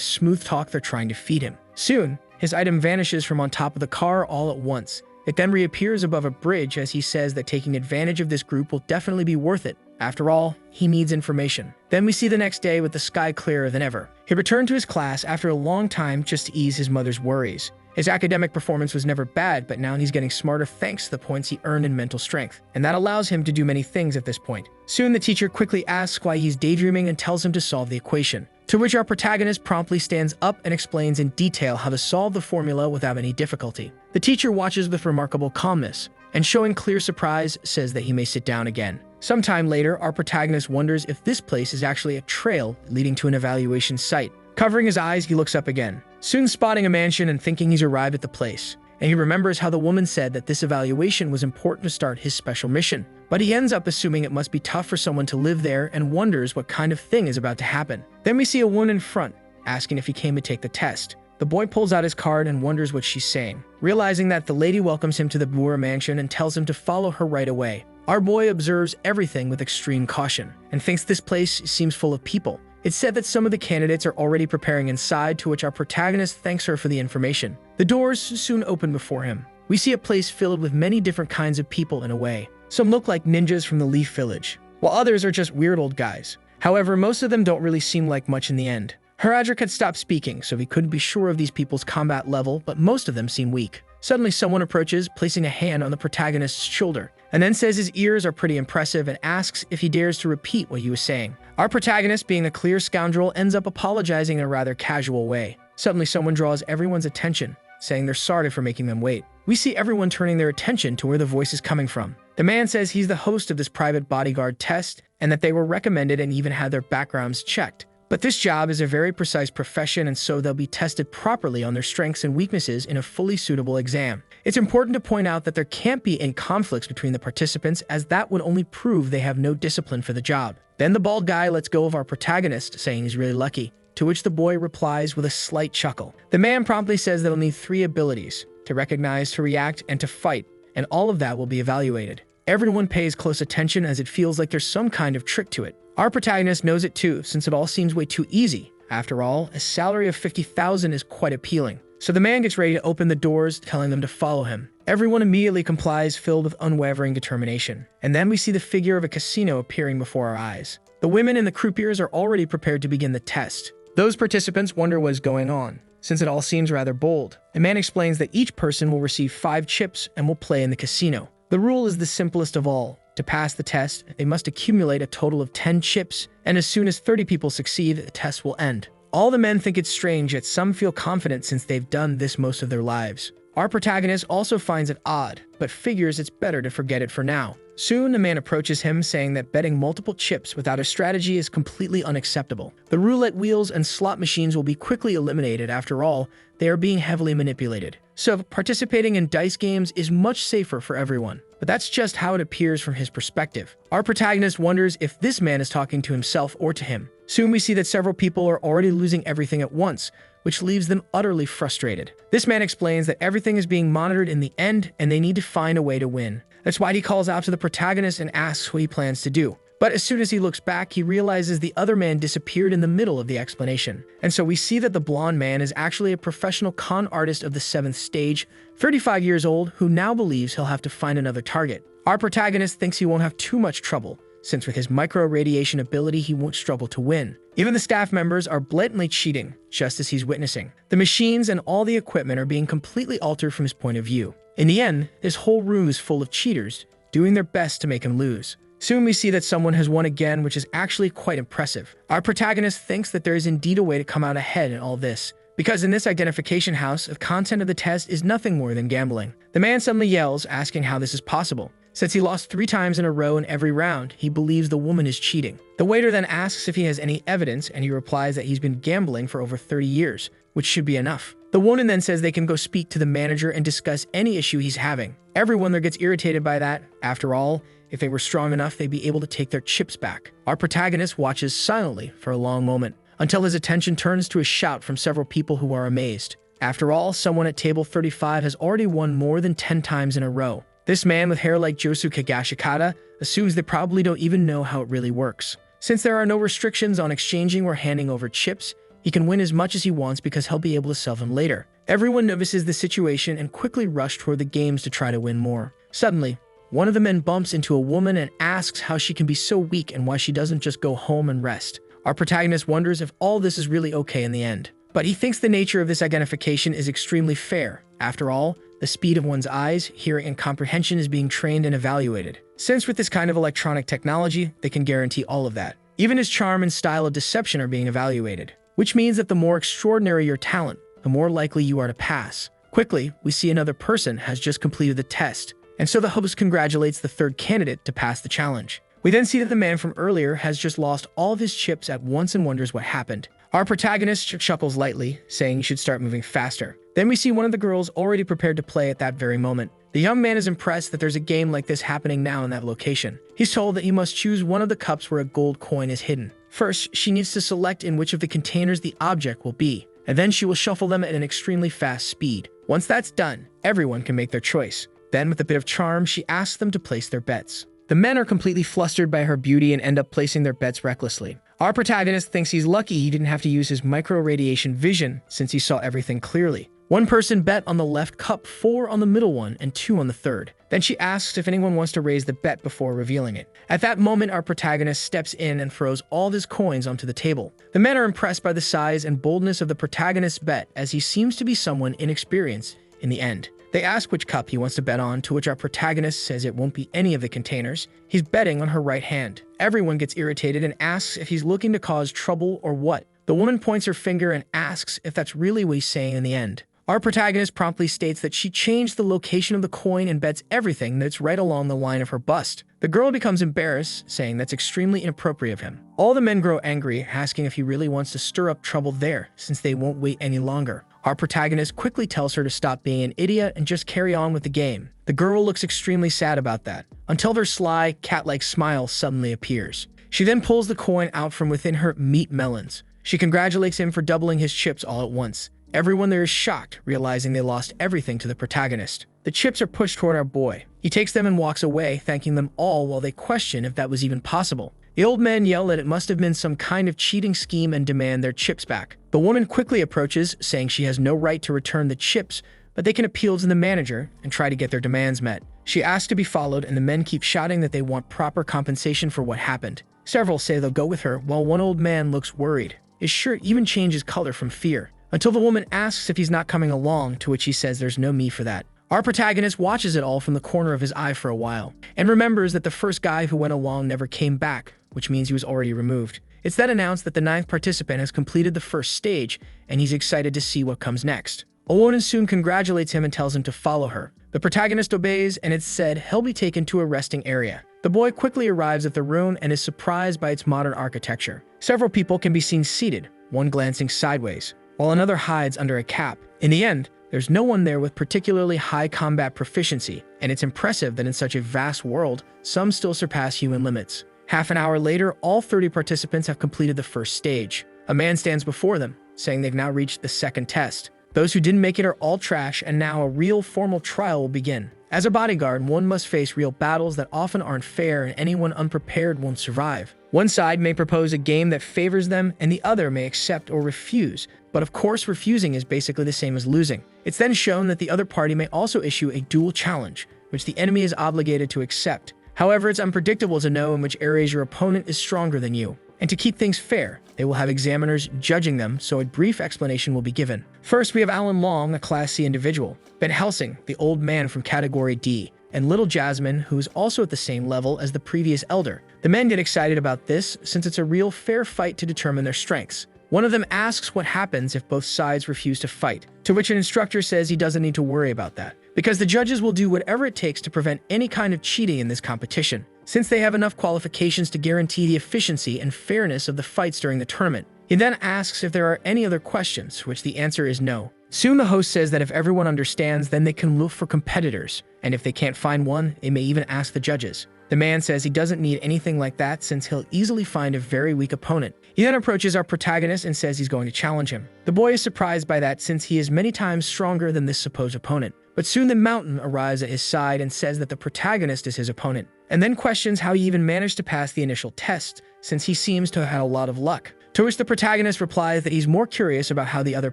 Speaker 1: smooth talk they're trying to feed him. Soon, his item vanishes from on top of the car all at once. It then reappears above a bridge as he says that taking advantage of this group will definitely be worth it. After all, he needs information. Then we see the next day with the sky clearer than ever. He returned to his class after a long time just to ease his mother's worries. His academic performance was never bad, but now he's getting smarter thanks to the points he earned in mental strength, and that allows him to do many things at this point. Soon the teacher quickly asks why he's daydreaming and tells him to solve the equation, to which our protagonist promptly stands up and explains in detail how to solve the formula without any difficulty. The teacher watches with remarkable calmness, and showing clear surprise, says that he may sit down again. Sometime later, our protagonist wonders if this place is actually a trail leading to an evaluation site. Covering his eyes, he looks up again, soon spotting a mansion and thinking he's arrived at the place. And he remembers how the woman said that this evaluation was important to start his special mission. But he ends up assuming it must be tough for someone to live there and wonders what kind of thing is about to happen. Then we see a woman in front, asking if he came to take the test. The boy pulls out his card and wonders what she's saying, realizing that the lady welcomes him to the Boer mansion and tells him to follow her right away. Our boy observes everything with extreme caution and thinks this place seems full of people. It's said that some of the candidates are already preparing inside, to which our protagonist thanks her for the information. The doors soon open before him. We see a place filled with many different kinds of people in a way. Some look like ninjas from the Leaf Village, while others are just weird old guys. However, most of them don't really seem like much in the end. Herajik had stopped speaking, so he couldn't be sure of these people's combat level, but most of them seem weak. Suddenly someone approaches, placing a hand on the protagonist's shoulder, and then says his ears are pretty impressive and asks if he dares to repeat what he was saying. Our protagonist, being a clear scoundrel, ends up apologizing in a rather casual way. Suddenly someone draws everyone's attention, saying they're sorry for making them wait. We see everyone turning their attention to where the voice is coming from. The man says he's the host of this private bodyguard test, and that they were recommended and even had their backgrounds checked. But this job is a very precise profession, and so they'll be tested properly on their strengths and weaknesses in a fully suitable exam. It's important to point out that there can't be any conflicts between the participants, as that would only prove they have no discipline for the job. Then the bald guy lets go of our protagonist, saying he's really lucky, to which the boy replies with a slight chuckle. The man promptly says that he'll need 3 abilities: to recognize, to react, and to fight, and all of that will be evaluated. Everyone pays close attention as it feels like there's some kind of trick to it. Our protagonist knows it too, since it all seems way too easy. After all, a salary of 50,000 is quite appealing. So the man gets ready to open the doors, telling them to follow him. Everyone immediately complies, filled with unwavering determination. And then we see the figure of a casino appearing before our eyes. The women and the croupiers are already prepared to begin the test. Those participants wonder what is going on, since it all seems rather bold. The man explains that each person will receive 5 chips and will play in the casino. The rule is the simplest of all. To pass the test, they must accumulate a total of 10 chips, and as soon as 30 people succeed, the test will end. All the men think it's strange, yet some feel confident since they've done this most of their lives. Our protagonist also finds it odd, but figures it's better to forget it for now. Soon, a man approaches him saying that betting multiple chips without a strategy is completely unacceptable. The roulette wheels and slot machines will be quickly eliminated. After all, they are being heavily manipulated. So participating in dice games is much safer for everyone. But that's just how it appears from his perspective. Our protagonist wonders if this man is talking to himself or to him. Soon we see that several people are already losing everything at once, which leaves them utterly frustrated. This man explains that everything is being monitored in the end and they need to find a way to win. That's why he calls out to the protagonist and asks what he plans to do. But as soon as he looks back, he realizes the other man disappeared in the middle of the explanation. And so we see that the blonde man is actually a professional con artist of the 7th stage, 35 years old, who now believes he'll have to find another target. Our protagonist thinks he won't have too much trouble, since with his micro-radiation ability he won't struggle to win. Even the staff members are blatantly cheating, just as he's witnessing. The machines and all the equipment are being completely altered from his point of view. In the end, this whole room is full of cheaters, doing their best to make him lose. Soon we see that someone has won again, which is actually quite impressive. Our protagonist thinks that there is indeed a way to come out ahead in all this, because in this identification house, the content of the test is nothing more than gambling. The man suddenly yells, asking how this is possible. Since he lost 3 times in a row in every round, he believes the woman is cheating. The waiter then asks if he has any evidence, and he replies that he's been gambling for over 30 years, which should be enough. The woman then says they can go speak to the manager and discuss any issue he's having. Everyone there gets irritated by that. After all, if they were strong enough, they'd be able to take their chips back. Our protagonist watches silently for a long moment, until his attention turns to a shout from several people who are amazed. After all, someone at table 35 has already won more than 10 times in a row. This man with hair like Josu Kagashikata assumes they probably don't even know how it really works. Since there are no restrictions on exchanging or handing over chips, he can win as much as he wants because he'll be able to sell them later. Everyone notices the situation and quickly rush toward the games to try to win more. Suddenly, one of the men bumps into a woman and asks how she can be so weak and why she doesn't just go home and rest. Our protagonist wonders if all this is really okay in the end. But he thinks the nature of this identification is extremely fair. After all, the speed of one's eyes, hearing, and comprehension is being trained and evaluated. Since with this kind of electronic technology, they can guarantee all of that. Even his charm and style of deception are being evaluated, which means that the more extraordinary your talent, the more likely you are to pass. Quickly, we see another person has just completed the test, and so the host congratulates the third candidate to pass the challenge. We then see that the man from earlier has just lost all of his chips at once and wonders what happened. Our protagonist chuckles lightly, saying he should start moving faster. Then we see one of the girls already prepared to play at that very moment. The young man is impressed that there's a game like this happening now in that location. He's told that he must choose one of the cups where a gold coin is hidden. First, she needs to select in which of the containers the object will be, and then she will shuffle them at an extremely fast speed. Once that's done, everyone can make their choice. Then, with a bit of charm, she asks them to place their bets. The men are completely flustered by her beauty and end up placing their bets recklessly. Our protagonist thinks he's lucky he didn't have to use his micro-radiation vision since he saw everything clearly. One person bet on the left cup, 4 on the middle one, and 2 on the third. Then she asks if anyone wants to raise the bet before revealing it. At that moment, our protagonist steps in and throws all of his coins onto the table. The men are impressed by the size and boldness of the protagonist's bet, as he seems to be someone inexperienced in the end. They ask which cup he wants to bet on, to which our protagonist says it won't be any of the containers. He's betting on her right hand. Everyone gets irritated and asks if he's looking to cause trouble or what. The woman points her finger and asks if that's really what he's saying in the end. Our protagonist promptly states that she changed the location of the coin and bets everything that's right along the line of her bust. The girl becomes embarrassed, saying that's extremely inappropriate of him. All the men grow angry, asking if he really wants to stir up trouble there, since they won't wait any longer. Our protagonist quickly tells her to stop being an idiot and just carry on with the game. The girl looks extremely sad about that, until their sly, cat-like smile suddenly appears. She then pulls the coin out from within her meat melons. She congratulates him for doubling his chips all at once. Everyone there is shocked, realizing they lost everything to the protagonist. The chips are pushed toward our boy. He takes them and walks away, thanking them all while they question if that was even possible. The old men yell that it must have been some kind of cheating scheme and demand their chips back. The woman quickly approaches, saying she has no right to return the chips, but they can appeal to the manager and try to get their demands met. She asks to be followed, and the men keep shouting that they want proper compensation for what happened. Several say they'll go with her, while one old man looks worried. His shirt even changes color from fear, until the woman asks if he's not coming along, to which he says there's no me for that. Our protagonist watches it all from the corner of his eye for a while, and remembers that the first guy who went along never came back, which means he was already removed. It's then announced that the 9th participant has completed the first stage, and he's excited to see what comes next. A woman soon congratulates him and tells him to follow her. The protagonist obeys, and it's said he'll be taken to a resting area. The boy quickly arrives at the ruin and is surprised by its modern architecture. Several people can be seen seated, one glancing sideways, while another hides under a cap. In the end, there's no one there with particularly high combat proficiency, and it's impressive that in such a vast world, some still surpass human limits. Half an hour later, all 30 participants have completed the first stage. A man stands before them, saying they've now reached the second test. Those who didn't make it are all trash, and now a real formal trial will begin. As a bodyguard, one must face real battles that often aren't fair, and anyone unprepared won't survive. One side may propose a game that favors them, and the other may accept or refuse. But of course, refusing is basically the same as losing. It's then shown that the other party may also issue a dual challenge, which the enemy is obligated to accept. However, it's unpredictable to know in which areas your opponent is stronger than you. And to keep things fair, they will have examiners judging them, so a brief explanation will be given. First, we have Alan Long, a Class C individual, Ben Helsing, the old man from Category D, and Little Jasmine, who is also at the same level as the previous elder. The men get excited about this, since it's a real fair fight to determine their strengths. One of them asks what happens if both sides refuse to fight, to which an instructor says he doesn't need to worry about that, because the judges will do whatever it takes to prevent any kind of cheating in this competition, since they have enough qualifications to guarantee the efficiency and fairness of the fights during the tournament. He then asks if there are any other questions, to which the answer is no. Soon the host says that if everyone understands, then they can look for competitors, and if they can't find one, they may even ask the judges. The man says he doesn't need anything like that, since he'll easily find a very weak opponent. He then approaches our protagonist and says he's going to challenge him. The boy is surprised by that, since he is many times stronger than this supposed opponent. But soon the mountain arrives at his side and says that the protagonist is his opponent, and then questions how he even managed to pass the initial test, since he seems to have had a lot of luck. To which the protagonist replies that he's more curious about how the other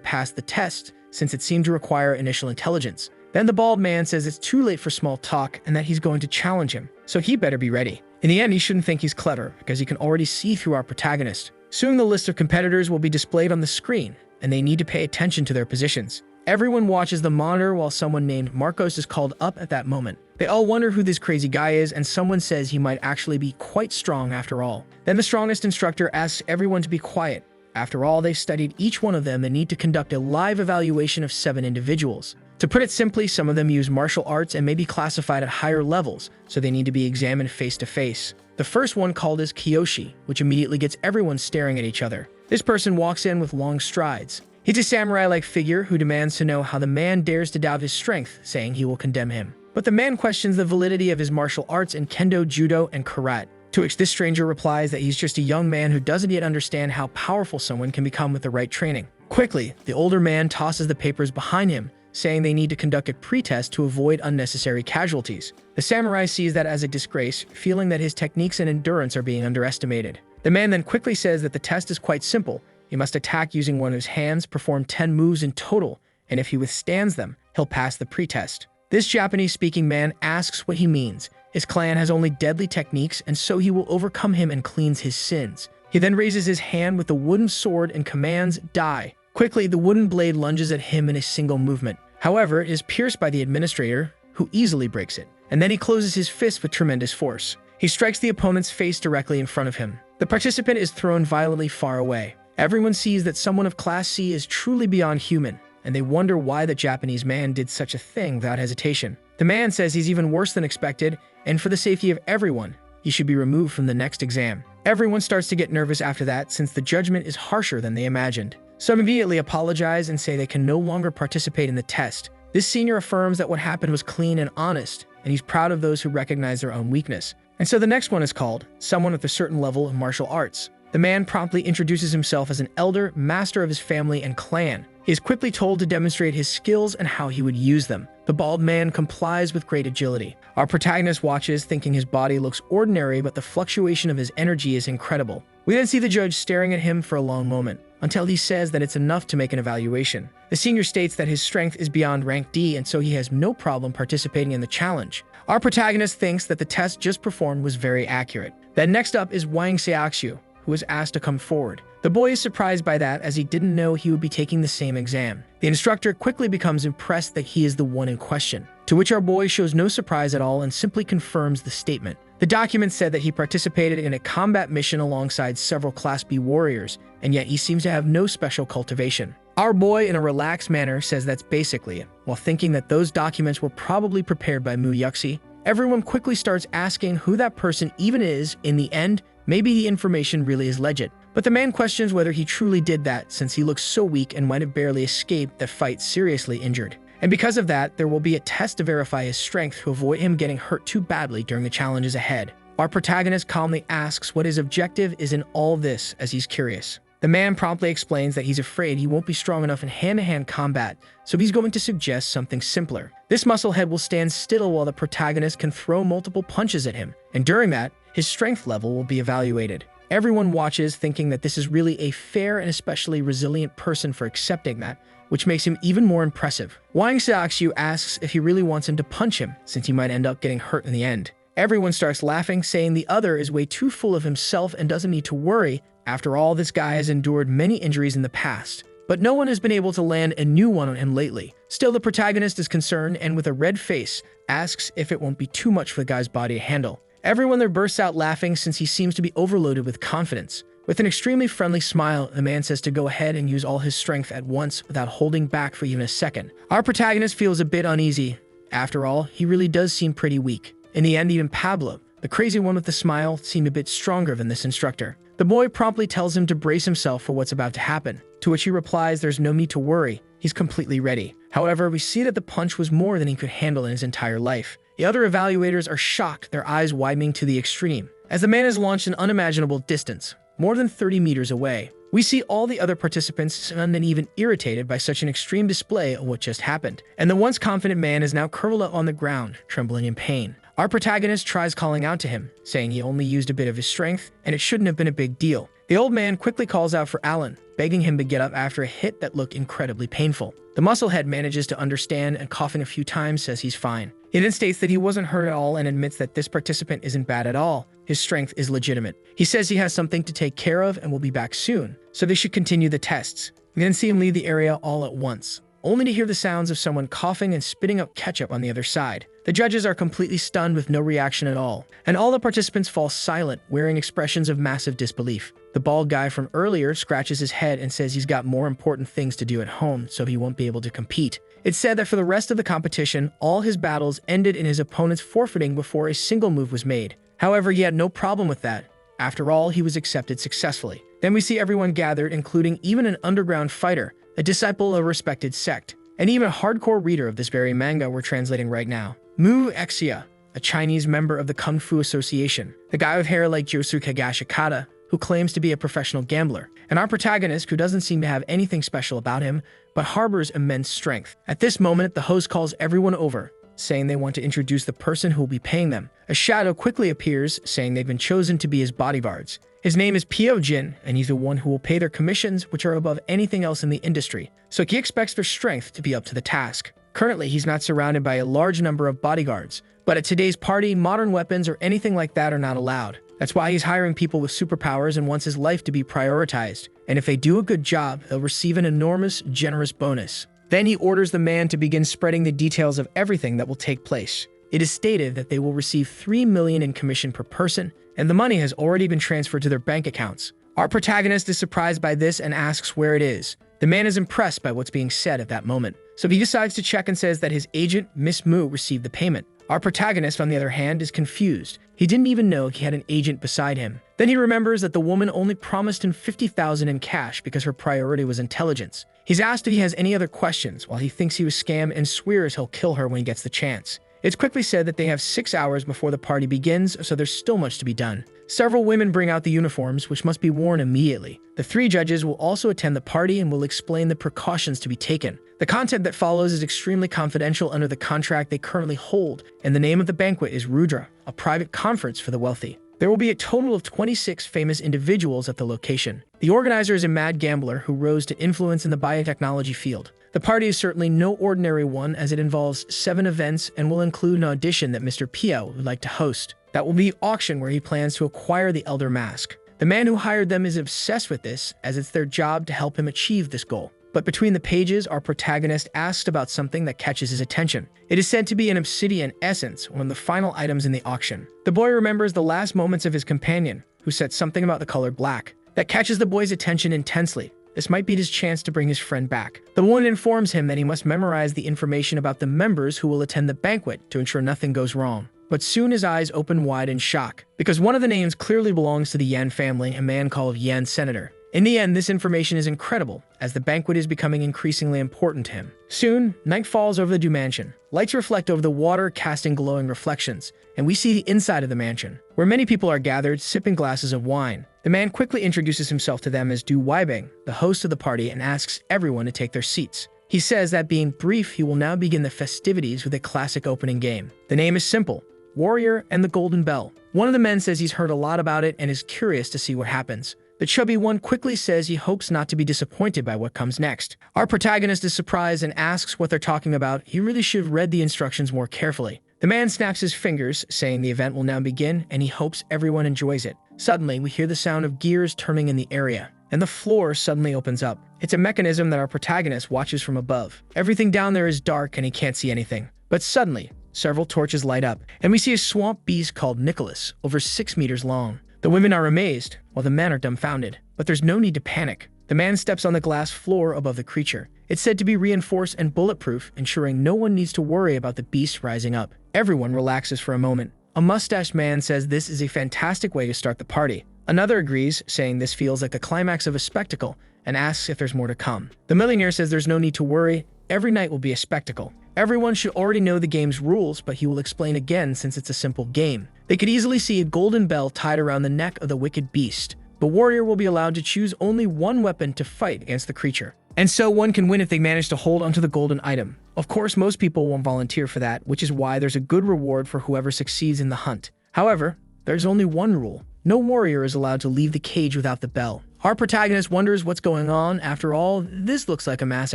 Speaker 1: passed the test, since it seemed to require initial intelligence. Then the bald man says it's too late for small talk and that he's going to challenge him, so he better be ready. In the end, he shouldn't think he's clever, because he can already see through our protagonist. Soon the list of competitors will be displayed on the screen, and they need to pay attention to their positions. Everyone watches the monitor while someone named Marcos is called up at that moment. They all wonder who this crazy guy is, and someone says he might actually be quite strong after all. Then the strongest instructor asks everyone to be quiet. After all, they've studied each one of them and need to conduct a live evaluation of 7 individuals. To put it simply, some of them use martial arts and may be classified at higher levels, so they need to be examined face to face. The first one called is Kiyoshi, which immediately gets everyone staring at each other. This person walks in with long strides. He's a samurai-like figure who demands to know how the man dares to doubt his strength, saying he will condemn him. But the man questions the validity of his martial arts in kendo, judo, and karate, to which this stranger replies that he's just a young man who doesn't yet understand how powerful someone can become with the right training. Quickly, the older man tosses the papers behind him, saying they need to conduct a pretest to avoid unnecessary casualties. The samurai sees that as a disgrace, feeling that his techniques and endurance are being underestimated. The man then quickly says that the test is quite simple. He must attack using one of his hands, perform 10 moves in total, and if he withstands them, he'll pass the pretest. This Japanese-speaking man asks what he means. His clan has only deadly techniques, and so he will overcome him and cleanse his sins. He then raises his hand with the wooden sword and commands, "Die." Quickly, the wooden blade lunges at him in a single movement. However, it is pierced by the administrator, who easily breaks it. And then he closes his fist with tremendous force. He strikes the opponent's face directly in front of him. The participant is thrown violently far away. Everyone sees that someone of Class C is truly beyond human, and they wonder why the Japanese man did such a thing without hesitation. The man says he's even worse than expected, and for the safety of everyone, he should be removed from the next exam. Everyone starts to get nervous after that, since the judgment is harsher than they imagined. Some immediately apologize and say they can no longer participate in the test. This senior affirms that what happened was clean and honest, and he's proud of those who recognize their own weakness. And so the next one is called someone with a certain level of martial arts. The man promptly introduces himself as an elder, master of his family and clan. He is quickly told to demonstrate his skills and how he would use them. The bald man complies with great agility. Our protagonist watches, thinking his body looks ordinary, but the fluctuation of his energy is incredible. We then see the judge staring at him for a long moment, until he says that it's enough to make an evaluation. The senior states that his strength is beyond rank D, and so he has no problem participating in the challenge. Our protagonist thinks that the test just performed was very accurate. Then next up is Wang Xiaoxiu, who was asked to come forward. The boy is surprised by that, as he didn't know he would be taking the same exam. The instructor quickly becomes impressed that he is the one in question, to which our boy shows no surprise at all and simply confirms the statement. The document said that he participated in a combat mission alongside several Class B warriors, and yet he seems to have no special cultivation. Our boy, in a relaxed manner, says that's basically it, while thinking that those documents were probably prepared by Mu Yuxi. Everyone quickly starts asking who that person even is. In the end, maybe the information really is legit. But the man questions whether he truly did that, since he looks so weak and might have barely escaped the fight seriously injured. And because of that, there will be a test to verify his strength to avoid him getting hurt too badly during the challenges ahead. Our protagonist calmly asks what his objective is in all this, as he's curious. The man promptly explains that he's afraid he won't be strong enough in hand-to-hand combat, so he's going to suggest something simpler. This musclehead will stand still while the protagonist can throw multiple punches at him, and during that, his strength level will be evaluated. Everyone watches, thinking that this is really a fair and especially resilient person for accepting that, which makes him even more impressive. Wang Xiaoxiu asks if he really wants him to punch him, since he might end up getting hurt in the end. Everyone starts laughing, saying the other is way too full of himself and doesn't need to worry. After all, this guy has endured many injuries in the past, but no one has been able to land a new one on him lately. Still, the protagonist is concerned and with a red face asks if it won't be too much for the guy's body to handle. Everyone there bursts out laughing since he seems to be overloaded with confidence. With an extremely friendly smile, the man says to go ahead and use all his strength at once without holding back for even a second. Our protagonist feels a bit uneasy. After all, he really does seem pretty weak. In the end, even Pablo, the crazy one with the smile, seemed a bit stronger than this instructor. The boy promptly tells him to brace himself for what's about to happen, to which he replies there's no need to worry, he's completely ready. However, we see that the punch was more than he could handle in his entire life. The other evaluators are shocked, their eyes widening to the extreme, as the man is launched an unimaginable distance, more than 30 meters away. We see all the other participants stunned and even irritated by such an extreme display of what just happened, and the once confident man is now curled up on the ground, trembling in pain. Our protagonist tries calling out to him, saying he only used a bit of his strength and it shouldn't have been a big deal. The old man quickly calls out for Alan, begging him to get up after a hit that looked incredibly painful. The musclehead manages to understand and, coughing a few times, says he's fine. He then states that he wasn't hurt at all and admits that this participant isn't bad at all. His strength is legitimate. He says he has something to take care of and will be back soon, so they should continue the tests. We then see him leave the area all at once, only to hear the sounds of someone coughing and spitting up ketchup on the other side. The judges are completely stunned with no reaction at all, and all the participants fall silent, wearing expressions of massive disbelief. The bald guy from earlier scratches his head and says he's got more important things to do at home, so he won't be able to compete. It's said that for the rest of the competition, all his battles ended in his opponents forfeiting before a single move was made. However, he had no problem with that. After all, he was accepted successfully. Then we see everyone gathered, including even an underground fighter, a disciple of a respected sect, and even a hardcore reader of this very manga we're translating right now. Mu Exia, a Chinese member of the Kung Fu Association, the guy with hair like Yosuke Higashikata, who claims to be a professional gambler, and our protagonist who doesn't seem to have anything special about him, but harbors immense strength. At this moment, the host calls everyone over, saying they want to introduce the person who will be paying them. A shadow quickly appears, saying they've been chosen to be his bodyguards. His name is Pio Jin, and he's the one who will pay their commissions, which are above anything else in the industry, so he expects their strength to be up to the task. Currently, he's not surrounded by a large number of bodyguards, but at today's party, modern weapons or anything like that are not allowed. That's why he's hiring people with superpowers and wants his life to be prioritized, and if they do a good job, they'll receive an enormous, generous bonus. Then he orders the man to begin spreading the details of everything that will take place. It is stated that they will receive 3 million in commission per person, and the money has already been transferred to their bank accounts. Our protagonist is surprised by this and asks where it is. The man is impressed by what's being said at that moment, so he decides to check and says that his agent, Miss Mu, received the payment. Our protagonist, on the other hand, is confused. He didn't even know he had an agent beside him. Then he remembers that the woman only promised him 50,000 in cash because her priority was intelligence. He's asked if he has any other questions, while he thinks he was scammed and swears he'll kill her when he gets the chance. It's quickly said that they have 6 hours before the party begins, so there's still much to be done. Several women bring out the uniforms, which must be worn immediately. The 3 judges will also attend the party and will explain the precautions to be taken. The content that follows is extremely confidential under the contract they currently hold, and the name of the banquet is Rudra, a private conference for the wealthy. There will be a total of 26 famous individuals at the location. The organizer is a mad gambler who rose to influence in the biotechnology field. The party is certainly no ordinary one, as it involves 7 events and will include an audition that Mr. Pio would like to host. That will be an auction where he plans to acquire the Elder Mask. The man who hired them is obsessed with this, as it's their job to help him achieve this goal. But between the pages, our protagonist asks about something that catches his attention. It is said to be an obsidian essence, one of the final items in the auction. The boy remembers the last moments of his companion, who said something about the color black. That catches the boy's attention intensely. This might be his chance to bring his friend back. The woman informs him that he must memorize the information about the members who will attend the banquet to ensure nothing goes wrong. But soon his eyes open wide in shock, because one of the names clearly belongs to the Yan family, a man called Yan Senator. In the end, this information is incredible, as the banquet is becoming increasingly important to him. Soon, night falls over the Du mansion. Lights reflect over the water, casting glowing reflections, and we see the inside of the mansion, where many people are gathered, sipping glasses of wine. The man quickly introduces himself to them as Du Weibing, the host of the party, and asks everyone to take their seats. He says that being brief, he will now begin the festivities with a classic opening game. The name is simple: Warrior and the Golden Bell. One of the men says he's heard a lot about it and is curious to see what happens. The chubby one quickly says he hopes not to be disappointed by what comes next. Our protagonist is surprised and asks what they're talking about. He really should have read the instructions more carefully. The man snaps his fingers, saying the event will now begin, and he hopes everyone enjoys it. Suddenly, we hear the sound of gears turning in the area, and the floor suddenly opens up. It's a mechanism that our protagonist watches from above. Everything down there is dark and he can't see anything. But suddenly, several torches light up, and we see a swamp beast called Nicholas, over 6 meters long. The women are amazed, while the men are dumbfounded. But there's no need to panic. The man steps on the glass floor above the creature. It's said to be reinforced and bulletproof, ensuring no one needs to worry about the beast rising up. Everyone relaxes for a moment. A mustached man says this is a fantastic way to start the party. Another agrees, saying this feels like the climax of a spectacle, and asks if there's more to come. The millionaire says there's no need to worry. Every night will be a spectacle. Everyone should already know the game's rules, but he will explain again since it's a simple game. They could easily see a golden bell tied around the neck of the wicked beast. The warrior will be allowed to choose only one weapon to fight against the creature. And so one can win if they manage to hold onto the golden item. Of course, most people won't volunteer for that, which is why there's a good reward for whoever succeeds in the hunt. However, there's only one rule. No warrior is allowed to leave the cage without the bell. Our protagonist wonders what's going on. After all, this looks like a mass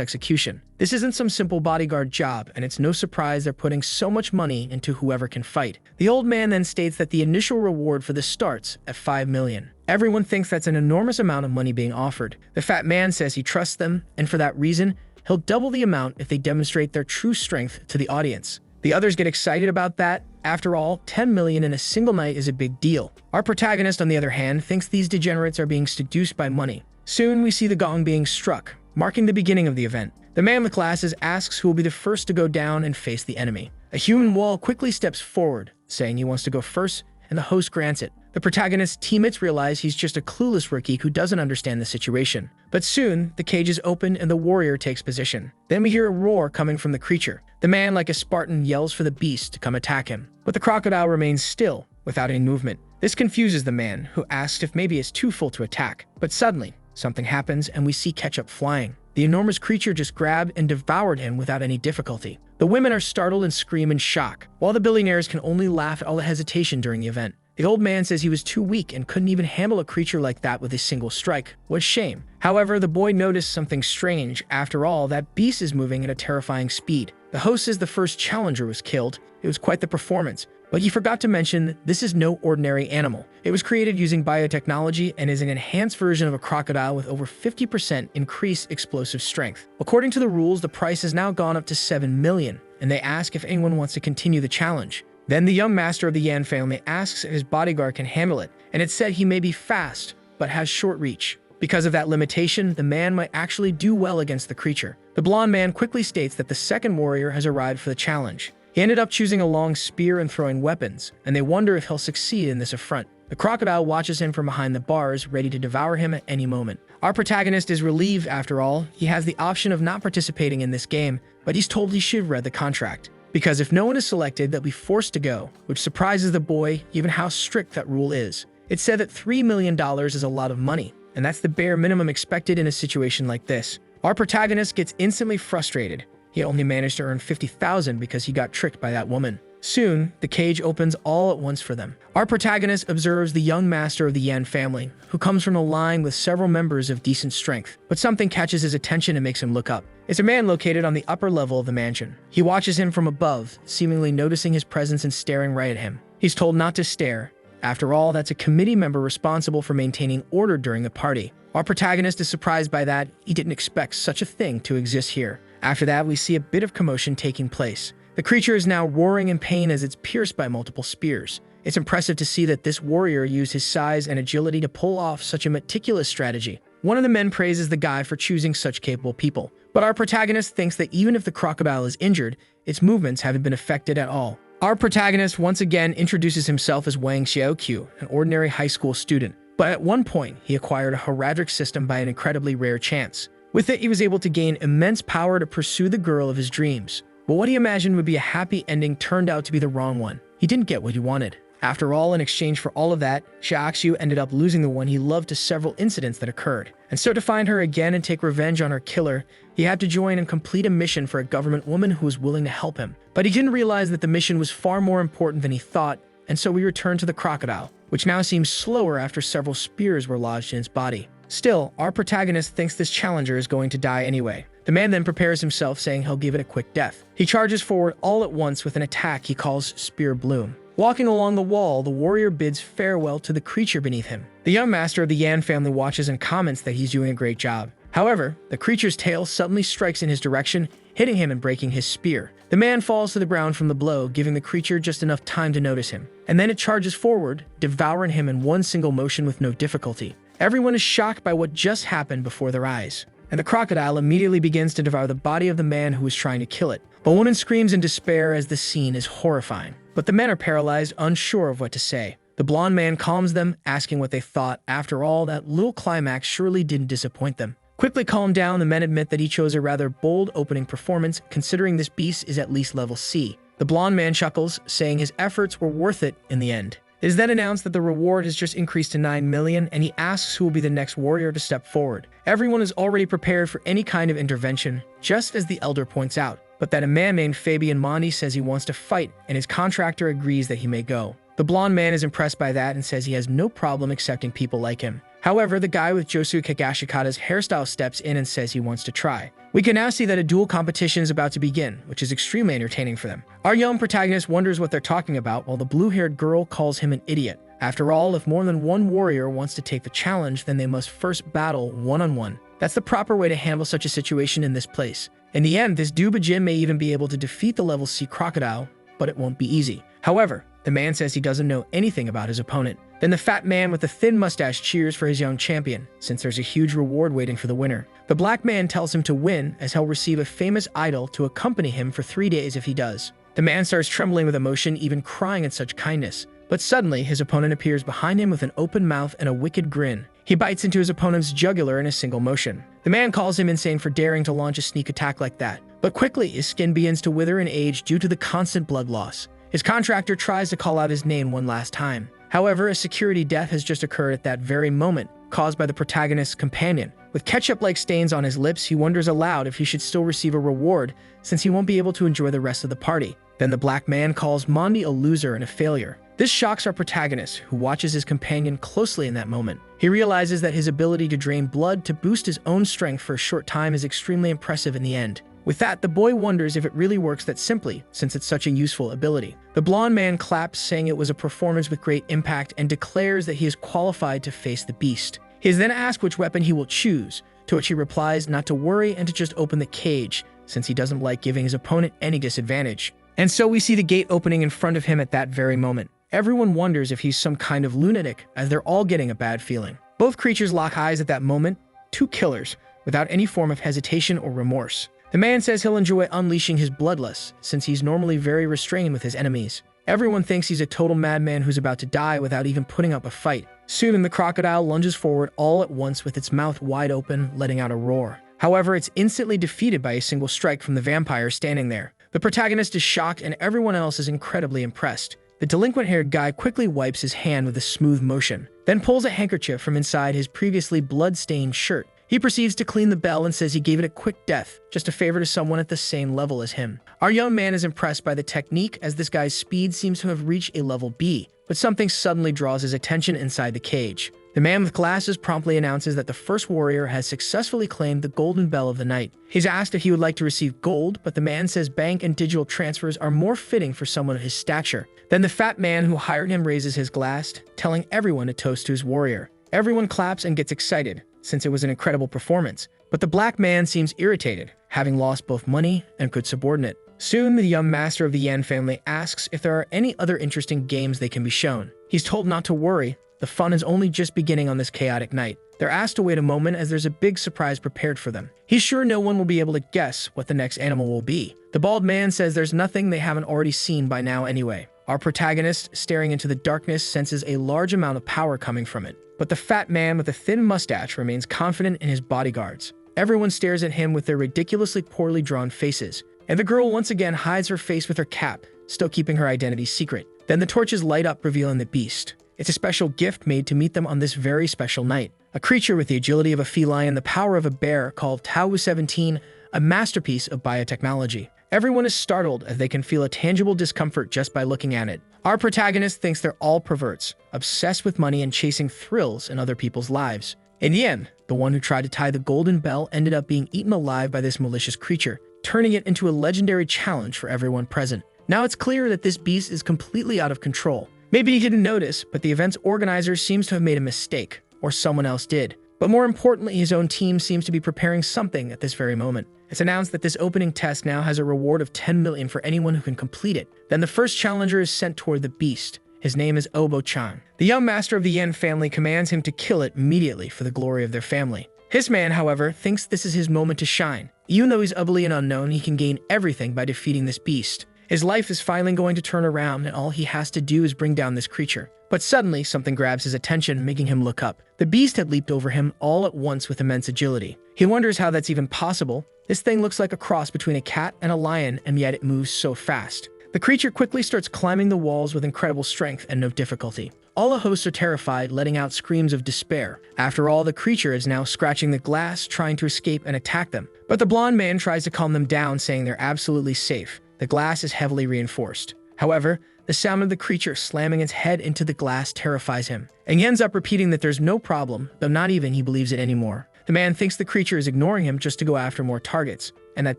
Speaker 1: execution. This isn't some simple bodyguard job, and it's no surprise they're putting so much money into whoever can fight. The old man then states that the initial reward for this starts at 5 million. Everyone thinks that's an enormous amount of money being offered. The fat man says he trusts them, and for that reason, he'll double the amount if they demonstrate their true strength to the audience. The others get excited about that. After all, 10 million in a single night is a big deal. Our protagonist, on the other hand, thinks these degenerates are being seduced by money. Soon, we see the gong being struck, marking the beginning of the event. The man with glasses asks who will be the first to go down and face the enemy. A human wall quickly steps forward, saying he wants to go first, and the host grants it. The protagonist's teammates realize he's just a clueless rookie who doesn't understand the situation. But soon, the cage is open and the warrior takes position. Then we hear a roar coming from the creature. The man, like a Spartan, yells for the beast to come attack him. But the crocodile remains still, without any movement. This confuses the man, who asks if maybe it's too full to attack. But suddenly, something happens and we see Ketchup flying. The enormous creature just grabbed and devoured him without any difficulty. The women are startled and scream in shock, while the billionaires can only laugh at all the hesitation during the event. The old man says he was too weak and couldn't even handle a creature like that with a single strike. What a shame. However, the boy noticed something strange. After all, that beast is moving at a terrifying speed. The host says the first challenger was killed. It was quite the performance. But he forgot to mention this is no ordinary animal. It was created using biotechnology and is an enhanced version of a crocodile with over 50% increased explosive strength. According to the rules, the price has now gone up to 7 million, and they ask if anyone wants to continue the challenge. Then the young master of the Yan family asks if his bodyguard can handle it, and it's said he may be fast, but has short reach. Because of that limitation, the man might actually do well against the creature. The blonde man quickly states that the second warrior has arrived for the challenge. He ended up choosing a long spear and throwing weapons, and they wonder if he'll succeed in this affront. The crocodile watches him from behind the bars, ready to devour him at any moment. Our protagonist is relieved. After all, he has the option of not participating in this game, but he's told he should have read the contract. Because if no one is selected, they'll be forced to go, which surprises the boy, given how strict that rule is. It's said that $3 million is a lot of money, and that's the bare minimum expected in a situation like this. Our protagonist gets instantly frustrated. He only managed to earn $50,000 because he got tricked by that woman. Soon, the cage opens all at once for them. Our protagonist observes the young master of the Yan family, who comes from a line with several members of decent strength. But something catches his attention and makes him look up. It's a man located on the upper level of the mansion. He watches him from above, seemingly noticing his presence and staring right at him. He's told not to stare. After all, that's a committee member responsible for maintaining order during the party. Our protagonist is surprised by that. He didn't expect such a thing to exist here. After that, we see a bit of commotion taking place. The creature is now roaring in pain as it's pierced by multiple spears. It's impressive to see that this warrior used his size and agility to pull off such a meticulous strategy. One of the men praises the guy for choosing such capable people, but our protagonist thinks that even if the crocodile is injured, its movements haven't been affected at all. Our protagonist once again introduces himself as Wang Xiaoqiu, an ordinary high school student, but at one point he acquired a heraldic system by an incredibly rare chance. With it, he was able to gain immense power to pursue the girl of his dreams. But what he imagined would be a happy ending turned out to be the wrong one. He didn't get what he wanted. After all, in exchange for all of that, Xiaoqiu ended up losing the one he loved to several incidents that occurred. And so to find her again and take revenge on her killer, he had to join and complete a mission for a government woman who was willing to help him. But he didn't realize that the mission was far more important than he thought, and so we returned to the crocodile, which now seems slower after several spears were lodged in its body. Still, our protagonist thinks this challenger is going to die anyway. The man then prepares himself, saying he'll give it a quick death. He charges forward all at once with an attack he calls Spear Bloom. Walking along the wall, the warrior bids farewell to the creature beneath him. The young master of the Yan family watches and comments that he's doing a great job. However, the creature's tail suddenly strikes in his direction, hitting him and breaking his spear. The man falls to the ground from the blow, giving the creature just enough time to notice him. And then it charges forward, devouring him in one single motion with no difficulty. Everyone is shocked by what just happened before their eyes. And the crocodile immediately begins to devour the body of the man who was trying to kill it. The woman screams in despair as the scene is horrifying. But the men are paralyzed, unsure of what to say. The blonde man calms them, asking what they thought. After all, that little climax surely didn't disappoint them. Quickly calmed down, the men admit that he chose a rather bold opening performance, considering this beast is at least level C. The blonde man chuckles, saying his efforts were worth it in the end. It is then announced that the reward has just increased to 9 million, and he asks who will be the next warrior to step forward. Everyone is already prepared for any kind of intervention, just as the elder points out, but that a man named Fabian Mondi says he wants to fight, and his contractor agrees that he may go. The blonde man is impressed by that and says he has no problem accepting people like him. However, the guy with Josu Kagashikata's hairstyle steps in and says he wants to try. We can now see that a duel competition is about to begin, which is extremely entertaining for them. Our young protagonist wonders what they're talking about, while the blue-haired girl calls him an idiot. After all, if more than one warrior wants to take the challenge, then they must first battle one-on-one. That's the proper way to handle such a situation in this place. In the end, this Dubajin may even be able to defeat the level C crocodile, but it won't be easy. However, the man says he doesn't know anything about his opponent. Then the fat man with the thin mustache cheers for his young champion, since there's a huge reward waiting for the winner. The black man tells him to win, as he'll receive a famous idol to accompany him for 3 days if he does. The man starts trembling with emotion, even crying at such kindness. But suddenly, his opponent appears behind him with an open mouth and a wicked grin. He bites into his opponent's jugular in a single motion. The man calls him insane for daring to launch a sneak attack like that. But quickly, his skin begins to wither and age due to the constant blood loss. His contractor tries to call out his name one last time. However, a security death has just occurred at that very moment, caused by the protagonist's companion. With ketchup-like stains on his lips, he wonders aloud if he should still receive a reward, since he won't be able to enjoy the rest of the party. Then the black man calls Mondi a loser and a failure. This shocks our protagonist, who watches his companion closely in that moment. He realizes that his ability to drain blood to boost his own strength for a short time is extremely impressive in the end. With that, the boy wonders if it really works that simply, since it's such a useful ability. The blonde man claps, saying it was a performance with great impact, and declares that he is qualified to face the beast. He is then asked which weapon he will choose, to which he replies not to worry and to just open the cage, since he doesn't like giving his opponent any disadvantage. And so we see the gate opening in front of him at that very moment. Everyone wonders if he's some kind of lunatic, as they're all getting a bad feeling. Both creatures lock eyes at that moment, two killers, without any form of hesitation or remorse. The man says he'll enjoy unleashing his bloodlust, since he's normally very restrained with his enemies. Everyone thinks he's a total madman who's about to die without even putting up a fight. Soon, the crocodile lunges forward all at once with its mouth wide open, letting out a roar. However, it's instantly defeated by a single strike from the vampire standing there. The protagonist is shocked, and everyone else is incredibly impressed. The delinquent-haired guy quickly wipes his hand with a smooth motion, then pulls a handkerchief from inside his previously blood-stained shirt. He proceeds to clean the bell and says he gave it a quick death, just a favor to someone at the same level as him. Our young man is impressed by the technique, as this guy's speed seems to have reached a level B, but something suddenly draws his attention inside the cage. The man with glasses promptly announces that the first warrior has successfully claimed the golden bell of the night. He's asked if he would like to receive gold, but the man says bank and digital transfers are more fitting for someone of his stature. Then the fat man who hired him raises his glass, telling everyone to toast to his warrior. Everyone claps and gets excited, since it was an incredible performance. But the black man seems irritated, having lost both money and good subordinate. Soon, the young master of the Yan family asks if there are any other interesting games they can be shown. He's told not to worry, The fun is only just beginning on this chaotic night. They're asked to wait a moment as there's a big surprise prepared for them. He's sure no one will be able to guess what the next animal will be. The bald man says there's nothing they haven't already seen by now anyway. Our protagonist, staring into the darkness, senses a large amount of power coming from it. But the fat man with a thin mustache remains confident in his bodyguards. Everyone stares at him with their ridiculously poorly drawn faces. And the girl once again hides her face with her cap, still keeping her identity secret. Then the torches light up, revealing the beast. It's a special gift made to meet them on this very special night. A creature with the agility of a feline and the power of a bear called Tau 17, a masterpiece of biotechnology. Everyone is startled as they can feel a tangible discomfort just by looking at it. Our protagonist thinks they're all perverts, obsessed with money and chasing thrills in other people's lives. In the end, the one who tried to tie the golden bell ended up being eaten alive by this malicious creature, turning it into a legendary challenge for everyone present. Now it's clear that this beast is completely out of control. Maybe he didn't notice, but the event's organizer seems to have made a mistake, or someone else did. But more importantly, his own team seems to be preparing something at this very moment. It's announced that this opening test now has a reward of 10 million for anyone who can complete it. Then the first challenger is sent toward the beast. His name is Obo-chan. The young master of the Yen family commands him to kill it immediately for the glory of their family. His man, however, thinks this is his moment to shine. Even though he's ugly and unknown, he can gain everything by defeating this beast. His life is finally going to turn around, and all he has to do is bring down this creature. But suddenly, something grabs his attention, making him look up. The beast had leaped over him all at once with immense agility. He wonders how that's even possible. This thing looks like a cross between a cat and a lion, and yet it moves so fast. The creature quickly starts climbing the walls with incredible strength and no difficulty. All the hosts are terrified, letting out screams of despair. After all, the creature is now scratching the glass, trying to escape and attack them. But the blonde man tries to calm them down, saying they're absolutely safe. The glass is heavily reinforced. However, the sound of the creature slamming its head into the glass terrifies him, and he ends up repeating that there's no problem, though not even he believes it anymore. The man thinks the creature is ignoring him just to go after more targets, and that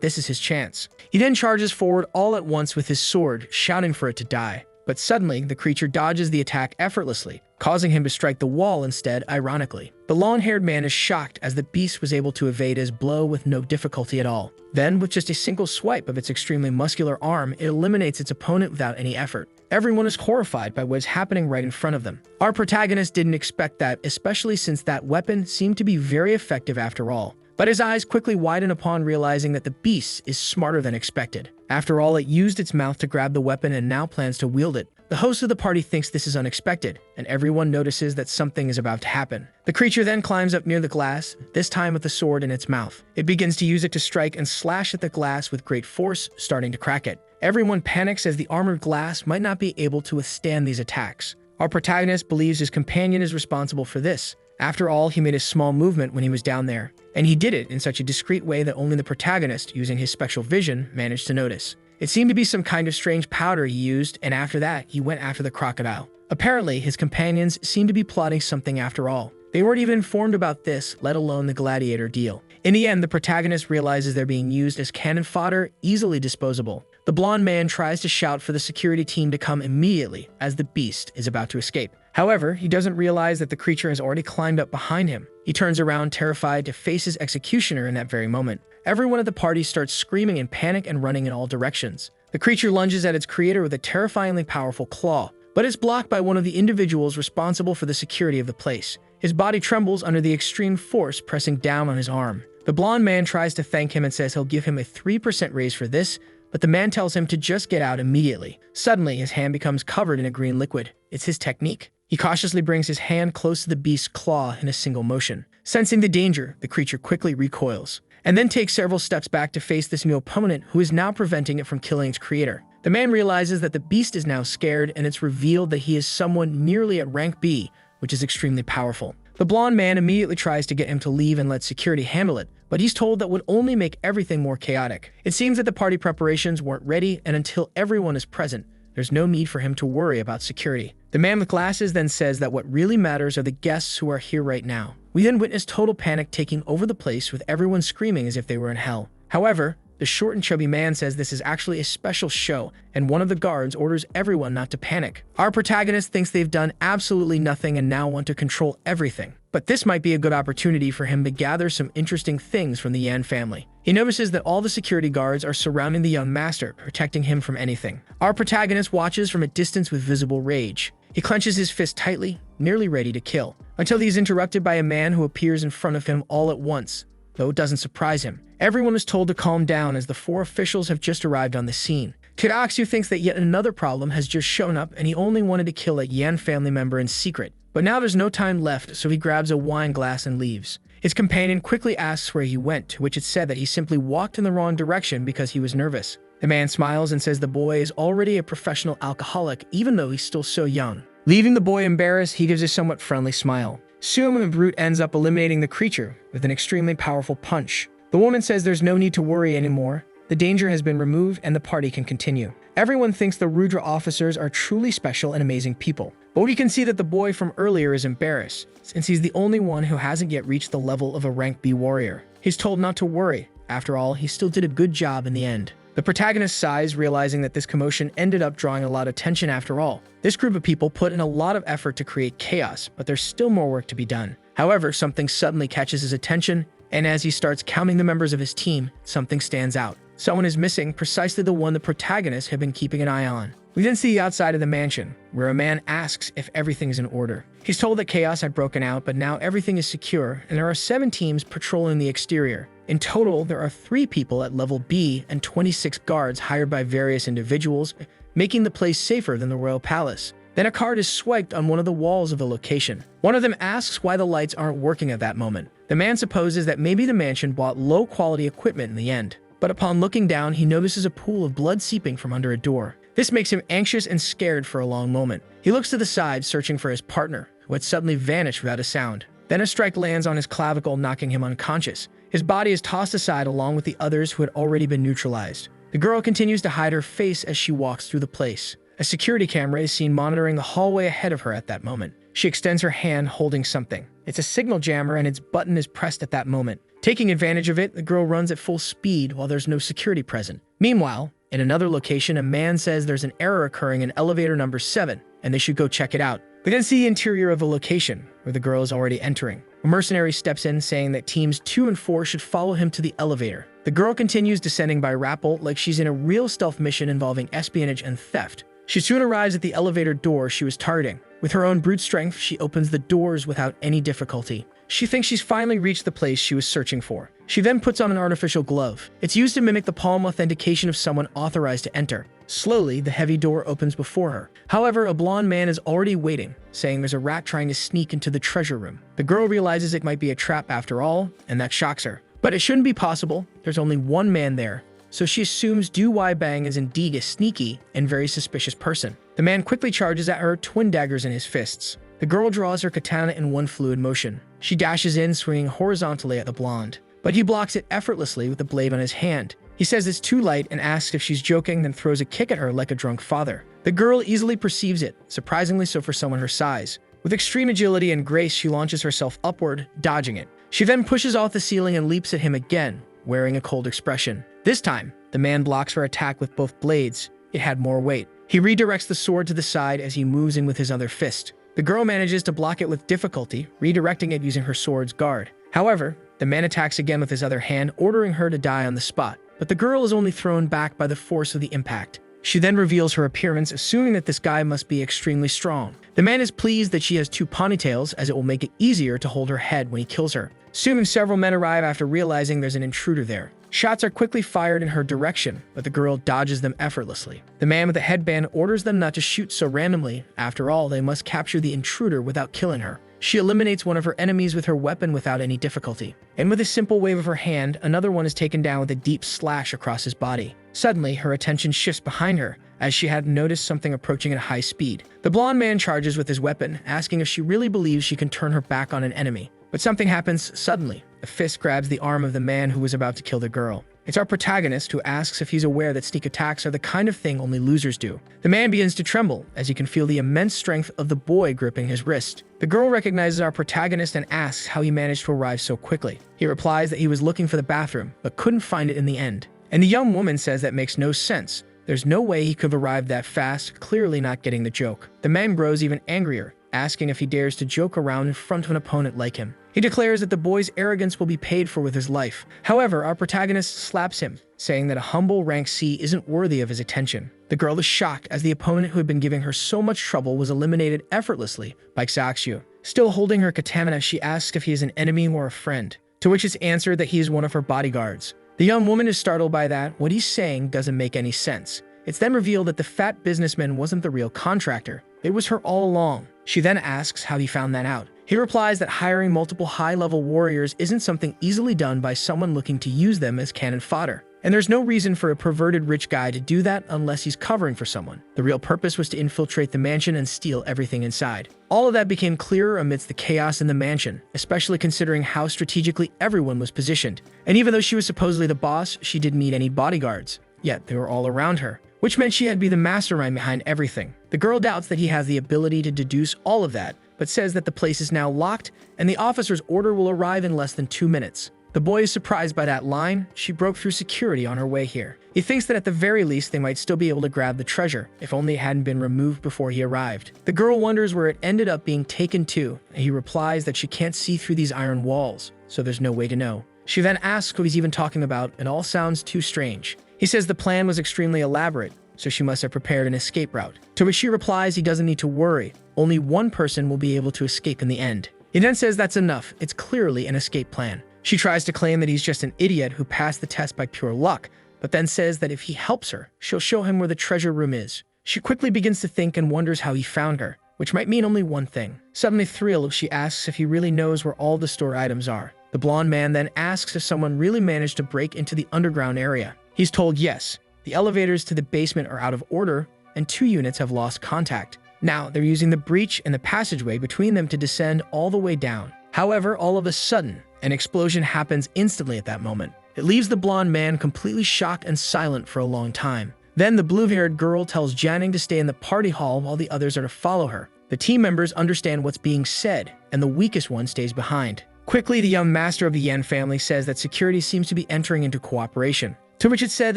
Speaker 1: this is his chance. He then charges forward all at once with his sword, shouting for it to die. But suddenly, the creature dodges the attack effortlessly, causing him to strike the wall instead, ironically. The long-haired man is shocked as the beast was able to evade his blow with no difficulty at all. Then, with just a single swipe of its extremely muscular arm, it eliminates its opponent without any effort. Everyone is horrified by what is happening right in front of them. Our protagonist didn't expect that, especially since that weapon seemed to be very effective after all. But his eyes quickly widen upon realizing that the beast is smarter than expected. After all, it used its mouth to grab the weapon and now plans to wield it. The host of the party thinks this is unexpected, and everyone notices that something is about to happen. The creature then climbs up near the glass, this time with the sword in its mouth. It begins to use it to strike and slash at the glass with great force, starting to crack it. Everyone panics as the armored glass might not be able to withstand these attacks. Our protagonist believes his companion is responsible for this. After all, he made a small movement when he was down there, and he did it in such a discreet way that only the protagonist, using his special vision, managed to notice. It seemed to be some kind of strange powder he used, and after that, he went after the crocodile. Apparently, his companions seemed to be plotting something after all. They weren't even informed about this, let alone the gladiator deal. In the end, the protagonist realizes they're being used as cannon fodder, easily disposable. The blonde man tries to shout for the security team to come immediately as the beast is about to escape. However, he doesn't realize that the creature has already climbed up behind him. He turns around, terrified, to face his executioner in that very moment. Everyone at the party starts screaming in panic and running in all directions. The creature lunges at its creator with a terrifyingly powerful claw, but is blocked by one of the individuals responsible for the security of the place. His body trembles under the extreme force pressing down on his arm. The blonde man tries to thank him and says he'll give him a 3% raise for this, but the man tells him to just get out immediately. Suddenly, his hand becomes covered in a green liquid. It's his technique. He cautiously brings his hand close to the beast's claw in a single motion. Sensing the danger, the creature quickly recoils, and then takes several steps back to face this new opponent who is now preventing it from killing its creator. The man realizes that the beast is now scared, and it's revealed that he is someone nearly at rank B, which is extremely powerful. The blonde man immediately tries to get him to leave and let security handle it, but he's told that would only make everything more chaotic. It seems that the party preparations weren't ready, and until everyone is present, there's no need for him to worry about security. The man with glasses then says that what really matters are the guests who are here right now. We then witness total panic taking over the place with everyone screaming as if they were in hell. However, the short and chubby man says this is actually a special show, and one of the guards orders everyone not to panic. Our protagonist thinks they've done absolutely nothing and now want to control everything. But this might be a good opportunity for him to gather some interesting things from the Yan family. He notices that all the security guards are surrounding the young master, protecting him from anything. Our protagonist watches from a distance with visible rage. He clenches his fist tightly, nearly ready to kill, until he is interrupted by a man who appears in front of him all at once. Though it doesn't surprise him, everyone is told to calm down as the 4 officials have just arrived on the scene. Kiraxu thinks that yet another problem has just shown up and he only wanted to kill a Yan family member in secret. But now there's no time left, so he grabs a wine glass and leaves. His companion quickly asks where he went, to which it's said that he simply walked in the wrong direction because he was nervous. The man smiles and says the boy is already a professional alcoholic, even though he's still so young. Leaving the boy embarrassed, he gives a somewhat friendly smile. Soon the brute ends up eliminating the creature with an extremely powerful punch. The woman says there's no need to worry anymore. The danger has been removed and the party can continue. Everyone thinks the Rudra officers are truly special and amazing people. But we can see that the boy from earlier is embarrassed, since he's the only one who hasn't yet reached the level of a rank B warrior. He's told not to worry. After all, he still did a good job in the end. The protagonist sighs, realizing that this commotion ended up drawing a lot of attention after all. This group of people put in a lot of effort to create chaos, but there's still more work to be done. However, something suddenly catches his attention, and as he starts counting the members of his team, something stands out. Someone is missing, precisely the one the protagonist had been keeping an eye on. We then see the outside of the mansion, where a man asks if everything is in order. He's told that chaos had broken out, but now everything is secure, and there are 7 teams patrolling the exterior. In total, there are 3 people at level B and 26 guards hired by various individuals, making the place safer than the royal palace. Then a card is swiped on one of the walls of the location. One of them asks why the lights aren't working at that moment. The man supposes that maybe the mansion bought low-quality equipment in the end. But upon looking down, he notices a pool of blood seeping from under a door. This makes him anxious and scared for a long moment. He looks to the side, searching for his partner, who had suddenly vanished without a sound. Then a strike lands on his clavicle, knocking him unconscious. His body is tossed aside along with the others who had already been neutralized. The girl continues to hide her face as she walks through the place. A security camera is seen monitoring the hallway ahead of her at that moment. She extends her hand holding something. It's a signal jammer and its button is pressed at that moment. Taking advantage of it, the girl runs at full speed while there's no security present. Meanwhile, in another location, a man says there's an error occurring in elevator number 7, and they should go check it out. We then see the interior of the location, where the girl is already entering. A mercenary steps in, saying that teams 2 and 4 should follow him to the elevator. The girl continues descending by rappel like she's in a real stealth mission involving espionage and theft. She soon arrives at the elevator door she was targeting. With her own brute strength, she opens the doors without any difficulty. She thinks she's finally reached the place she was searching for. She then puts on an artificial glove. It's used to mimic the palm authentication of someone authorized to enter. Slowly, the heavy door opens before her. However, a blonde man is already waiting, saying there's a rat trying to sneak into the treasure room. The girl realizes it might be a trap after all, and that shocks her. But it shouldn't be possible. There's only one man there, so she assumes Du Wai Bang is indeed a sneaky and very suspicious person. The man quickly charges at her, twin daggers in his fists. The girl draws her katana in one fluid motion. She dashes in, swinging horizontally at the blonde, but he blocks it effortlessly with the blade on his hand. He says it's too light and asks if she's joking, then throws a kick at her like a drunk father. The girl easily perceives it, surprisingly so for someone her size. With extreme agility and grace, she launches herself upward, dodging it. She then pushes off the ceiling and leaps at him again, wearing a cold expression. This time, the man blocks her attack with both blades. It had more weight. He redirects the sword to the side as he moves in with his other fist. The girl manages to block it with difficulty, redirecting it using her sword's guard. However, the man attacks again with his other hand, ordering her to die on the spot. But the girl is only thrown back by the force of the impact. She then reveals her appearance, assuming that this guy must be extremely strong. The man is pleased that she has 2 ponytails, as it will make it easier to hold her head when he kills her. Soon several men arrive after realizing there's an intruder there. Shots are quickly fired in her direction, but the girl dodges them effortlessly. The man with the headband orders them not to shoot so randomly. After all, they must capture the intruder without killing her. She eliminates one of her enemies with her weapon without any difficulty. And with a simple wave of her hand, another one is taken down with a deep slash across his body. Suddenly, her attention shifts behind her, as she had noticed something approaching at high speed. The blonde man charges with his weapon, asking if she really believes she can turn her back on an enemy. But something happens suddenly. A fist grabs the arm of the man who was about to kill the girl. It's our protagonist who asks if he's aware that sneak attacks are the kind of thing only losers do. The man begins to tremble as he can feel the immense strength of the boy gripping his wrist. The girl recognizes our protagonist and asks how he managed to arrive so quickly. He replies that he was looking for the bathroom, but couldn't find it in the end. And the young woman says that makes no sense. There's no way he could have arrived that fast, clearly not getting the joke. The man grows even angrier, asking if he dares to joke around in front of an opponent like him. He declares that the boy's arrogance will be paid for with his life. However, our protagonist slaps him, saying that a humble rank C isn't worthy of his attention. The girl is shocked as the opponent who had been giving her so much trouble was eliminated effortlessly by Xiaoxiu. Still holding her katana, she asks if he is an enemy or a friend, to which it's answered that he is one of her bodyguards. The young woman is startled by that. What he's saying doesn't make any sense. It's then revealed that the fat businessman wasn't the real contractor. It was her all along. She then asks how he found that out. He replies that hiring multiple high-level warriors isn't something easily done by someone looking to use them as cannon fodder. And there's no reason for a perverted rich guy to do that unless he's covering for someone. The real purpose was to infiltrate the mansion and steal everything inside. All of that became clearer amidst the chaos in the mansion, especially considering how strategically everyone was positioned. And even though she was supposedly the boss, she didn't need any bodyguards. Yet they were all around her, which meant she had to be the mastermind behind everything. The girl doubts that he has the ability to deduce all of that, but says that the place is now locked and the officer's order will arrive in less than 2 minutes. The boy is surprised by that line. She broke through security on her way here. He thinks that at the very least they might still be able to grab the treasure, if only it hadn't been removed before he arrived. The girl wonders where it ended up being taken to, and he replies that she can't see through these iron walls, so there's no way to know. She then asks who he's even talking about. It all sounds too strange. He says the plan was extremely elaborate, so she must have prepared an escape route. To which she replies he doesn't need to worry. Only one person will be able to escape in the end. He then says that's enough. It's clearly an escape plan. She tries to claim that he's just an idiot who passed the test by pure luck, but then says that if he helps her, she'll show him where the treasure room is. She quickly begins to think and wonders how he found her, which might mean only one thing. Suddenly thrilled, she asks if he really knows where all the store items are. The blonde man then asks if someone really managed to break into the underground area. He's told yes. The elevators to the basement are out of order, and 2 units have lost contact. Now, they're using the breach and the passageway between them to descend all the way down. However, all of a sudden, an explosion happens instantly at that moment. It leaves the blonde man completely shocked and silent for a long time. Then the blue-haired girl tells Janning to stay in the party hall while the others are to follow her. The team members understand what's being said, and the weakest one stays behind. Quickly, the young master of the Yen family says that security seems to be entering into cooperation, to which it's said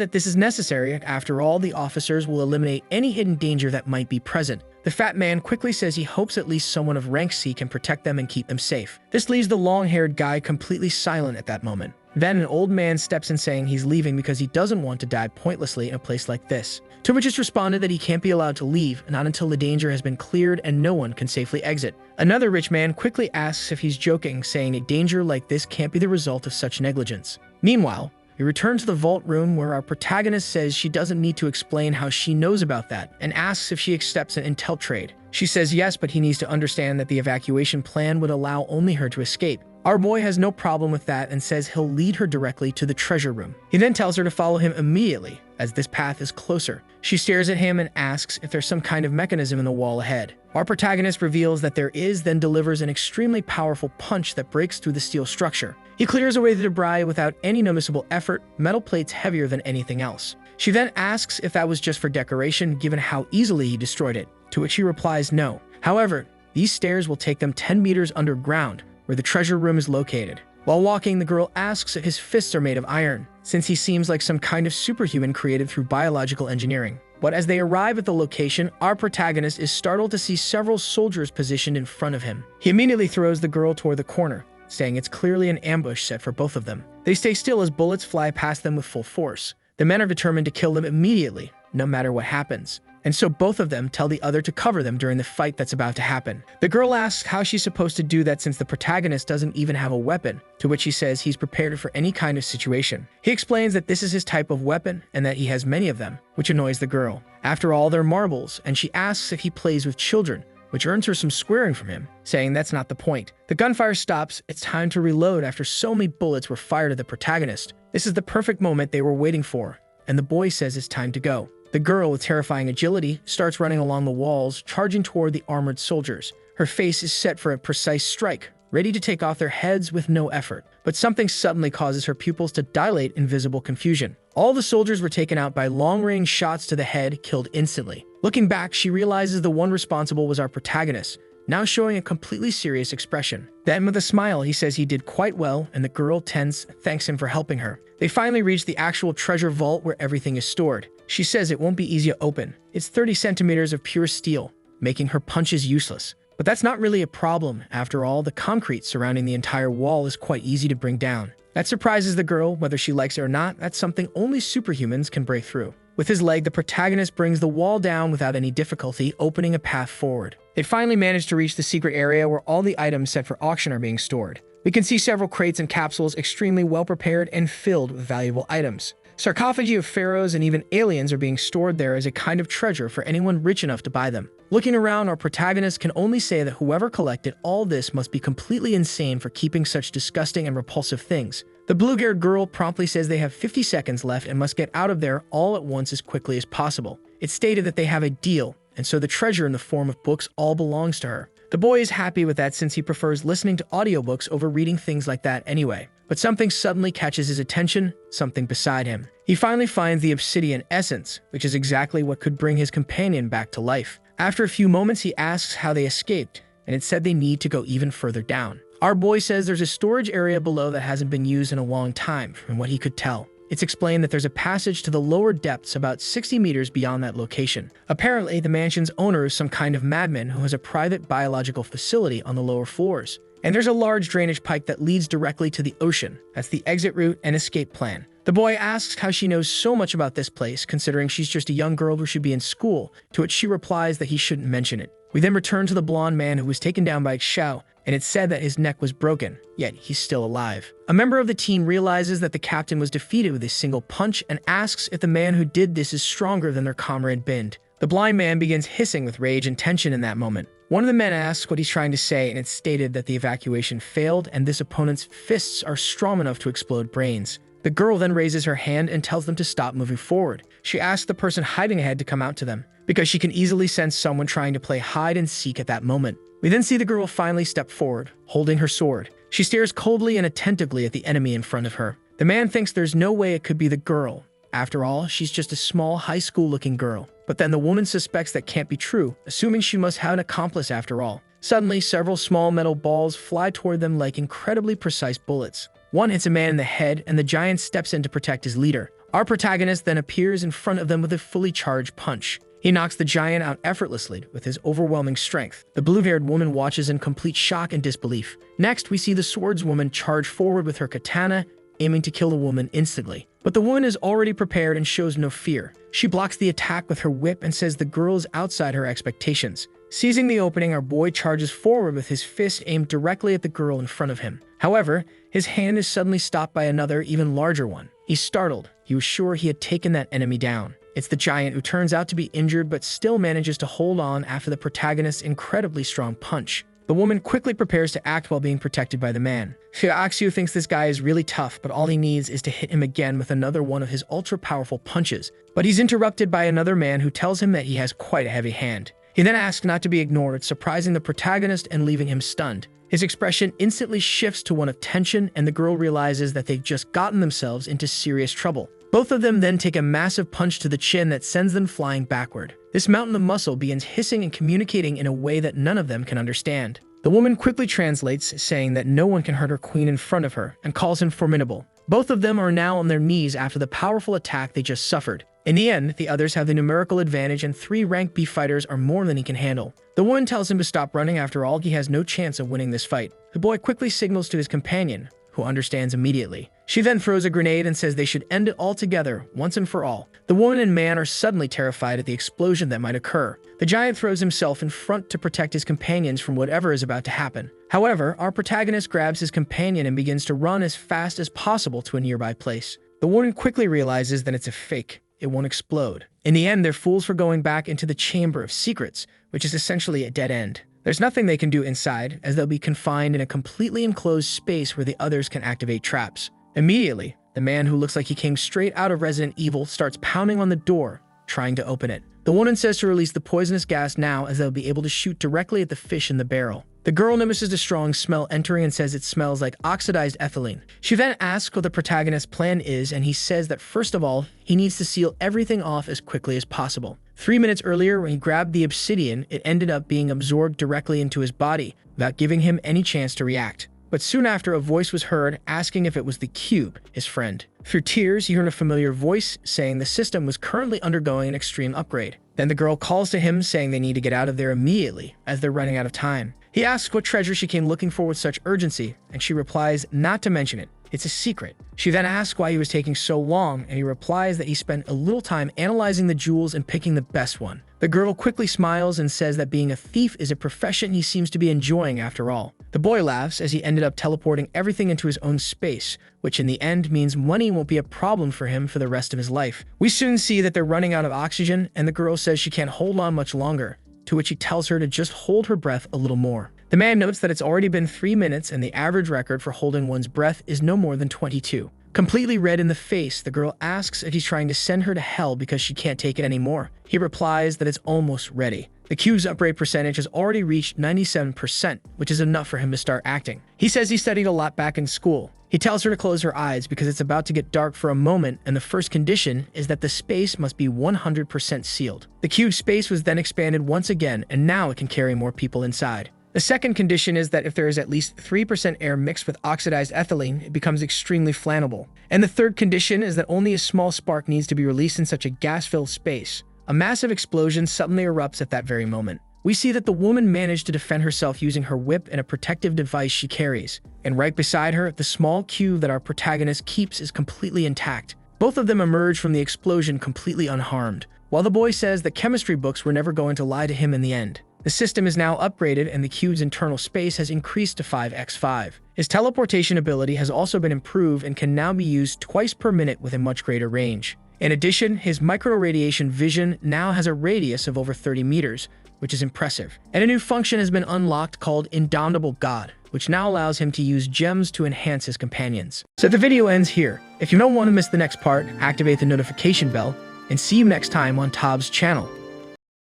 Speaker 1: that this is necessary. After all, the officers will eliminate any hidden danger that might be present. The fat man quickly says he hopes at least someone of rank C can protect them and keep them safe. This leaves the long-haired guy completely silent at that moment. Then an old man steps in saying he's leaving because he doesn't want to die pointlessly in a place like this. To which it's responded that he can't be allowed to leave, not until the danger has been cleared and no one can safely exit. Another rich man quickly asks if he's joking, saying a danger like this can't be the result of such negligence. Meanwhile, we return to the vault room where our protagonist says she doesn't need to explain how she knows about that and asks if she accepts an intel trade. She says yes, but he needs to understand that the evacuation plan would allow only her to escape. Our boy has no problem with that and says he'll lead her directly to the treasure room. He then tells her to follow him immediately, as this path is closer. She stares at him and asks if there's some kind of mechanism in the wall ahead. Our protagonist reveals that there is, then delivers an extremely powerful punch that breaks through the steel structure. He clears away the debris without any noticeable effort, metal plates heavier than anything else. She then asks if that was just for decoration, given how easily he destroyed it, to which he replies no. However, these stairs will take them 10 meters underground, where the treasure room is located. While walking, the girl asks if his fists are made of iron, since he seems like some kind of superhuman created through biological engineering. But as they arrive at the location, our protagonist is startled to see several soldiers positioned in front of him. He immediately throws the girl toward the corner, saying it's clearly an ambush set for both of them. They stay still as bullets fly past them with full force. The men are determined to kill them immediately, no matter what happens. And so both of them tell the other to cover them during the fight that's about to happen. The girl asks how she's supposed to do that since the protagonist doesn't even have a weapon, to which he says he's prepared for any kind of situation. He explains that this is his type of weapon and that he has many of them, which annoys the girl. After all, they're marbles, and she asks if he plays with children, which earns her some squaring from him, saying that's not the point. The gunfire stops. It's time to reload after so many bullets were fired at the protagonist. This is the perfect moment they were waiting for, and the boy says it's time to go. The girl, with terrifying agility, starts running along the walls, charging toward the armored soldiers. Her face is set for a precise strike, ready to take off their heads with no effort. But something suddenly causes her pupils to dilate in visible confusion. All the soldiers were taken out by long-range shots to the head, killed instantly. Looking back, she realizes the one responsible was our protagonist, now showing a completely serious expression. Then, with a smile, he says he did quite well, and the girl, tense, thanks him for helping her. They finally reach the actual treasure vault where everything is stored. She says it won't be easy to open. It's 30 centimeters of pure steel, making her punches useless. But that's not really a problem. After all, the concrete surrounding the entire wall is quite easy to bring down. That surprises the girl, whether she likes it or not. That's something only superhumans can break through. With his leg, the protagonist brings the wall down without any difficulty, opening a path forward. They finally manage to reach the secret area where all the items set for auction are being stored. We can see several crates and capsules extremely well prepared and filled with valuable items. Sarcophagi of pharaohs and even aliens are being stored there as a kind of treasure for anyone rich enough to buy them. Looking around, our protagonist can only say that whoever collected all this must be completely insane for keeping such disgusting and repulsive things. The blue-haired girl promptly says they have 50 seconds left and must get out of there all at once as quickly as possible. It's stated that they have a deal, and so the treasure in the form of books all belongs to her. The boy is happy with that since he prefers listening to audiobooks over reading things like that anyway. But something suddenly catches his attention, something beside him. He finally finds the obsidian essence, which is exactly what could bring his companion back to life. After a few moments, he asks how they escaped, and it said they need to go even further down. Our boy says there's a storage area below that hasn't been used in a long time, from what he could tell. It's explained that there's a passage to the lower depths about 60 meters beyond that location. Apparently, the mansion's owner is some kind of madman who has a private biological facility on the lower floors. And there's a large drainage pipe that leads directly to the ocean. That's the exit route and escape plan. The boy asks how she knows so much about this place, considering she's just a young girl who should be in school, to which she replies that he shouldn't mention it. We then return to the blonde man who was taken down by Xiao, and it's said that his neck was broken, yet he's still alive. A member of the team realizes that the captain was defeated with a single punch and asks if the man who did this is stronger than their comrade Bind. The blind man begins hissing with rage and tension in that moment. One of the men asks what he's trying to say, and it's stated that the evacuation failed and this opponent's fists are strong enough to explode brains. The girl then raises her hand and tells them to stop moving forward. She asks the person hiding ahead to come out to them, because she can easily sense someone trying to play hide and seek at that moment. We then see the girl finally step forward, holding her sword. She stares coldly and attentively at the enemy in front of her. The man thinks there's no way it could be the girl. After all, she's just a small, high school-looking girl. But then the woman suspects that can't be true, assuming she must have an accomplice after all. Suddenly, several small metal balls fly toward them like incredibly precise bullets. One hits a man in the head, and the giant steps in to protect his leader. Our protagonist then appears in front of them with a fully charged punch. He knocks the giant out effortlessly with his overwhelming strength. The blue-haired woman watches in complete shock and disbelief. Next, we see the swordswoman charge forward with her katana, aiming to kill the woman instantly. But the woman is already prepared and shows no fear. She blocks the attack with her whip and says the girl is outside her expectations. Seizing the opening, our boy charges forward with his fist aimed directly at the girl in front of him. However, his hand is suddenly stopped by another, even larger one. He's startled. He was sure he had taken that enemy down. It's the giant who turns out to be injured but still manages to hold on after the protagonist's incredibly strong punch. The woman quickly prepares to act while being protected by the man. Xiaoxiu thinks this guy is really tough, but all he needs is to hit him again with another one of his ultra-powerful punches. But he's interrupted by another man who tells him that he has quite a heavy hand. He then asks not to be ignored, surprising the protagonist and leaving him stunned. His expression instantly shifts to one of tension, and the girl realizes that they've just gotten themselves into serious trouble. Both of them then take a massive punch to the chin that sends them flying backward. This mountain of muscle begins hissing and communicating in a way that none of them can understand. The woman quickly translates, saying that no one can hurt her queen in front of her, and calls him formidable. Both of them are now on their knees after the powerful attack they just suffered. In the end, the others have the numerical advantage and 3 rank B fighters are more than he can handle. The woman tells him to stop running. After all, he has no chance of winning this fight. The boy quickly signals to his companion, who understands immediately. She then throws a grenade and says they should end it all together, once and for all. The woman and man are suddenly terrified at the explosion that might occur. The giant throws himself in front to protect his companions from whatever is about to happen. However, our protagonist grabs his companion and begins to run as fast as possible to a nearby place. The woman quickly realizes that it's a fake. It won't explode. In the end, they're fools for going back into the Chamber of Secrets, which is essentially a dead end. There's nothing they can do inside, as they'll be confined in a completely enclosed space where the others can activate traps. Immediately, the man who looks like he came straight out of Resident Evil starts pounding on the door, trying to open it. The woman says to release the poisonous gas now, as they'll be able to shoot directly at the fish in the barrel. The girl notices the strong smell entering and says it smells like oxidized ethylene. She then asks what the protagonist's plan is, and he says that first of all, he needs to seal everything off as quickly as possible. 3 minutes earlier, when he grabbed the obsidian, it ended up being absorbed directly into his body, without giving him any chance to react. But soon after, a voice was heard asking if it was the cube, his friend. Through tears, he heard a familiar voice saying the system was currently undergoing an extreme upgrade. Then the girl calls to him saying they need to get out of there immediately as they're running out of time. He asks what treasure she came looking for with such urgency, and she replies not to mention it. It's a secret. She then asks why he was taking so long, and he replies that he spent a little time analyzing the jewels and picking the best one. The girl quickly smiles and says that being a thief is a profession he seems to be enjoying after all. The boy laughs as he ended up teleporting everything into his own space, which in the end means money won't be a problem for him for the rest of his life. We soon see that they're running out of oxygen, and the girl says she can't hold on much longer, to which he tells her to just hold her breath a little more. The man notes that it's already been 3 minutes and the average record for holding one's breath is no more than 22. Completely red in the face, the girl asks if he's trying to send her to hell because she can't take it anymore. He replies that it's almost ready. The cube's upgrade percentage has already reached 97%, which is enough for him to start acting. He says he studied a lot back in school. He tells her to close her eyes because it's about to get dark for a moment, and the first condition is that the space must be 100% sealed. The cube's space was then expanded once again, and now it can carry more people inside. The second condition is that if there is at least 3% air mixed with oxidized ethylene, it becomes extremely flammable. And the third condition is that only a small spark needs to be released in such a gas-filled space. A massive explosion suddenly erupts at that very moment. We see that the woman managed to defend herself using her whip and a protective device she carries. And right beside her, the small cube that our protagonist keeps is completely intact. Both of them emerge from the explosion completely unharmed, while the boy says that chemistry books were never going to lie to him in the end. The system is now upgraded and the cube's internal space has increased to 5x5. His teleportation ability has also been improved and can now be used twice per minute with a much greater range. In addition, his micro-radiation vision now has a radius of over 30 meters, which is impressive. And a new function has been unlocked called Indomitable God, which now allows him to use gems to enhance his companions. So the video ends here. If you don't want to miss the next part, activate the notification bell, and see you next time on Tob's channel.